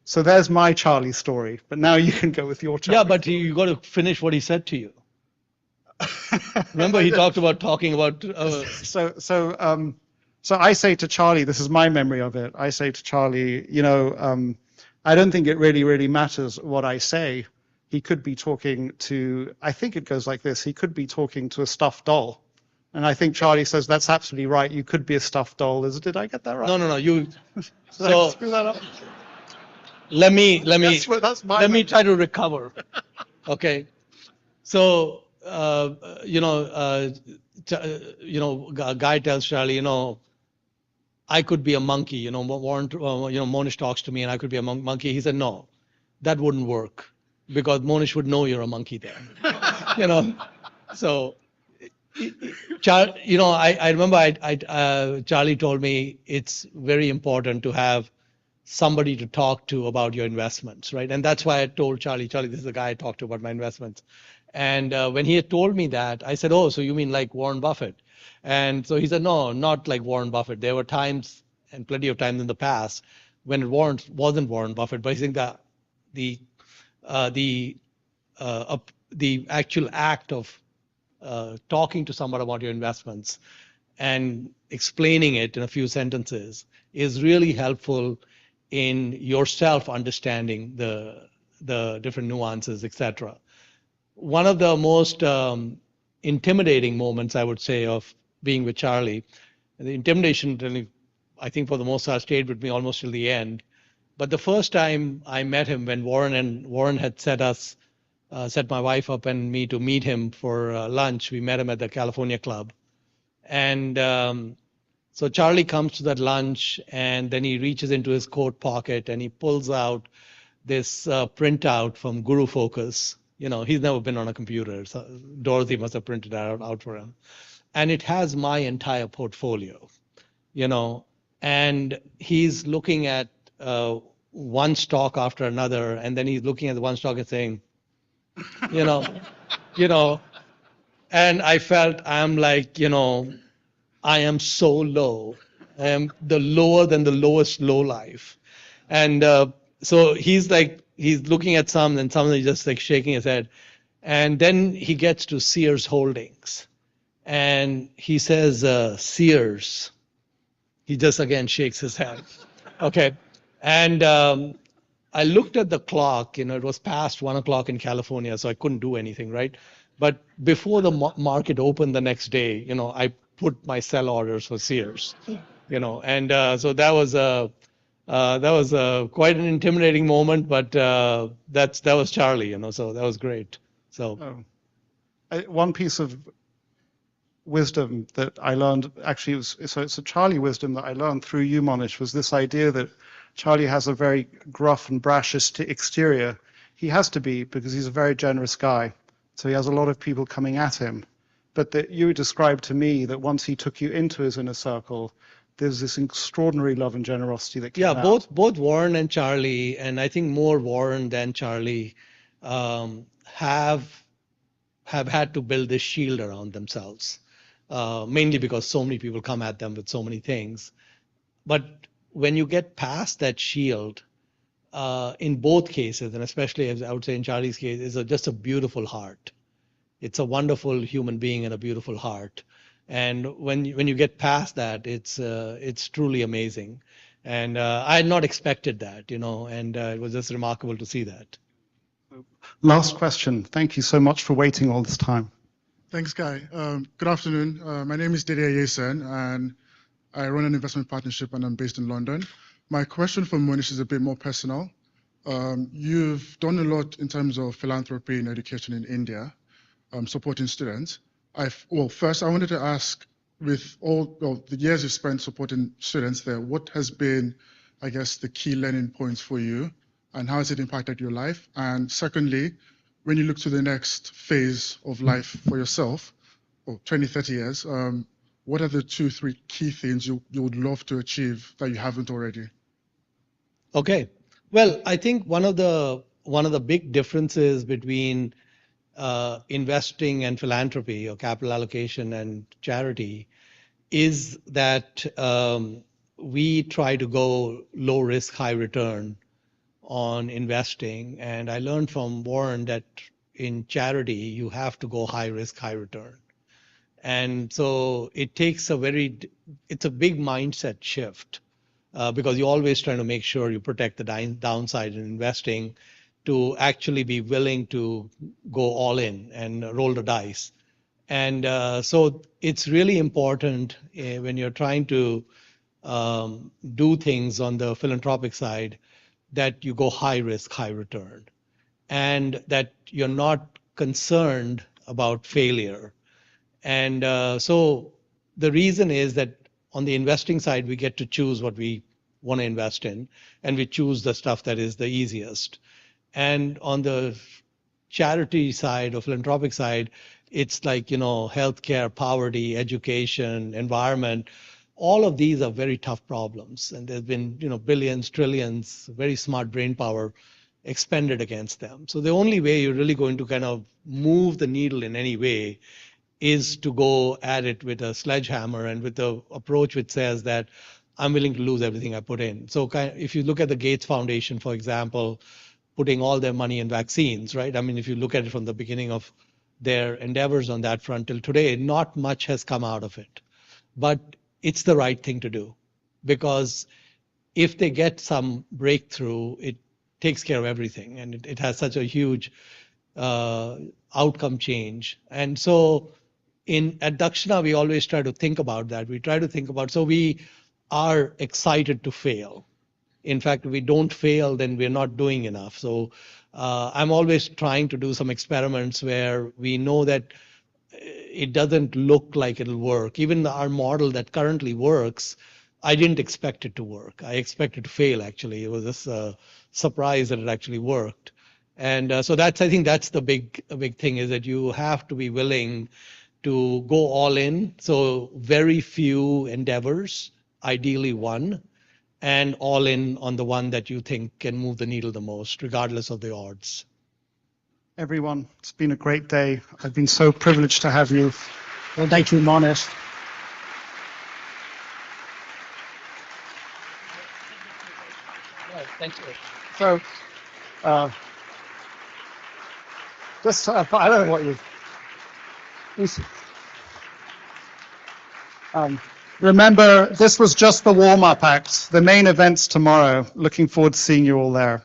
Speaker 1: So there's my Charlie story. But now you can go with your Charlie.
Speaker 14: Yeah, but you got to finish what he said to you. Remember, he talked about talking about.
Speaker 1: So I say to Charlie, this is my memory of it. I say to Charlie, you know, I don't think it really matters what I say. He could be talking to, I think it goes like this. He could be talking to a stuffed doll. And I think Charlie says, that's absolutely right. You could be a stuffed doll. Did I get that right?
Speaker 14: No. You.
Speaker 1: Did I screw that up?
Speaker 14: Let me try to recover. Okay. So, a guy tells Charlie, you know, I could be a monkey. You know, Mohnish talks to me and I could be a monkey. He said, no, that wouldn't work because Mohnish would know you're a monkey then. You know, so, I remember Charlie told me it's very important to have somebody to talk to about your investments, right? And that's why I told Charlie, this is the guy I talked to about my investments. And when he had told me that, I said, oh, so you mean like Warren Buffett? And so he said, no, not like Warren Buffett. There were times, and plenty of times in the past, when it wasn't Warren Buffett, but I think that the actual act of talking to someone about your investments and explaining it in a few sentences is really helpful in yourself understanding the different nuances, etc. One of the most intimidating moments, I would say, of being with Charlie, the intimidation really, I think for the most part, stayed with me almost till the end. But the first time I met him, when Warren had set my wife up and me to meet him for lunch, we met him at the California Club. And so Charlie comes to that lunch, and then he reaches into his coat pocket and he pulls out this printout from Guru Focus. You know, he's never been on a computer, so Dorothy must have printed that out for him. And it has my entire portfolio, you know, and he's looking at one stock after another, and then he's looking at the one stock and saying, you know, and I felt I'm like, you know, I am so low. I am the lower than the lowest low life. And so he's looking at some, and some he's just like shaking his head. And then he gets to Sears Holdings. And he says, Sears. He just again shakes his head. Okay. And I looked at the clock, you know, it was past 1 o'clock in California, so I couldn't do anything, right? But before the market opened the next day, you know, I put my sell orders for Sears, you know, and so that was quite an intimidating moment, but that was Charlie, you know, so that was great. So
Speaker 1: one piece of wisdom that I learned, actually, it's a Charlie wisdom that I learned through you, Mohnish, was this idea that Charlie has a very gruff and brash exterior. He has to be, because he's a very generous guy. So he has a lot of people coming at him. But that you described to me that once he took you into his inner circle, there's this extraordinary love and generosity that came out.
Speaker 14: Yeah, both Warren and Charlie, and I think more Warren than Charlie, have had to build this shield around themselves, mainly because so many people come at them with so many things. But when you get past that shield, in both cases, and especially as I would say in Charlie's case, is just a beautiful heart. It's a wonderful human being and a beautiful heart. And when you get past that, it's truly amazing. And I had not expected that, you know, and it was just remarkable to see that.
Speaker 1: Last question. Thank you so much for waiting all this time.
Speaker 17: Thanks, Guy. Good afternoon. My name is Didier Yesen, and I run an investment partnership, and I'm based in London. My question for Mohnish is a bit more personal. You've done a lot in terms of philanthropy and education in India, supporting students. First, I wanted to ask, with all of the years you've spent supporting students there, what has been, I guess, the key learning points for you and how has it impacted your life? And secondly, when you look to the next phase of life for yourself, or 20, 30 years, what are the 2, 3 key things you would love to achieve that you haven't already?
Speaker 14: Okay. Well, I think one of the big differences between investing and philanthropy or capital allocation and charity is that we try to go low risk, high return on investing. And I learned from Warren that in charity, you have to go high risk, high return. And so it takes it's a big mindset shift because you're always trying to make sure you protect the downside in investing to actually be willing to go all in and roll the dice. And so it's really important when you're trying to do things on the philanthropic side that you go high risk, high return, and that you're not concerned about failure. And so the reason is that on the investing side, we get to choose what we want to invest in, and we choose the stuff that is the easiest. And on the charity side or philanthropic side, it's like, healthcare, poverty, education, environment. All of these are very tough problems. And there's been, billions, trillions, very smart brain power expended against them. So the only way you're really going to kind of move the needle in any way is to go at it with a sledgehammer and with the approach which says that I'm willing to lose everything I put in. So if you look at the Gates Foundation, for example, putting all their money in vaccines, right? I mean, if you look at it from the beginning of their endeavors on that front till today, not much has come out of it. But it's the right thing to do, because if they get some breakthrough, it takes care of everything, and it has such a huge outcome change. And so at Dakshina, we always try to think about that. We try to think about, so we are excited to fail. In fact, if we don't fail, then we're not doing enough. So I'm always trying to do some experiments where we know that it doesn't look like it'll work. Even our model that currently works, I didn't expect it to work. I expected to fail, actually. It was just a surprise that it actually worked. And so I think that's the big thing, is that you have to be willing to go all in. So very few endeavors, ideally one, and all in on the one that you think can move the needle the most, regardless of the odds.
Speaker 1: Everyone, it's been a great day. I've been so privileged to have you.
Speaker 5: Well, thank you, Mohnish.
Speaker 14: Thank you.
Speaker 1: So, just, I don't know what you... Remember, this was just the warm-up act. The main event's tomorrow. Looking forward to seeing you all there.